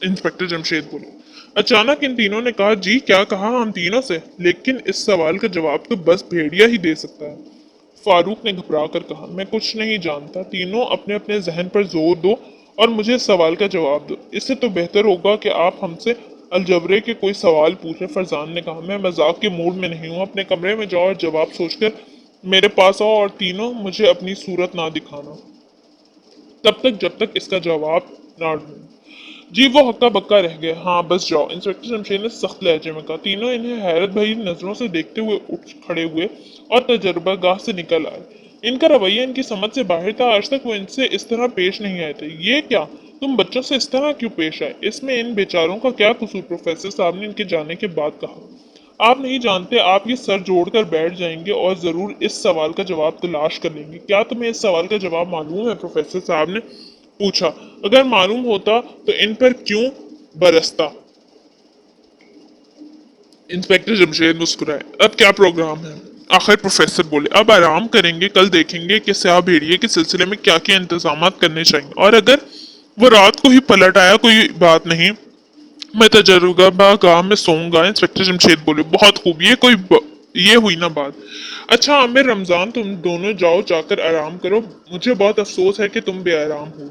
इंस्पेक्टर जमशेद बोले। अचानक इन तीनों ने कहा, जी क्या कहा? हम तीनों से? लेकिन इस सवाल का जवाब तो बस भेड़िया ही दे सकता है। फारूक ने घबरा कर कहा, मैं कुछ नहीं जानता। तीनों अपने अपने जहन पर जोर दो और मुझे इस सवाल का जवाब दो। इससे तो बेहतर होगा कि आप हमसे अलजबरे के कोई सवाल पूछें, फरजान ने कहा। मैं मजाक के मूड में नहीं हूँ। अपने कमरे में जाओ और जवाब सोचकर मेरे पास आओ, और तीनों मुझे अपनी सूरत ना दिखाना तब तक जब तक इसका जवाब ना ढूंढ। जी वो हक्का बक्का रह गए। हाँ बस जाओ, इंस्पेक्टर जमशेद ने सख्त लहजे में कहा। तीनों इन्हें हैरत भरी नजरों से देखते हुए उठ खड़े हुए और तजर्बागाह से निकल आए। इनका रवैया इनकी समझ से बाहर था। आज तक वो इनसे इस तरह पेश नहीं आए थे। ये क्या, तुम बच्चों से इस तरह क्यों पेश आए? इसमें इन बेचारों का क्या कसूर? प्रोफेसर साहब ने इनके जाने के बाद कहा। आप नहीं जानते, आप ये सर जोड़कर बैठ जाएंगे और जरूर इस सवाल का जवाब तलाश कर लेंगे। क्या तुम्हें इस सवाल का जवाब मालूम है? प्रोफेसर साहब ने पूछा। अगर मालूम होता तो इन पर क्यों बरसता? इंस्पेक्टर जमशेद मुस्कुराए। अब क्या प्रोग्राम है? आखिर प्रोफेसर बोले, अब आराम करेंगे, कल देखेंगे कि स्याह भेड़िए के सिलसिले में क्या क्या इंतजाम करने चाहिए, और अगर वो रात को ही पलट आया कोई बात नहीं, मैं तजर्बागाह में सोऊंगा। इंस्पेक्टर जमशेद बोले, बहुत खूब, ये हुई ना बात। अच्छा आमिर, रमजान, तुम दोनों जाओ, जाकर आराम करो। मुझे बहुत अफसोस है कि तुम बेआराम हो।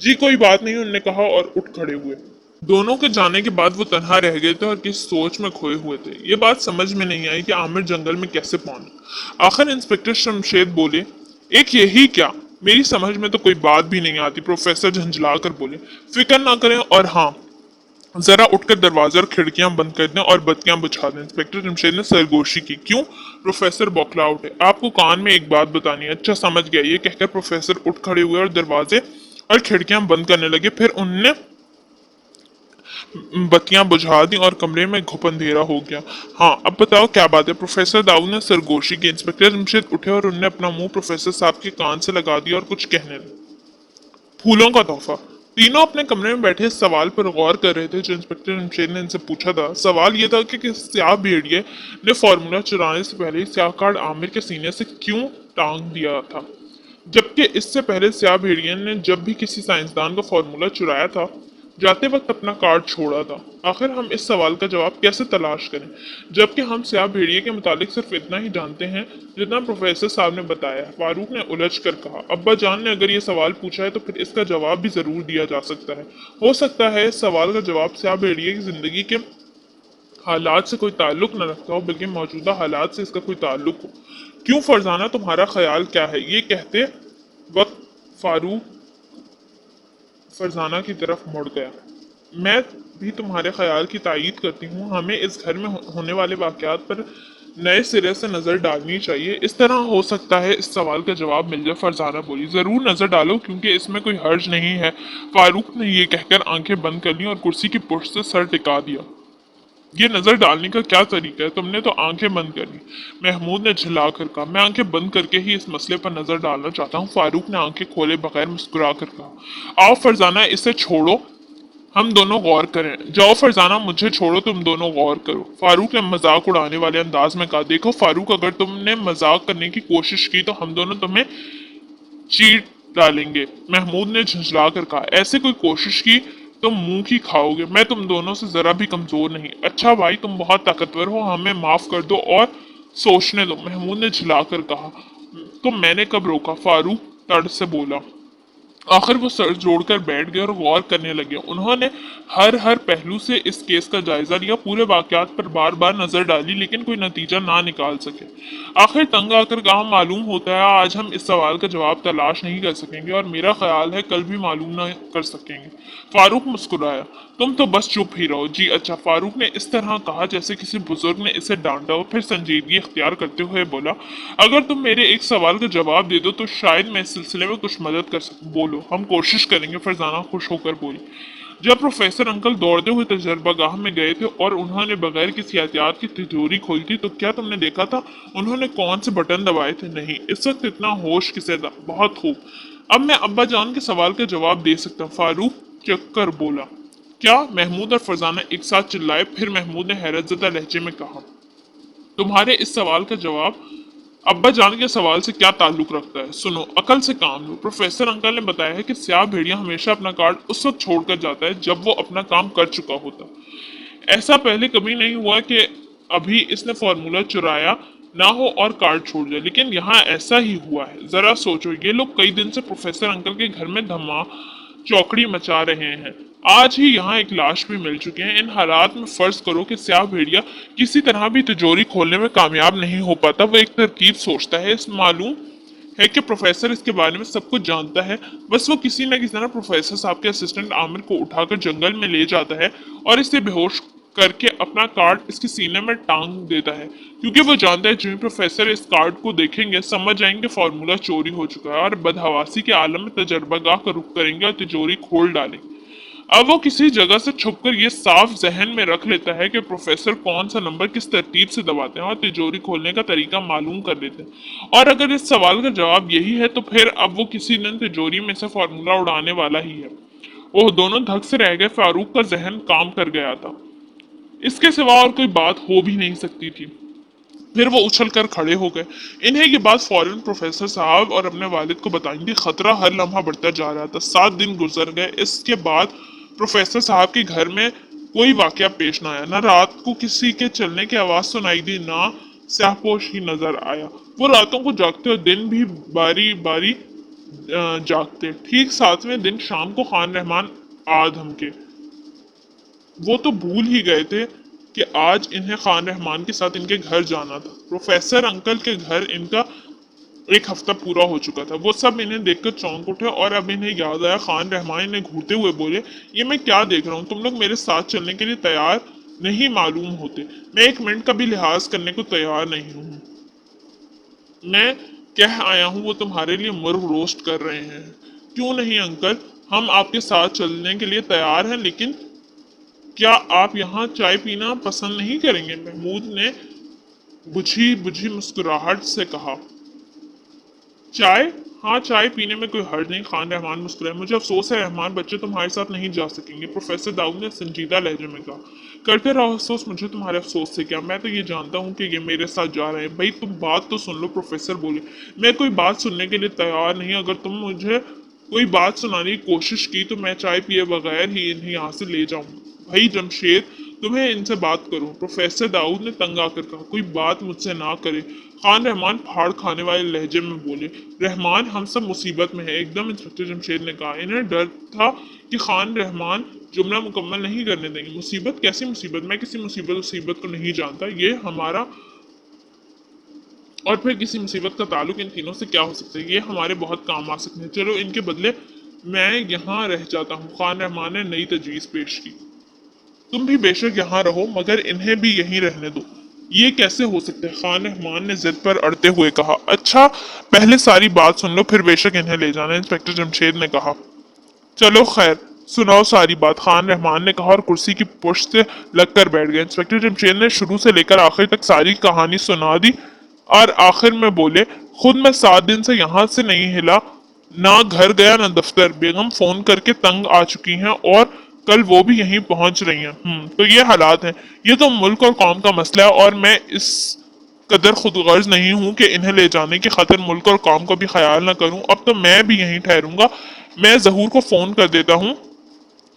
जी कोई बात नहीं, उन्होंने कहा और उठ खड़े हुए। दोनों के जाने के बाद वो तन्हा रह गए थे और किस सोच में खोए हुए थे। ये बात समझ में नहीं आई कि आमिर जंगल में कैसे पहुंचा। आखिर इंस्पेक्टर शमशेद बोले, एक यही क्या, मेरी समझ में तो कोई बात भी नहीं आती। प्रोफेसर झंझला कर बोले, फिक्र ना करें, और हाँ, जरा उठकर दरवाजे और खिड़कियां बंद कर दें और बत्तियां बुझा दें। इंस्पेक्टर जमशेद ने सरगोशी की। क्यों? प्रोफेसर बौखला उठे। आपको कान में एक बात बतानी है। अच्छा समझ गया। ये कहकर प्रोफेसर उठ खड़े हुए और दरवाजे और खिड़कियां बंद करने लगे। फिर उनने बत्तियां बुझा दी और कमरे में घुप अंधेरा हो गया। हाँ अब बताओ क्या बात है? प्रोफेसर दाऊद ने सरगोशी की। इंस्पेक्टर जमशेद उठे और उनने अपना मुंह प्रोफेसर साहब के कान से लगा दिया और कुछ कहने लगे। फूलों का तोहफा। तीनों अपने कमरे में बैठे इस सवाल पर गौर कर रहे थे जो इंस्पेक्टर जमशेद ने इनसे पूछा था। सवाल ये था कि स्याह भेड़िए ने फार्मूला चुराने से पहले ही स्याह कार्ड आमिर के सीने से क्यों टांग दिया था, जबकि इससे पहले स्याह भेड़िए ने जब भी किसी साइंसदान का फार्मूला चुराया था, जाते वक्त अपना कार्ड छोड़ा था। आखिर हम इस सवाल का जवाब कैसे तलाश करें, जबकि हम स्याह भेड़िए के मुतालिक सिर्फ इतना ही जानते हैं जितना प्रोफेसर साहब ने बताया? फारूक ने उलझ कर कहा। अब्बा जान ने अगर ये सवाल पूछा है तो फिर इसका जवाब भी जरूर दिया जा सकता है। हो सकता है इस सवाल का जवाब स्याह भेड़िए की जिंदगी के हालात से कोई ताल्लुक न रखता हो, बल्कि मौजूदा हालात से इसका कोई ताल्लुक हो। क्यों फरजाना, तुम्हारा ख्याल क्या है? ये कहते वक्त फारूक फरजाना की तरफ मुड़ गया। मैं भी तुम्हारे ख्याल की तायीद करती हूँ। हमें इस घर में होने वाले वाकयात पर नए सिरे से नज़र डालनी चाहिए। इस तरह हो सकता है इस सवाल का जवाब मिल जाए। फरजाना बोली, ज़रूर नज़र डालो, क्योंकि इसमें कोई हर्ज नहीं है। फारूक ने ये कहकर आंखें बंद कर ली और कुर्सी की पुष्ट से सर टिका दिया। ये नजर डालने का क्या तरीका है? तुमने तो आंखें बंद कर ली। महमूद ने झिल्ला कर कहा, मैं आंखें बंद करके ही इस मसले पर नजर डालना चाहता हूँ। फारूक ने आंखें खोले बगैर मुस्कुरा कर कहा, आओ फरजाना, इसे छोड़ो, हम दोनों गौर करें। जाओ फरजाना, मुझे छोड़ो, तुम दोनों गौर करो। फारूक ने मजाक उड़ाने वाले अंदाज में कहा, देखो फारूक, अगर तुमने मजाक करने की कोशिश की तो हम दोनों तुम्हें चीट डालेंगे। महमूद ने झुंझला कर कहा, ऐसे कोई कोशिश की तो मुंह की खाओगे। मैं तुम दोनों से जरा भी कमजोर नहीं। अच्छा भाई, तुम बहुत ताकतवर हो, हमें माफ कर दो और सोचने दो। महमूद ने झुला कर कहा, तो मैंने कब रोका? फारूक तड़ से बोला। आखिर वो सर जोड़कर बैठ गए और गौर करने लगे। उन्होंने हर पहलू से इस केस का जायजा लिया, पूरे वाकयात पर बार बार नजर डाली, लेकिन कोई नतीजा ना निकाल सके। आखिर तंग आकर कहा, मालूम होता है आज हम इस सवाल का जवाब तलाश नहीं कर सकेंगे, और मेरा ख्याल है कल भी मालूम ना कर सकेंगे। फारूक मुस्कुराया, तुम तो बस चुप ही रहो। जी अच्छा। फारूक ने इस तरह कहा जैसे किसी बुजुर्ग ने इसे डांटा हो। फिर संजीदगी इख्तियार करते हुए बोला, अगर तुम मेरे एक सवाल का जवाब दे दो तो शायद मैं इस सिलसिले में कुछ मदद कर सकूं। बोलो। हम कोशिश करेंगे, फरजाना खुश होकर बोली। जब प्रोफेसर अंकल दौड़ते हुए तजर्बागाह में गए थे और उन्होंने बगैर किसी एहतियात की तिजोरी खोली थी, तो क्या तुमने देखा था उन्होंने कौन से बटन दबाए थे? नहीं। इस वक्त इतना होश किसे था? बहुत खूब। अब मैं अब्बा जान के सवाल का जवाब दे सकता हूँ। फारूक चक्कर बोला। क्या? महमूद और फरजाना एक साथ चिल्लाए। फिर महमूद ने हैरतजदा लहजे में कहा, तुम्हारे इस सवाल का जवाब अब्बा जान के सवाल से क्या ताल्लुक रखता है? सुनो, अकल से काम लो। प्रोफेसर अंकल ने बताया है कि स्याह भेड़िया हमेशा अपना कार्ड उस वक्त छोड़कर जाता है जब वो अपना काम कर चुका होता। ऐसा पहले कभी नहीं हुआ कि अभी इसने फॉर्मूला चुराया ना हो और कार्ड छोड़ जाए, लेकिन यहाँ ऐसा ही हुआ है। जरा सोचो, ये लोग कई दिन से प्रोफेसर अंकल के घर में धमा चौकड़ी मचा रहे हैं। आज ही यहाँ एक लाश भी मिल चुकी है। इन हालात में फर्ज करो कि स्याह भेड़िया किसी तरह भी तिजोरी खोलने में कामयाब नहीं हो पाता। वो एक तरकीब सोचता है, इस मालूम है कि प्रोफेसर इसके बारे में सब कुछ जानता है। बस वो किसी न किसी तरह प्रोफेसर साहब के असिस्टेंट आमिर को उठाकर जंगल में ले जाता है और इसे बेहोश करके अपना कार्ड इसके सीने में टांग देता है, क्योंकि वो जानता है जो प्रोफेसर इस कार्ड को देखेंगे समझ जाएंगे फॉर्मूला चोरी हो चुका है और बदहवासी के आलम में तजर्बागाह का रुख करेंगे और तिजोरी खोल डालेंगे। अब वो किसी जगह से छुपकर ये साफ जहन में रख लेता है कि प्रोफेसर कौन सा नंबर किस तरतीब से दबाते हैं और तिजोरी खोलने का तरीका मालूम कर लेते हैं। और अगर इस सवाल का जवाब यही है तो फिर अब वो किसी दिन तिजोरी में से फॉर्मूला उड़ाने वाला ही है। वो दोनों धक से रह गए। फारूक का जहन काम कर गया था, इसके सिवा और कोई बात हो भी नहीं सकती थी। फिर वो उछल कर खड़े हो गए। इन्हें ये बात फौरन प्रोफेसर साहब और अपने वालिद को बताएंगे। खतरा हर लम्हा बढ़ता जा रहा था। 7 दिन गुजर गए। इसके बाद प्रोफेसर साहब के घर में कोई वाकया पेश ना आया। न रात को किसी के चलने की आवाज सुनाई दी, ना स्याहपोश ही नजर आया। वो रातों को जागते और दिन भी बारी बारी जागते। ठीक 7वें दिन शाम को खान रहमान आ धमके। वो तो भूल ही गए थे कि आज इन्हें खान रहमान के साथ इनके घर जाना था। प्रोफेसर अंकल के घर इनका एक हफ्ता पूरा हो चुका था। वो सब इन्हें देखकर चौंक उठे और अब इन्हें याद आया। खान रहमान इन्हें घूरते हुए बोले, ये मैं क्या देख रहा हूँ? तुम लोग मेरे साथ चलने के लिए तैयार नहीं मालूम होते। मैं एक मिनट का भी लिहाज करने को तैयार नहीं हूँ। मैं कह आया हूँ वो तुम्हारे लिए मुर्ग रोस्ट कर रहे हैं। क्यों नहीं अंकल, हम आपके साथ चलने के लिए तैयार हैं, लेकिन क्या आप यहाँ चाय पीना पसंद नहीं करेंगे? महमूद ने बुझी बुझी मुस्कुराहट से कहा। चाय? हाँ, चाय पीने में कोई हर्ज नहीं। खान रहमान मुस्कुराए। मुझे अफसोस है रहमान बच्चे, तुम्हारे साथ नहीं जा सकेंगे। प्रोफेसर दाऊद ने संजीदा लहजे में कहा। करते रहो अफसोस, मुझे तुम्हारे अफसोस से क्या, मैं तो ये जानता हूँ कि ये मेरे साथ जा रहे हैं। भाई तुम बात तो सुन लो। प्रोफेसर बोले, मैं कोई बात सुनने के लिए तैयार नहीं। अगर तुम मुझे कोई बात सुनाने की कोशिश की तो मैं चाय पिए बगैर ही इन्हें यहाँ से ले जाऊंगा। भाई जमशेद, तुम्हें इनसे बात करो। प्रोफेसर दाऊद ने तंग आकर कहा। कोई बात मुझसे ना करे। खान रहमान फाड़ खाने वाले लहजे में बोले। रहमान, हम सब मुसीबत में है, एकदम इंस्पेक्टर जमशेद ने कहा। इन्हें डर था कि खान रहमान जुमला मुकम्मल नहीं करने देंगे। मुसीबत? कैसी मुसीबत? मैं किसी मुसीबत को नहीं जानता। ये हमारा और फिर किसी मुसीबत का ताल्लुक इन तीनों से क्या हो सकता है? ये हमारे बहुत काम आ सकते हैं। चलो इनके बदले मैं यहाँ रह जाता हूँ। खान रहमान ने नई तजवीज़ पेश की। तुम भी बेशक यहाँ रहो मगर इन्हें भी यहीं रहने दो। ये कैसे हो सकता है? खान रहमान ने जिद पर अड़ते हुए कहा। अच्छा पहले सारी बात सुन लो फिर बेशक इन्हें ले जाना, इंस्पेक्टर जमशेद ने कहा। चलो खैर सुनाओ सारी बात, खान रहमान ने कहा और कुर्सी की पुश्त से लगकर बैठ गए। इंस्पेक्टर जमशेद ने शुरू से लेकर आखिर तक सारी कहानी सुना दी और आखिर में बोले, खुद मैं 7 दिन से यहाँ से नहीं हिला, ना घर गया ना दफ्तर। बेगम फोन करके तंग आ चुकी हैं और कल वो भी यहीं पहुंच रही हैं। तो ये हालात हैं। ये तो मुल्क और कौम का मसला है और मैं इस कदर खुदगर्ज नहीं हूँ कि इन्हें ले जाने की खातिर मुल्क और कौम को भी ख्याल ना करूँ। अब तो मैं भी यहीं ठहरूंगा। मैं जहूर को फोन कर देता हूँ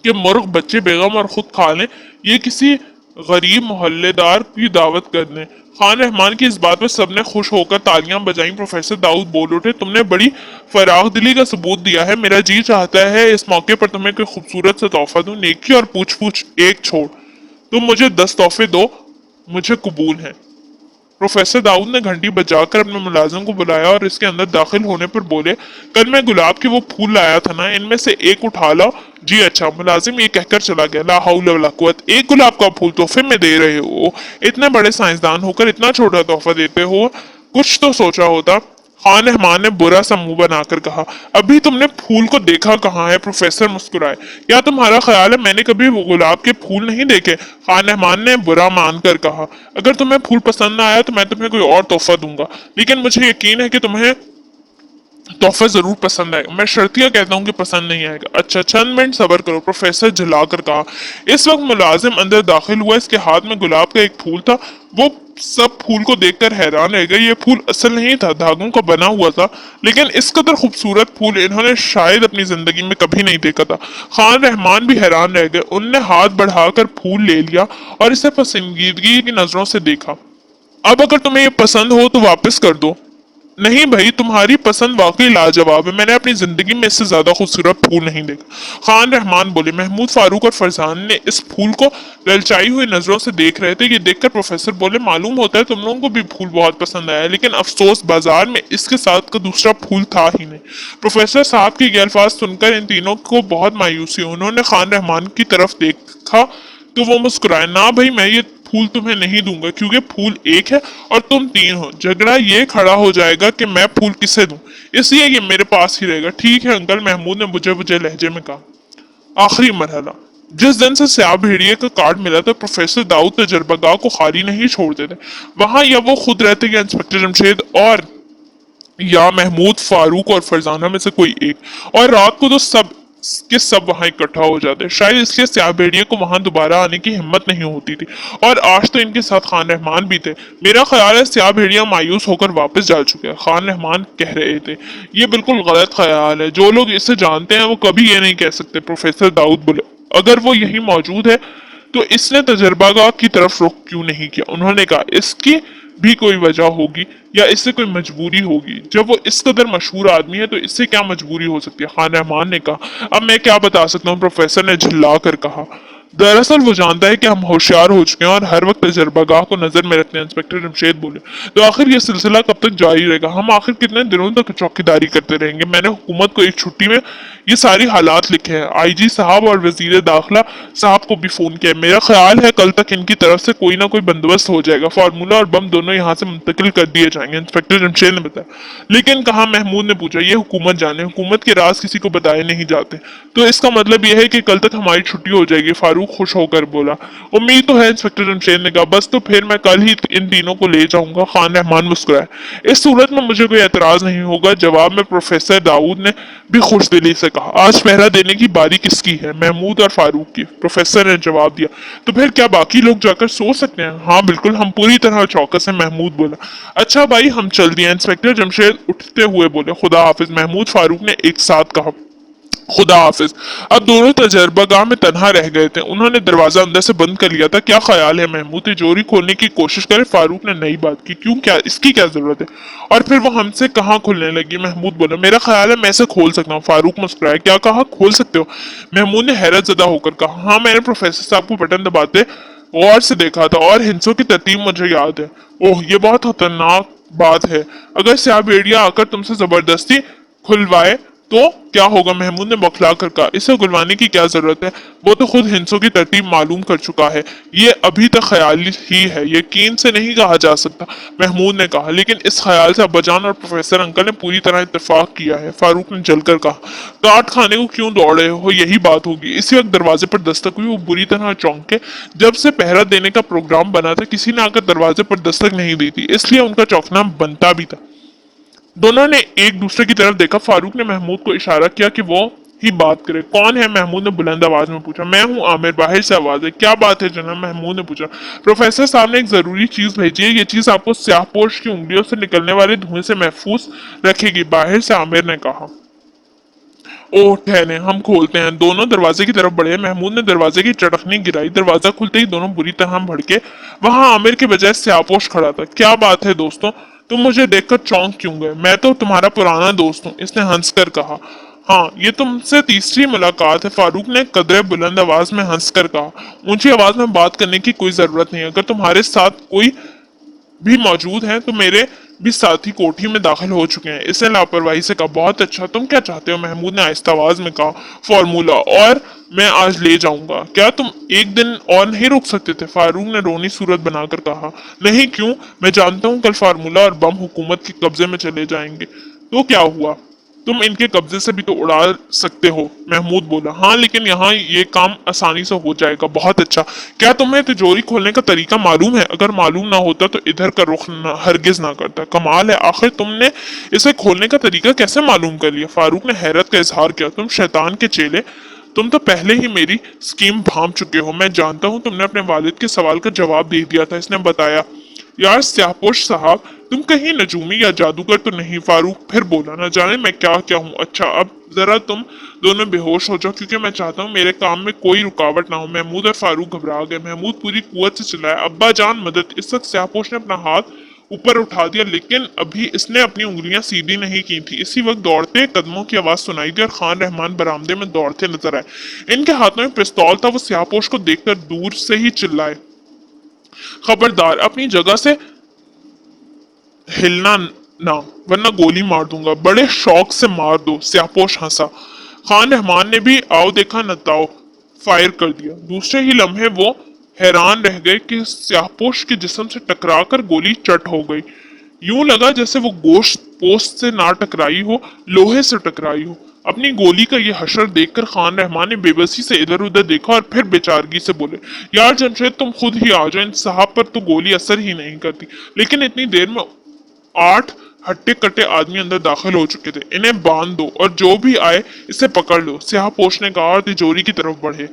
कि मुर्ग बच्चे बेगम और खुद खा लें, ये किसी गरीब मोहल्लेदार की दावत कर दें। खान रहमान की इस बात पर सबने खुश होकर तालियां बजाईं। प्रोफेसर दाऊद बोल उठे, तुमने बड़ी फराख दिली का सबूत दिया है। मेरा जी चाहता है इस मौके पर तुम्हें कोई खूबसूरत सा तोहफा दूं। नेकी और पूछ पूछ एक छोड़, तुम मुझे 10 तोहफे दो, मुझे कबूल है। प्रोफेसर दाऊद ने घंटी बजाकर अपने मुलाजिम को बुलाया और इसके अंदर दाखिल होने पर बोले, कल मैं गुलाब के वो फूल लाया था ना, इनमें से एक उठा लाओ। जी अच्छा। मुलाजिम ये कहकर चला गया। ला हौल वला कुव्वत, एक गुलाब का फूल तोहफे में दे रहे हो? इतने बड़े साइंसदान होकर इतना छोटा तोहफा देते हो, कुछ तो सोचा होता। खान रहमान ने बुरा सा मुंह बनाकर कहा, अभी तुमने फूल को देखा कहाँ है? प्रोफेसर मुस्कुराए। क्या तुम्हारा ख्याल है मैंने कभी वो गुलाब के फूल नहीं देखे? खान रहमान ने बुरा मानकर कहा, अगर तुम्हें फूल पसंद ना आया तो मैं तुम्हें कोई और तोहफा दूंगा, लेकिन मुझे यकीन है कि तुम्हें तोहफा जरूर पसंद आएगा। मैं शर्तिया कहता हूँ कि पसंद नहीं आएगा। अच्छा चंद मिनट सब्र करो, प्रोफेसर झुलाकर कहा। इस वक्त मुलाजिम अंदर दाखिल हुआ। इसके हाथ में गुलाब का एक फूल था। वो सब फूल को देखकर हैरान रह गए। ये फूल असल नहीं था, धागों का बना हुआ था, लेकिन इस कदर खूबसूरत फूल इन्होंने शायद अपनी जिंदगी में कभी नहीं देखा था। खान रहमान भी हैरान रह गए। उनने हाथ बढ़ाकर फूल ले लिया और इसे पसंदीदगी की नजरों से देखा। अब अगर तुम्हें ये पसंद हो तो वापस कर दो। नहीं भाई, तुम्हारी पसंद वाकई लाजवाब है। मैंने अपनी जिंदगी में इससे ज्यादा खूबसूरत फूल नहीं देखा। खान रहमान बोले। महमूद फारूक और फरजान ने इस फूल को ललचाई हुई नजरों से देख रहे थे। ये देखकर प्रोफेसर बोले, मालूम होता है तुम लोगों को भी फूल बहुत पसंद आया, लेकिन अफसोस बाजार में इसके साथ का दूसरा फूल था ही नहीं। प्रोफेसर साहब के ये अल्फाज सुनकर इन तीनों को बहुत मायूसी हुई। उन्होंने खान रहमान की तरफ देखा तो वो मुस्कुराए। ना भाई, मैं ये फूल तुम्हें नहीं दूंगा, क्योंकि फूल एक है और तुम 3 हो। झगड़ा ये खड़ा हो जाएगा कि मैं फूल किसे दूं, इसलिए ये मेरे पास ही रहेगा। ठीक है अंकल, महमूद ने बुझे बुझे लहजे में कहा। आखिरी मरहला, जिस दिन से स्याह भेड़िए का कार्ड मिला था, प्रोफेसर दाऊद तजर्बागाह को खाली नहीं छोड़ते थे। वहां या वो खुद रहते या इंस्पेक्टर जमशेद और या महमूद फारूक और फरजाना में से कोई एक, और रात को तो सब के सब वहां इकट्ठा हो जाते। शायद इसलिए स्याह भेड़िए को वहां दोबारा आने की हिम्मत नहीं होती थी। और आज तो इनके साथ खान रहमान भी थे। मेरा ख्याल है स्याह भेड़िया मायूस होकर वापस जा चुके हैं, खान रहमान कह रहे थे। ये बिल्कुल गलत ख्याल है। जो लोग इसे जानते हैं वो कभी ये नहीं कह सकते। प्रोफेसर दाऊद बोले, अगर वो यही मौजूद है तो इसने तजर्बागाह की तरफ रुख क्यों नहीं किया? उन्होंने कहा, इसकी भी कोई वजह होगी या इससे कोई मजबूरी होगी। जब वो इस कदर मशहूर आदमी है तो इससे क्या मजबूरी हो सकती है? खान रहमान ने कहा। अब मैं क्या बता सकता हूँ, प्रोफेसर ने झुल्ला कर कहा। दरअसल वो जानता है कि हम होशियार हो चुके हैं और हर वक्त तजर्बागाह को नजर में रखते हैं। इंस्पेक्टर जमशेद बोले, तो आखिर ये सिलसिला कब तक जारी रहेगा? हम आखिर कितने दिनों तक चौकीदारी करते रहेंगे? मैंने हुकूमत को एक छुट्टी में ये सारी हालात लिखे हैं। आईजी साहब और वजीर दाखिला साहब को भी फोन किया। मेरा ख्याल है कल तक इनकी तरफ से कोई ना कोई बंदोबस्त हो जाएगा। फार्मूला और बम दोनों यहाँ से मुंतकिल कर दिए जाएंगे, इंस्पेक्टर जमशेद ने बताया। लेकिन कहा? महमूद ने पूछा। ये हुकूमत जाने, हुकूमत के राज किसी को बताए नहीं जाते। तो इसका मतलब यह है कि कल तक हमारी छुट्टी हो जाएगी? फारूक खुश होकर बोला। उम्मीद तो है, इंस्पेक्टर जमशेद ने कहा। बस तो फिर मैं कल ही इन तीनों को ले जाऊंगा। खान रहमान मुस्कुराए। इस सूरत में मुझे कोई एतराज नहीं होगा। जवाब में प्रोफेसर दाऊद ने भी खुश दिली से कहा। आज पहरा देने की बारी किसकी है? महमूद और फारूक की, प्रोफेसर ने जवाब दिया। तो फिर क्या बाकी लोग जाकर सो सकते हैं? हाँ बिल्कुल, हम पूरी तरह चौकस हैं, महमूद बोला। अच्छा भाई, हम चल दिए, इंस्पेक्टर जमशेद उठते हुए बोले। खुदा हाफिज, महमूद फारूक ने एक साथ कहा। खुदा हाफिज। अब दोनों तजर्बागाह में तनहा रह गए थे। उन्होंने दरवाजा अंदर से बंद कर लिया था। क्या ख्याल है महमूद, तिजोरी खोलने की कोशिश करे? फारूक ने नई बात की। क्यों, क्या इसकी क्या जरूरत है? और फिर वो हमसे कहाँ खुलने लगी? महमूद बोला, मेरा ख्याल है मैं इसे खोल सकता हूँ। फारूक मुस्कुराया। क्या कहा, खोल सकते हो? महमूद ने हैरत ज़दा होकर कहा। हाँ, मैंने प्रोफेसर साहब को बटन दबाते गौर से देखा था और हिंसों की तरतीब मुझे याद है। ओह, ये बहुत खतरनाक बात है। अगर स्याह भेड़िया आकर तुमसे जबरदस्ती खुलवाए तो क्या होगा? महमूद ने बौखला कर कहा, इसे गुलवाने की क्या जरूरत है, वो तो खुद हिंसों की तरतीब मालूम कर चुका है, ये अभी तक ख्याल ही है, यकीन से नहीं कहा जा सकता। महमूद ने कहा, लेकिन इस ख्याल से अब्बाजान और प्रोफेसर अंकल ने पूरी तरह इत्तेफाक किया है। फारूक ने जलकर कहा, काट खाने को क्यों दौड़ रहे हो, यही बात होगी। इसी वक्त दरवाजे पर दस्तक हुई, वो बुरी तरह चौंके। जब से पहरा देने का प्रोग्राम बना था, किसी ने आकर दरवाजे पर दस्तक नहीं दी थी, इसलिए उनका चौंकना बनता भी था। दोनों ने एक दूसरे की तरफ देखा। फारूक ने महमूद को इशारा किया कि वो ही बात करे। कौन है? महमूद ने बुलंद आवाज में पूछा। मैं हूं आमिर, बाहर से आवाज है। क्या बात है जनाब? महमूद ने पूछा। प्रोफेसर साहब ने एक जरूरी चीज भेजी है, ये चीज आपको स्याहपोश की उंगलियों से निकलने वाले धुएं से महफूज रखेगी, बाहर से आमिर ने कहा। ओह ठहरे, हम खोलते हैं। दोनों दरवाजे की तरफ बढ़े। महमूद ने दरवाजे की चटखनी गिराई। दरवाजा खुलते ही दोनों बुरी तरह भड़के। वहां आमिर के बजाय स्यापोश खड़ा था। क्या बात है दोस्तों, तुम मुझे देखकर चौंक क्यों गए? मैं तो तुम्हारा पुराना दोस्त हूँ, इसने हंसकर कहा। हाँ, ये तुमसे तीसरी मुलाकात है, फारूक ने कदरे बुलंद आवाज में हंसकर कहा। ऊंची आवाज में बात करने की कोई जरूरत नहीं, अगर तुम्हारे साथ कोई भी मौजूद हैं तो मेरे भी साथी कोठी में दाखिल हो चुके हैं। इसने लापरवाही से कहा। बहुत अच्छा, तुम क्या चाहते हो? महमूद ने आहिस्ता आवाज में कहा। फॉर्मूला, और मैं आज ले जाऊंगा। क्या तुम एक दिन और नहीं रुक सकते थे? फारूक ने रोनी सूरत बनाकर कहा। नहीं, क्यों? मैं जानता हूँ कल फार्मूला और बम हुकूमत के कब्जे में चले जाएंगे, तो क्या हुआ? तुम इनके कब्जे से भी तो उड़ा सकते हो, महमूद बोला। हाँ, लेकिन यहाँ ये काम आसानी से हो जाएगा। बहुत अच्छा। क्या तुम्हें तिजोरी खोलने का तरीका मालूम है? अगर मालूम ना होता तो इधर का रुख हरगिज ना करता। कमाल है, आखिर तुमने इसे खोलने का तरीका कैसे मालूम कर लिया? फारूक ने हैरत का इजहार किया। तुम शैतान के चेले, तुम तो पहले ही मेरी स्कीम भांप चुके हो। मैं जानता हूँ, तुमने अपने वालिद के सवाल का जवाब दे दिया था, इसने बताया। यार स्याहपोश साहब, तुम कहीं नजूमी या जादूगर तो नहीं? फारूक फिर बोला। न जाने मैं क्या क्या हूँ। अच्छा, अब जरा तुम दोनों बेहोश हो जाओ, क्योंकि मैं चाहता हूँ मेरे काम में कोई रुकावट ना हो। महमूद और फारूक घबरा गए। महमूद पूरी कुवत से चिल्लाया, अब्बा जान मदद। इस वक्त स्याहपोश ने अपना हाथ ऊपर उठा दिया, लेकिन अभी इसने अपनी उंगलियां सीधी नहीं की थी। इसी वक्त दौड़ते कदमों की आवाज सुनाई दी और खान रहमान बरामदे में दौड़ते नजर आए। इनके हाथों में पिस्तौल था। वो स्याहपोश को देखकर दूर से ही चिल्लाए, खबरदार, अपनी जगह से हिलना ना, वरना गोली मार दूंगा। बड़े शौक से मार दो। स्याहपोश हंसा। खान रहमान ने भी आओ देखा नताओ फायर कर दिया। दूसरे ही लम्हे वो हैरान रह गए कि स्याहपोश के जिस्म से टकराकर गोली चट हो गई। यूं लगा जैसे वो गोश्त पोस्ट से ना टकराई हो, लोहे से टकराई हो। अपनी गोली का ये हशर देखकर खान रहमान ने बेबसी से इधर उधर देखा और फिर बेचारगी से बोले, यार जमशेद, तुम खुद ही आ जाओ, इन साहब पर तो गोली असर ही नहीं करती। लेकिन इतनी देर में 8 हट्टे कट्टे आदमी अंदर दाखिल हो चुके थे। इन्हें बांध दो और जो भी आए इसे पकड़ लो, स्याहपोश ने कहा और तिजोरी की तरफ बढ़े।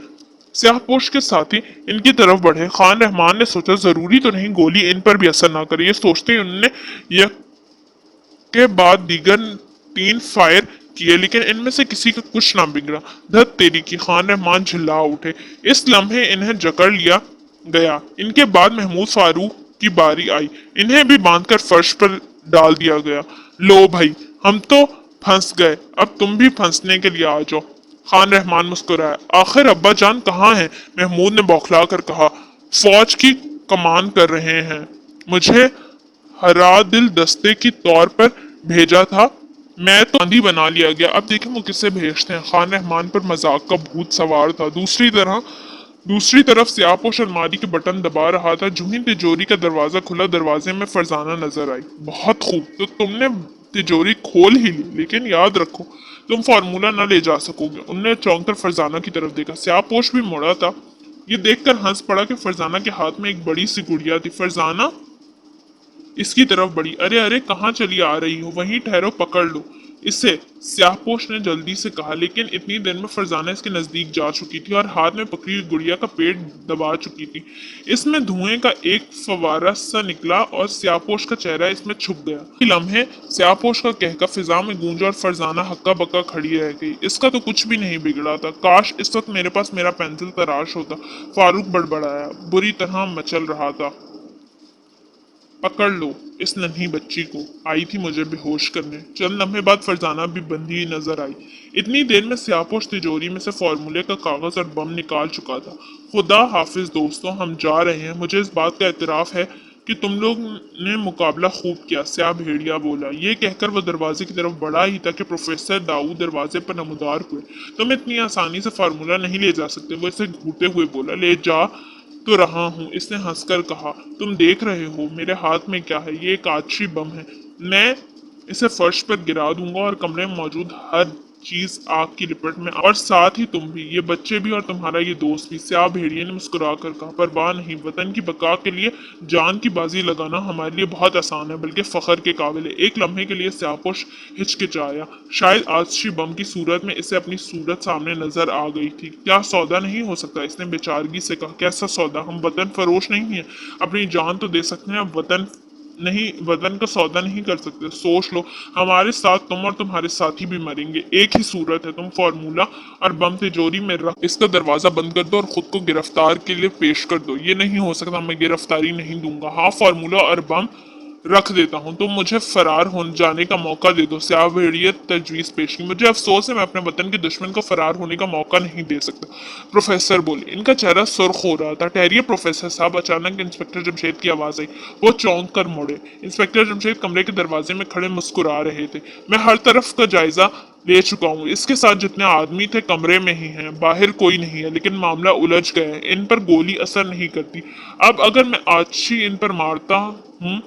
स्याहपोश के साथी इनकी तरफ बढ़े। खान रहमान ने सोचा, जरूरी तो नहीं गोली इन पर भी असर ना करे। ये सोचते ही उन्होंने यह के बाद दीगर 3 फायर किए, लेकिन इनमें से किसी का कुछ ना बिगड़ा। धत तेरी की, खान रहमान झिल्ला उठे। इस लम्हे इन्हें जकड़ लिया गया। इनके बाद महमूद फारूक की बारी आई। इन्हें भी बांधकर फर्श पर डाल दिया गया। लो भाई, हम तो फंस गए, अब तुम भी फंसने के लिए आ जाओ। खान रहमान मुस्कुराया। आखिर अब्बा जान कहाँ हैं? महमूद ने बौखला कर कहा। फौज की कमान कर रहे हैं, मुझे हरा दिल दस्ते की तौर पर भेजा था, मैं तो आंधी बना लिया गया। अब देखें वो किसे भेजते हैं। खान रहमान पर मजाक का भूत सवार था। दूसरी तरफ स्याहपोश अलमारी के बटन दबा रहा था। जूं ही तिजोरी का दरवाजा खुला, दरवाजे में फरजाना नजर आई। बहुत खूब, तो तुमने तिजोरी खोल ही ली, लेकिन याद रखो तुम फार्मूला न ले जा सकोगे। उनने चौंक कर फरजाना की तरफ देखा। स्याहपोश भी मुड़ा था। ये देखकर हंस पड़ा कि फरजाना के हाथ में एक बड़ी सी गुड़िया थी। फरजाना इसकी तरफ बढ़ी। अरे अरे, कहाँ चली आ रही हो? वहीं ठहरो, पकड़ लो इसे, स्याहपोश ने जल्दी से कहा। लेकिन इतनी देर में फरजाना इसके नजदीक जा चुकी थी और हाथ में पकड़ी हुई गुड़िया का पेट दबा चुकी थी। इसमें धुएं का एक फवारा सा निकला और स्याहपोश का चेहरा इसमें छुप गया। लम्हे स्याहपोश का कहका फिजा में गूंजा और फरजाना हक्का बक्का खड़ी रह गई। इसका तो कुछ भी नहीं बिगड़ा था। काश इस वक्त मेरे पास मेरा पेंसिल तराश होता, फारूक बड़बड़ाया। बुरी तरह मचल रहा था। पकड़ लो इस नन्ही बच्ची को, आई थी मुझे बेहोश करने। चंद लम्हे बाद फरजाना भी बंधी हुई नजर आई। इतनी देर में स्याहपोश तिजोरी में से फॉर्मूले का कागज और बम निकाल चुका था। खुदा हाफिज दोस्तों, हम जा रहे हैं। मुझे इस बात का एतराफ है کہ تم لوگ نے مقابلہ خوب کیا، سیاہ بھیڑیا بولا۔ یہ کہہ کر وہ دروازے کی طرف بڑھا ہی تھا کہ پروفیسر داؤد دروازے پر نمودار ہوئے۔ تم اتنی آسانی سے فارمولا نہیں لے جا سکتے، وہ اسے گھورتے ہوئے بولا۔ لے جا تو رہا ہوں، اس نے ہنس کر کہا۔ تم دیکھ رہے ہو میرے ہاتھ میں کیا ہے؟ یہ ایک آتشی بم ہے۔ میں اسے فرش پر گرا دوں گا اور کمرے میں موجود ہر چیز آگ کی لپٹ میں، اور ساتھ ہی تم بھی، یہ بچے بھی اور تمہارا یہ دوست بھی۔ سیاہ بھیڑیے نے مسکرا کر کہا، پرواہ نہیں، وطن کی بقا کے لیے جان کی بازی لگانا ہمارے لیے بہت آسان ہے، بلکہ فخر کے قابل ہے۔ ایک لمحے کے لیے سیاہپوش ہچکچایا، شاید آتشی بم کی صورت میں اسے اپنی صورت سامنے نظر آ گئی تھی۔ کیا سودا نہیں ہو سکتا؟ اس نے بے چارگی سے کہا۔ کیسا سودا؟ ہم وطن فروش نہیں ہیں، اپنی جان تو دے سکتے ہیں، اب وطن کا سودا نہیں کر سکتے۔ سوچ لو، ہمارے ساتھ تم اور تمہارے ساتھی بھی مریں گے۔ ایک ہی صورت ہے، تم فارمولا اور بم تجوری میں رکھ اس کا دروازہ بند کر دو اور خود کو گرفتار کے لیے پیش کر دو۔ یہ نہیں ہو سکتا، میں گرفتاری نہیں دوں گا۔ ہاں، فارمولا اور بم رکھ دیتا ہوں، تم مجھے فرار ہو جانے کا موقع دے دو۔ سیاہ بھیڑیے تجویز پیش کی۔ مجھے افسوس ہے، میں اپنے وطن کے دشمن کو فرار ہونے کا موقع نہیں دے سکتا، پروفیسر بولے۔ ان کا چہرہ سرخ ہو رہا تھا۔ ٹھہریے پروفیسر صاحب، اچانک انسپکٹر جمشید کی آواز آئی۔ وہ چونک کر مڑے۔ انسپکٹر جمشید کمرے کے دروازے میں کھڑے مسکرا رہے تھے۔ میں ہر طرف کا جائزہ لے چکا ہوں، اس کے ساتھ جتنے آدمی تھے کمرے میں ہی ہیں، باہر کوئی نہیں ہے، لیکن معاملہ الجھ گیا ہے، ان پر گولی اثر نہیں کرتی۔ اب اگر میں آتشی ان پر مارتا ہوں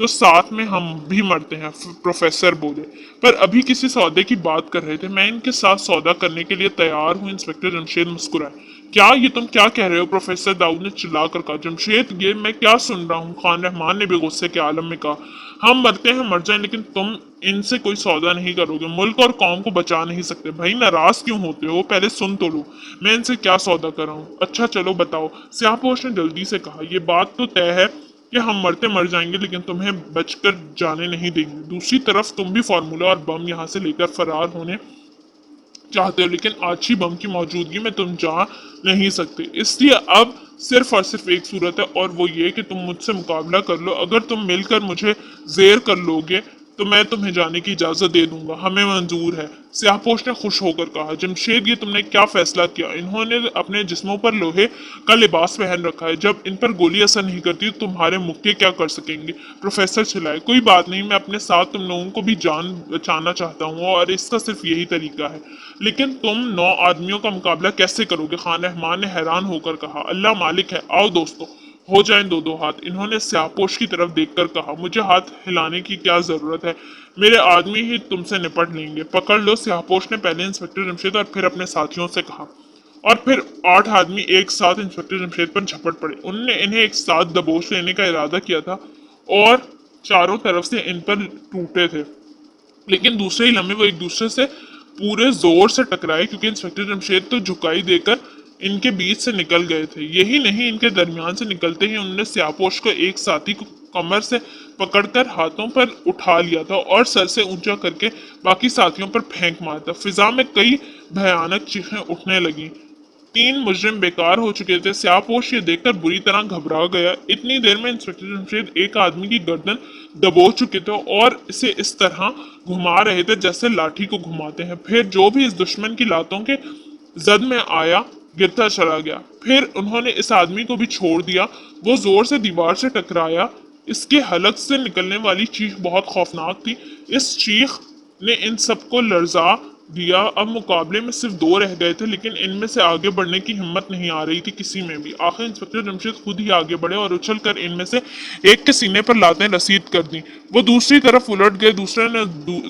تو ساتھ میں ہم بھی مرتے ہیں، پروفیسر بولے۔ پر ابھی کسی سودے کی بات کر رہے تھے، میں ان کے ساتھ سودا کرنے کے لیے تیار ہوں۔ انسپکٹر جمشید مسکرائے۔ کیا یہ تم کیا کہہ رہے ہو؟ پروفیسر داؤد نے چلا کر کہا۔ جمشید، یہ میں کیا سن رہا ہوں؟ خان رحمان نے بھی غصے کے عالم میں کہا۔ ہم مرتے ہیں مر جائیں، لیکن تم ان سے کوئی سودا نہیں کرو گے، ملک اور قوم کو بچا نہیں سکتے۔ بھائی ناراض کیوں ہوتے ہو؟ پہلے سن تو لو، میں ان سے کیا سودا کر رہا ہوں۔ اچھا چلو بتاؤ، سیاہپوش نے جلدی سے کہا۔ یہ بات تو طے ہے کہ ہم مرتے مر جائیں گے، لیکن تمہیں بچ کر جانے نہیں دیں گے۔ دوسری طرف تم بھی فارمولا اور بم یہاں سے لے کر فرار ہونے چاہتے ہو، لیکن آتشی بم کی موجودگی میں تم جا نہیں سکتے۔ اس لیے اب صرف اور صرف ایک صورت ہے، اور وہ یہ کہ تم مجھ سے مقابلہ کر لو۔ اگر تم مل کر مجھے زیر کر لو گے تو میں تمہیں جانے کی اجازت دے دوں گا۔ ہمیں منظور ہے، سیاہپوش نے خوش ہو کر کہا۔ جمشید، یہ تم نے کیا فیصلہ کیا؟ انہوں نے اپنے جسموں پر لوہے کا لباس پہن رکھا ہے، جب ان پر گولی اثر نہیں کرتی تو تمہارے مکے کیا کر سکیں گے؟ پروفیسر چلائے۔ کوئی بات نہیں، میں اپنے ساتھ تم لوگوں کو بھی جان بچانا چاہتا ہوں، اور اس کا صرف یہی طریقہ ہے۔ لیکن تم 9 آدمیوں کا مقابلہ کیسے کرو گے؟ خان رحمان نے حیران ہو کر کہا۔ اللہ مالک ہے، آؤ دوستو، ہو جائیں دو دو ہاتھ۔ انہوں نے سیاہپوش کی طرف دیکھ کر کہا۔ مجھے ہاتھ ہلانے کی کیا ضرورت ہے، میرے آدمی ہی تم سے نپٹ لیں گے۔ پکڑ لو، سیاہپوش نے پہلے انسپکٹر جمشید اور پھر اپنے ساتھیوں سے کہا، اور پھر 8 آدمی ایک ساتھ انسپکٹر جمشید پر جھپٹ پڑے۔ انہوں نے انہیں ایک ساتھ دبوچ لینے کا ارادہ کیا تھا اور چاروں طرف سے ان پر ٹوٹے تھے، لیکن دوسرے ہی لمحے وہ ایک دوسرے سے پورے زور سے ٹکرائے، کیونکہ انسپکٹر جمشید تو جھکائی دے کر ان کے بیچ سے نکل گئے تھے۔ یہی نہیں، ان کے درمیان سے نکلتے ہی انہوں نے سیاہپوش کو ایک ساتھی کو کمر سے پکڑ کر ہاتھوں پر اٹھا لیا تھا اور سر سے اونچا کر کے باقی ساتھیوں پر پھینک مارا تھا۔ فضا میں کئی بھیانک چیخیں اٹھنے لگیں۔ 3 مجرم بیکار ہو چکے تھے۔ سیاہپوش یہ دیکھ کر بری طرح گھبرا گیا۔ اتنی دیر میں انسپکٹر جمشید ایک آدمی کی گردن دبوچ چکے تھے اور اسے اس طرح گھما رہے تھے جیسے لاٹھی کو گھماتے ہیں۔ پھر جو بھی اس دشمن کی لاتوں کے زد میں آیا گرتا چلا گیا۔ پھر انہوں نے اس آدمی کو بھی چھوڑ دیا۔ وہ زور سے دیوار سے ٹکرایا۔ اس کے حلق سے نکلنے والی چیخ بہت خوفناک تھی۔ اس چیخ نے ان سب کو لرزا دیا۔ اب مقابلے میں صرف 2 رہ گئے تھے، لیکن ان میں سے آگے بڑھنے کی ہمت نہیں آ رہی تھی کسی میں بھی۔ آخر انسپکٹر جمشید خود ہی آگے بڑھے اور اچھل کر ان میں سے ایک کے سینے پر لاتیں رسید کر دیں۔ وہ دوسری طرف الٹ گئے۔ دوسرے نے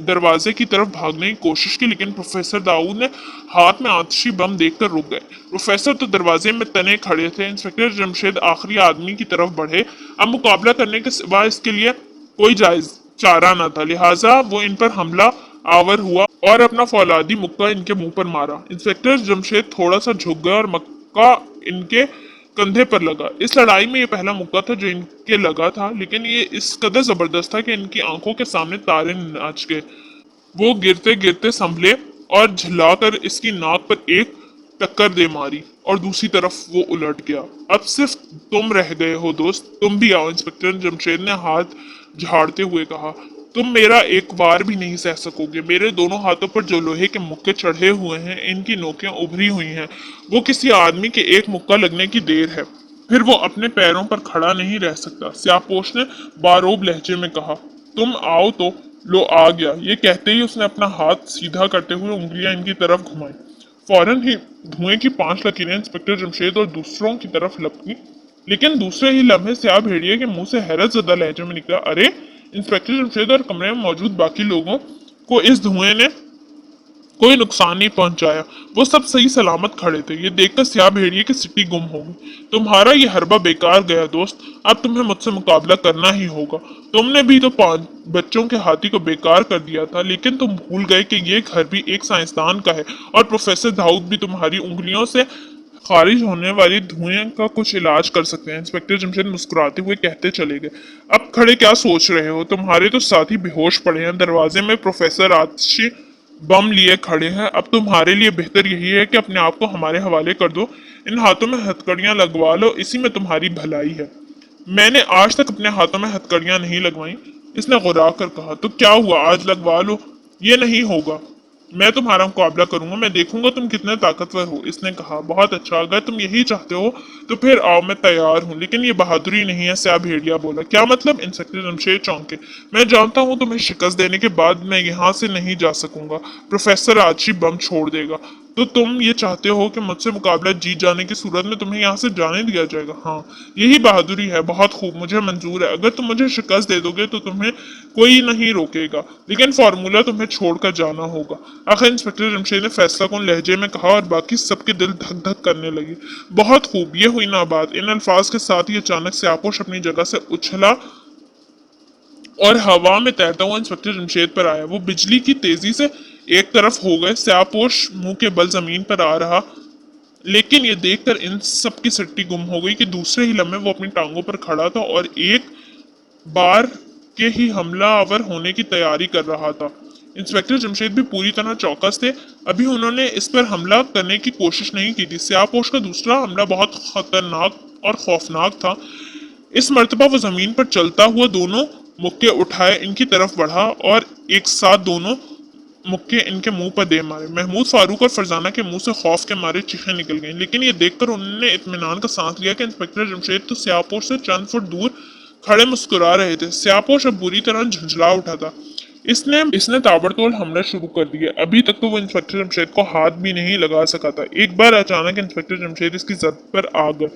دروازے کی طرف بھاگنے کی کوشش کی، لیکن پروفیسر داؤد نے ہاتھ میں آتشی بم دیکھ کر رک گئے۔ پروفیسر تو دروازے میں تنے کھڑے تھے۔ انسپکٹر جمشید آخری آدمی کی طرف بڑھے۔ اب مقابلہ کرنے کے سوا اس کے لیے کوئی جائز چارہ نہ تھا، لہٰذا وہ ان پر حملہ آور ہوا اور اپنا فولادی مکہ ان کے منہ پر مارا۔ انسپکٹر جمشید تھوڑا سا جھک گیا اور مکہ ان کے کندھے پر لگا۔ اس لڑائی میں یہ پہلا مکہ تھا جو ان کے لگا تھا، لیکن یہ اس قدر زبردست تھا کہ ان کی آنکھوں کے سامنے تارے ناچ گئے۔ وہ گرتے گرتے سنبھلے اور جھلا کر اس کی ناک پر ایک ٹکر دے ماری، اور دوسری طرف وہ الٹ گیا۔ اب صرف تم رہ گئے ہو دوست، تم بھی آؤ، انسپکٹر جمشید نے ہاتھ جھاڑتے ہوئے کہا۔ تم میرا ایک وار بھی نہیں سہ سکو گے۔ میرے دونوں ہاتھوں پر جو لوہے کے مکے چڑھے ہوئے ہیں، ان کی نوکیں ابھری ہوئی ہیں۔ وہ کسی آدمی کے ایک مکہ لگنے کی دیر ہے۔ फिर वो अपने पैरों पर खड़ा नहीं रह सकता। स्याहपोश ने बारोब लहजे में कहा, तुम आओ तो। लो आ गया। ये कहते ही उसने अपना हाथ सीधा करते हुए उंगलियां इनकी तरफ घुमाई। फौरन ही धुएं की 5 लकीरें इंस्पेक्टर जमशेद और दूसरों की तरफ लपकी। लेकिन दूसरे ही लम्हे स्याह भेड़िए के मुंह से हैरत ज़दा लहजे में निकला, अरे! इंस्पेक्टर जमशेद और कमरे में मौजूद बाकी लोगों को इस धुएं ने कोई नुकसान नहीं पहुंचाया। वो सब सही सलामत खड़े थे। ये देखकर स्याह भेड़िए की सिट्टी गुम हो गई। तुम्हारा ये हरबा बेकार गया दोस्त। अब तुम्हें मुझसे मुकाबला करना ही होगा। तुमने भी तो 5 बच्चों के हाथी को बेकार कर दिया था, लेकिन तुम भूल गए कि ये घर भी एक साइंसदान का है और प्रोफेसर दाऊद भी तुम्हारी उंगलियों से खारिज होने वाली धुएं का कुछ इलाज कर सकते हैं। इंस्पेक्टर जमशेद मुस्कुराते हुए कहते चले गए, अब खड़े क्या सोच रहे हो? तुम्हारे तो साथी बेहोश पड़े हैं। दरवाजे में प्रोफेसर आतिशी बम लिए खड़े हैं। अब तुम्हारे लिए बेहतर यही है कि अपने आप को हमारे हवाले कर दो। इन हाथों में हथकड़ियां लगवा लो, इसी में तुम्हारी भलाई है। मैंने आज तक अपने हाथों में हथकड़ियां नहीं लगवाई। इसने गुर्रा कर कहा, तो क्या हुआ, आज लगवा लो। ये नहीं होगा। मैं तुम्हारा मुकाबला करूंगा। मैं देखूंगा तुम कितने ताकतवर हो। इसने कहा, बहुत अच्छा, अगर तुम यही चाहते हो तो फिर आओ, मैं तैयार हूँ। लेकिन ये बहादुरी नहीं है, स्याह भेड़िया बोला। क्या मतलब? इंस्पेक्टर जमशेद चौंके। मैं जानता हूँ तुम्हें शिकस्त देने के बाद मैं यहाँ से नहीं जा सकूंगा। प्रोफेसर आची बम छोड़ देगा। तो तुम ये चाहते हो कि मुझसे मुकाबला जीत जाने की सूरत में तुम्हें यहाँ से जाने दिया जाएगा? हाँ, यही बहादुरी है। बहुत खूब, मुझे मंजूर है। अगर तुम मुझे शिकस्त दे दोगे तो तुम्हें कोई नहीं रोकेगा, लेकिन फार्मूला तुम्हें छोड़कर जाना होगा। आखिर इंस्पेक्टर जमशेद ने फैसला कौन लहजे में कहा और बाकी सबके दिल धक धक करने लगे। बहुत खूब, ये हुई ना बात। इन अल्फाज के साथ ही अचानक से आपोश अपनी जगह से उछला और हवा में तैरता हुआ इंस्पेक्टर जमशेद पर आया। वो बिजली की तेजी से एक तरफ हो गए। स्यापोश मुंह के बल जमीन पर आ रहा, लेकिन ये देखकर इन सब की सट्टी गुम हो गई कि दूसरे ही लम्हे वो अपनी टांगों पर खड़ा था और एक बार के ही हमलावर होने की तैयारी कर रहा था। इंस्पेक्टर जमशेद भी पूरी तरह चौकस थे। अभी उन्होंने इस पर हमला करने की कोशिश नहीं की थी। स्यापोश का दूसरा हमला बहुत खतरनाक और खौफनाक था। इस मर्तबा वो जमीन पर चलता हुआ दोनों मुक्के उठाए इनकी तरफ बढ़ा और एक साथ दोनों मुक्के इनके मुंह पर दे मारे। महमूद फारूक और फरजाना के मुंह से खौफ के मारे चीखें निकल गईं, लेकिन ये देखकर उन्होंने इत्मीनान का सांस लिया कि इंस्पेक्टर जमशेद तो स्यापोश से चंद फुट दूर खड़े मुस्कुरा रहे थे। स्यापोश अब बुरी तरह झंझला उठा था। इसने इसने ताबड़तोड़ हमला शुरू कर दिया। अभी तक तो वो इंस्पेक्टर जमशेद को हाथ भी नहीं लगा सका था। एक बार अचानक इंस्पेक्टर जमशेद इसकी जद पर आ गए।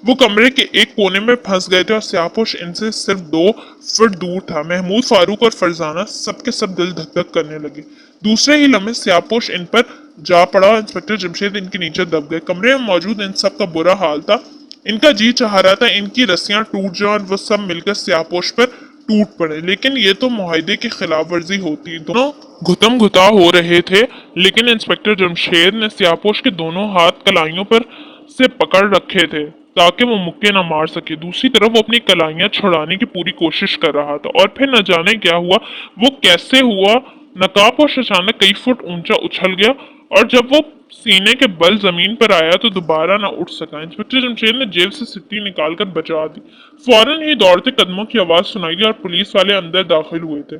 वो कमरे के एक कोने में फंस गए थे और स्यापोश इनसे सिर्फ 2 फुट दूर था। महमूद फारूक और फरजाना सबके सब दिल धक धक करने लगे। दूसरे ही लम्हे स्यापोश इन पर जा पड़ा और इंस्पेक्टर जमशेद इनके नीचे दब गए। कमरे में मौजूद इन सब का बुरा हाल था। इनका जी चाह रहा था इनकी रस्सियां टूट जाएं और वो सब मिलकर स्यापोश पर टूट पड़े, लेकिन ये तो मुआहदे की खिलाफ वर्जी होती। दोनों घुतम घुता हो रहे थे, लेकिन इंस्पेक्टर जमशेद ने स्यापोश के दोनों हाथ कलाइयों पर से पकड़ रखे थे ताकि वो मुक्के न मार सके। दूसरी तरफ वो अपनी कलाइयां छुड़ाने की पूरी कोशिश कर रहा था और फिर न जाने क्या हुआ, वो कैसे हुआ, नकाबपोश अचानक कई फुट ऊंचा उछल गया और जब वो सीने के बल जमीन पर आया तो दोबारा ना उठ सका। इंस्पेक्टर जमशेद ने जेब से सिट्टी निकालकर बचा दी। फौरन ही दौड़ते कदमों की आवाज सुनाई दी और पुलिस वाले अंदर दाखिल हुए थे।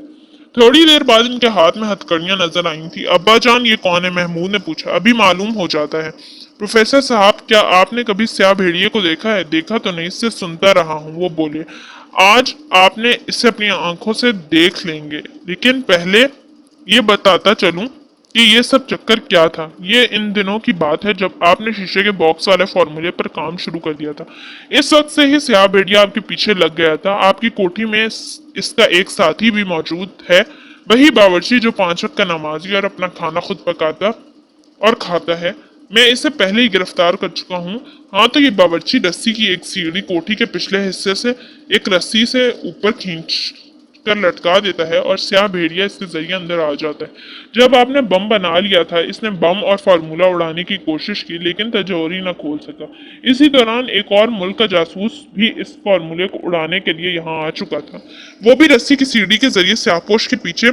थोड़ी देर बाद इनके हाथ में हथकड़ियां नजर आई थी। अब्बा जान, ये कौन है? महमूद ने पूछा। अभी मालूम हो जाता है। प्रोफेसर साहब, क्या आपने कभी स्याह भेड़िए को देखा है? देखा तो नहीं, इससे सुनता रहा हूँ, वो बोले। आज आपने इसे अपनी आंखों से देख लेंगे, लेकिन पहले ये बताता चलूं कि ये सब चक्कर क्या था। ये इन दिनों की बात है जब आपने शीशे के बॉक्स वाले फॉर्मूले पर काम शुरू कर दिया था। इस वक्त से ही स्याह भेड़िया आपके पीछे लग गया था। आपकी कोठी में इसका एक साथी भी मौजूद है, वही बावर्ची जो 5 वक्त का नमाजी और अपना खाना खुद पकाता और खाता है। मैं इसे पहले ही गिरफ्तार कर चुका हूँ। हाँ, तो ये बावर्ची रस्सी की एक सीढ़ी कोठी के पिछले हिस्से से एक रस्सी से ऊपर खींच कर लटका देता है और स्याह भेड़िया इसके जरिए अंदर आ जाता है। जब आपने बम बना लिया था, इसने बम और फार्मूला उड़ाने की कोशिश की, लेकिन तिजोरी न खोल सका। इसी दौरान एक और मुल्क का जासूस भी इस फार्मूले को उड़ाने के लिए यहाँ आ चुका था। वो भी रस्सी की सीढ़ी के जरिए स्याहपोश के पीछे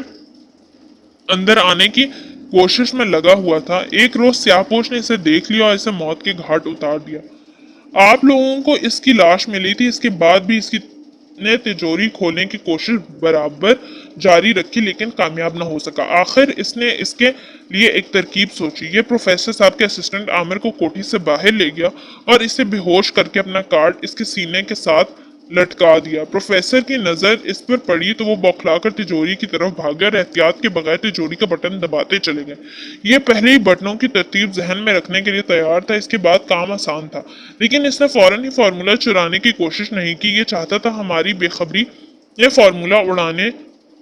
अंदर आने की कोशिश में लगा हुआ था। एक रोज स्याहपोश ने इसे देख लिया और इसे मौत के घाट उतार दिया। आप लोगों को इसकी लाश मिली थी, इसके बाद भी इसकी ने तिजोरी खोलने की कोशिश बराबर जारी रखी लेकिन कामयाब न हो सका। आखिर इसने इसके लिए एक तरकीब सोची। ये प्रोफेसर साहब के असिस्टेंट आमिर को कोठी से बाहर ले गया और इसे बेहोश करके अपना कार्ड इसके सीने के साथ लटका दिया। प्रोफेसर की नजर इस पर पड़ी तो वो बौखलाकर तिजोरी की तरफ भाग गया और एहतियात के बगैर तिजोरी का बटन दबाते चले गए। ये पहले ही बटनों की तरतीब जहन में रखने के लिए तैयार था, इसके बाद काम आसान था। लेकिन इसने फौरन ही फार्मूला चुराने की कोशिश नहीं की। ये चाहता था हमारी बेखबरी ये फार्मूला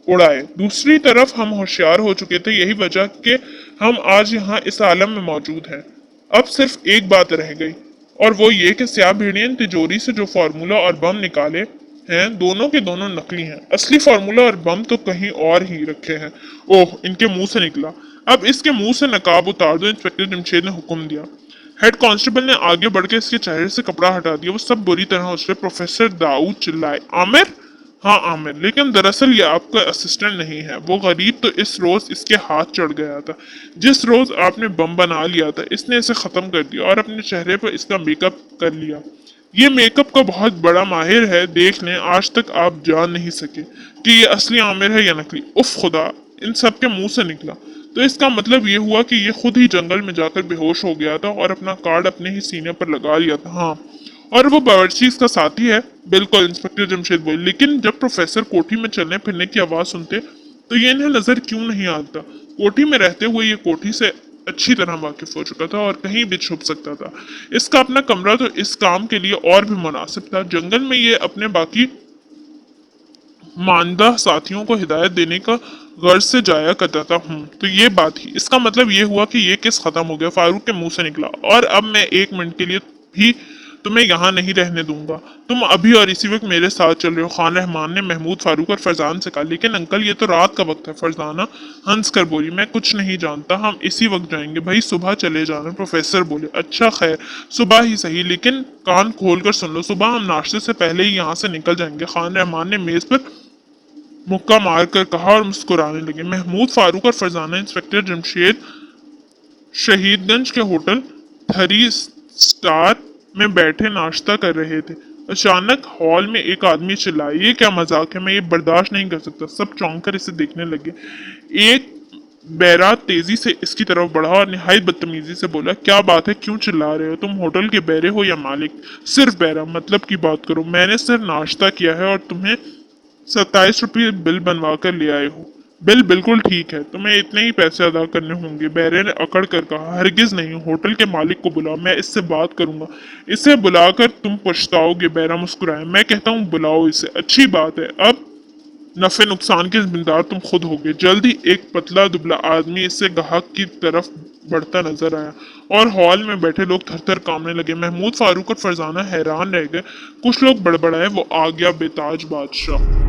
उड़ाए। दूसरी तरफ हम होशियार हो चुके थे, यही वजह कि हम आज यहाँ इस आलम में मौजूद हैं। अब सिर्फ एक बात रह गई और वो ये कि स्याह भेड़िए ने तिजोरी से जो फार्मूला और बम निकाले हैं दोनों के दोनों नकली हैं। असली फार्मूला और बम तो कहीं और ही रखे हैं। ओह, इनके मुंह से निकला। अब इसके मुंह से नकाब उतार दो, इंस्पेक्टर जमशेद ने हुक्म दिया। हेड कांस्टेबल ने आगे बढ़ के इसके चेहरे से कपड़ा हटा दिया। वो सब बुरी तरह उछले। प्रोफेसर दाऊद चिल्लाए, आमिर? हाँ आमिर, लेकिन दरअसल ये आपका असिस्टेंट नहीं है। वो गरीब तो इस रोज इसके हाथ चढ़ गया था। जिस रोज आपने बम बना लिया था इसने इसे खत्म कर दिया और अपने चेहरे पर इसका मेकअप कर लिया। ये मेकअप का बहुत बड़ा माहिर है, देख लें। आज तक आप जान नहीं सके कि ये असली आमिर है या नकली। उफ खुदा, इन सब के मुंह से निकला। तो इसका मतलब ये हुआ कि ये खुद ही जंगल में जाकर बेहोश हो गया था और अपना कार्ड अपने ही सीने पर लगा लिया था। हाँ, और वो बावर्ची इसका साथी है। बिल्कुल, इंस्पेक्टर जमशेद बोले। लेकिन जब प्रोफेसर कोठी में चलने फिरने की आवाज सुनते तो ये इन्हें नजर क्यों नहीं आता? कोठी में रहते हुए ये कोठी से अच्छी तरह वाकिफ हो चुका था और कहीं भी छुप सकता था। इसका अपना कमरा तो इस काम के लिए और भी मुनासिब था। जंगल में ये अपने बाकी मानदा साथियों को हिदायत देने का गर्ज से जाया करता था। तो ये बात ही, इसका मतलब ये हुआ कि ये केस खत्म हो गया। फारूक के मुंह से निकला। और अब मैं एक मिनट के लिए भी तुम्हें यहाँ नहीं रहने दूंगा। तुम अभी और इसी वक्त मेरे साथ चल रहे हो। खान रहमान ने महमूद, फारूक और फरजान से कहा। लेकिन अंकल, ये तो रात का वक्त है। फरजाना हंस कर बोली, मैं कुछ नहीं जानता, हम इसी वक्त जाएंगे। भाई सुबह चले जाना। प्रोफेसर बोले, अच्छा खैर, सुबह ही सही, लेकिन कान खोल कर सुन लो। सुबह हम नाश्ते से पहले ही यहाँ से निकल जाएंगे। खान रहमान ने मेज पर मुक्का मार कर कहा और मुस्कुराने लगे। महमूद, फारूक और फरजाना इंस्पेक्टर जमशेद शहीदगंज के होटल 3 स्टार में बैठे नाश्ता कर रहे थे। अचानक हॉल में एक आदमी चिल्लाया, ये क्या मजाक है, मैं ये बर्दाश्त नहीं कर सकता। सब चौंक कर इसे देखने लगे। एक बैरात तेजी से इसकी तरफ बढ़ा और निहायत बदतमीजी से बोला, क्या बात है, क्यों चिल्ला रहे हो? तुम होटल के बैरे हो या मालिक? सिर्फ बैरा, मतलब की बात करो। मैंने सिर्फ नाश्ता किया है और तुम्हें 27 रुपये बिल बनवा कर ले आए हो। बिल बिल्कुल ठीक है, तुम्हें इतने ही पैसे अदा करने होंगे। बैरे ने अकड़ कर कहा, हरगिज नहीं, होटल के मालिक को बुलाओ, मैं इससे बात करूंगा। इसे बुलाकर तुम पछताओगे। बैरा मुस्कुराए, मैं कहता हूँ बुलाओ इसे। अच्छी बात है, अब नफे नुकसान के जिम्मेदार तुम खुद होगे। जल्दी एक पतला दुबला आदमी इससे गाहक की तरफ बढ़ता नजर आया और हॉल में बैठे लोग थर थर कांपने लगे। महमूद, फारूक और फरजाना हैरान रह गए। कुछ लोग बड़बड़ाए, वो आ गया बेताज बादशाह।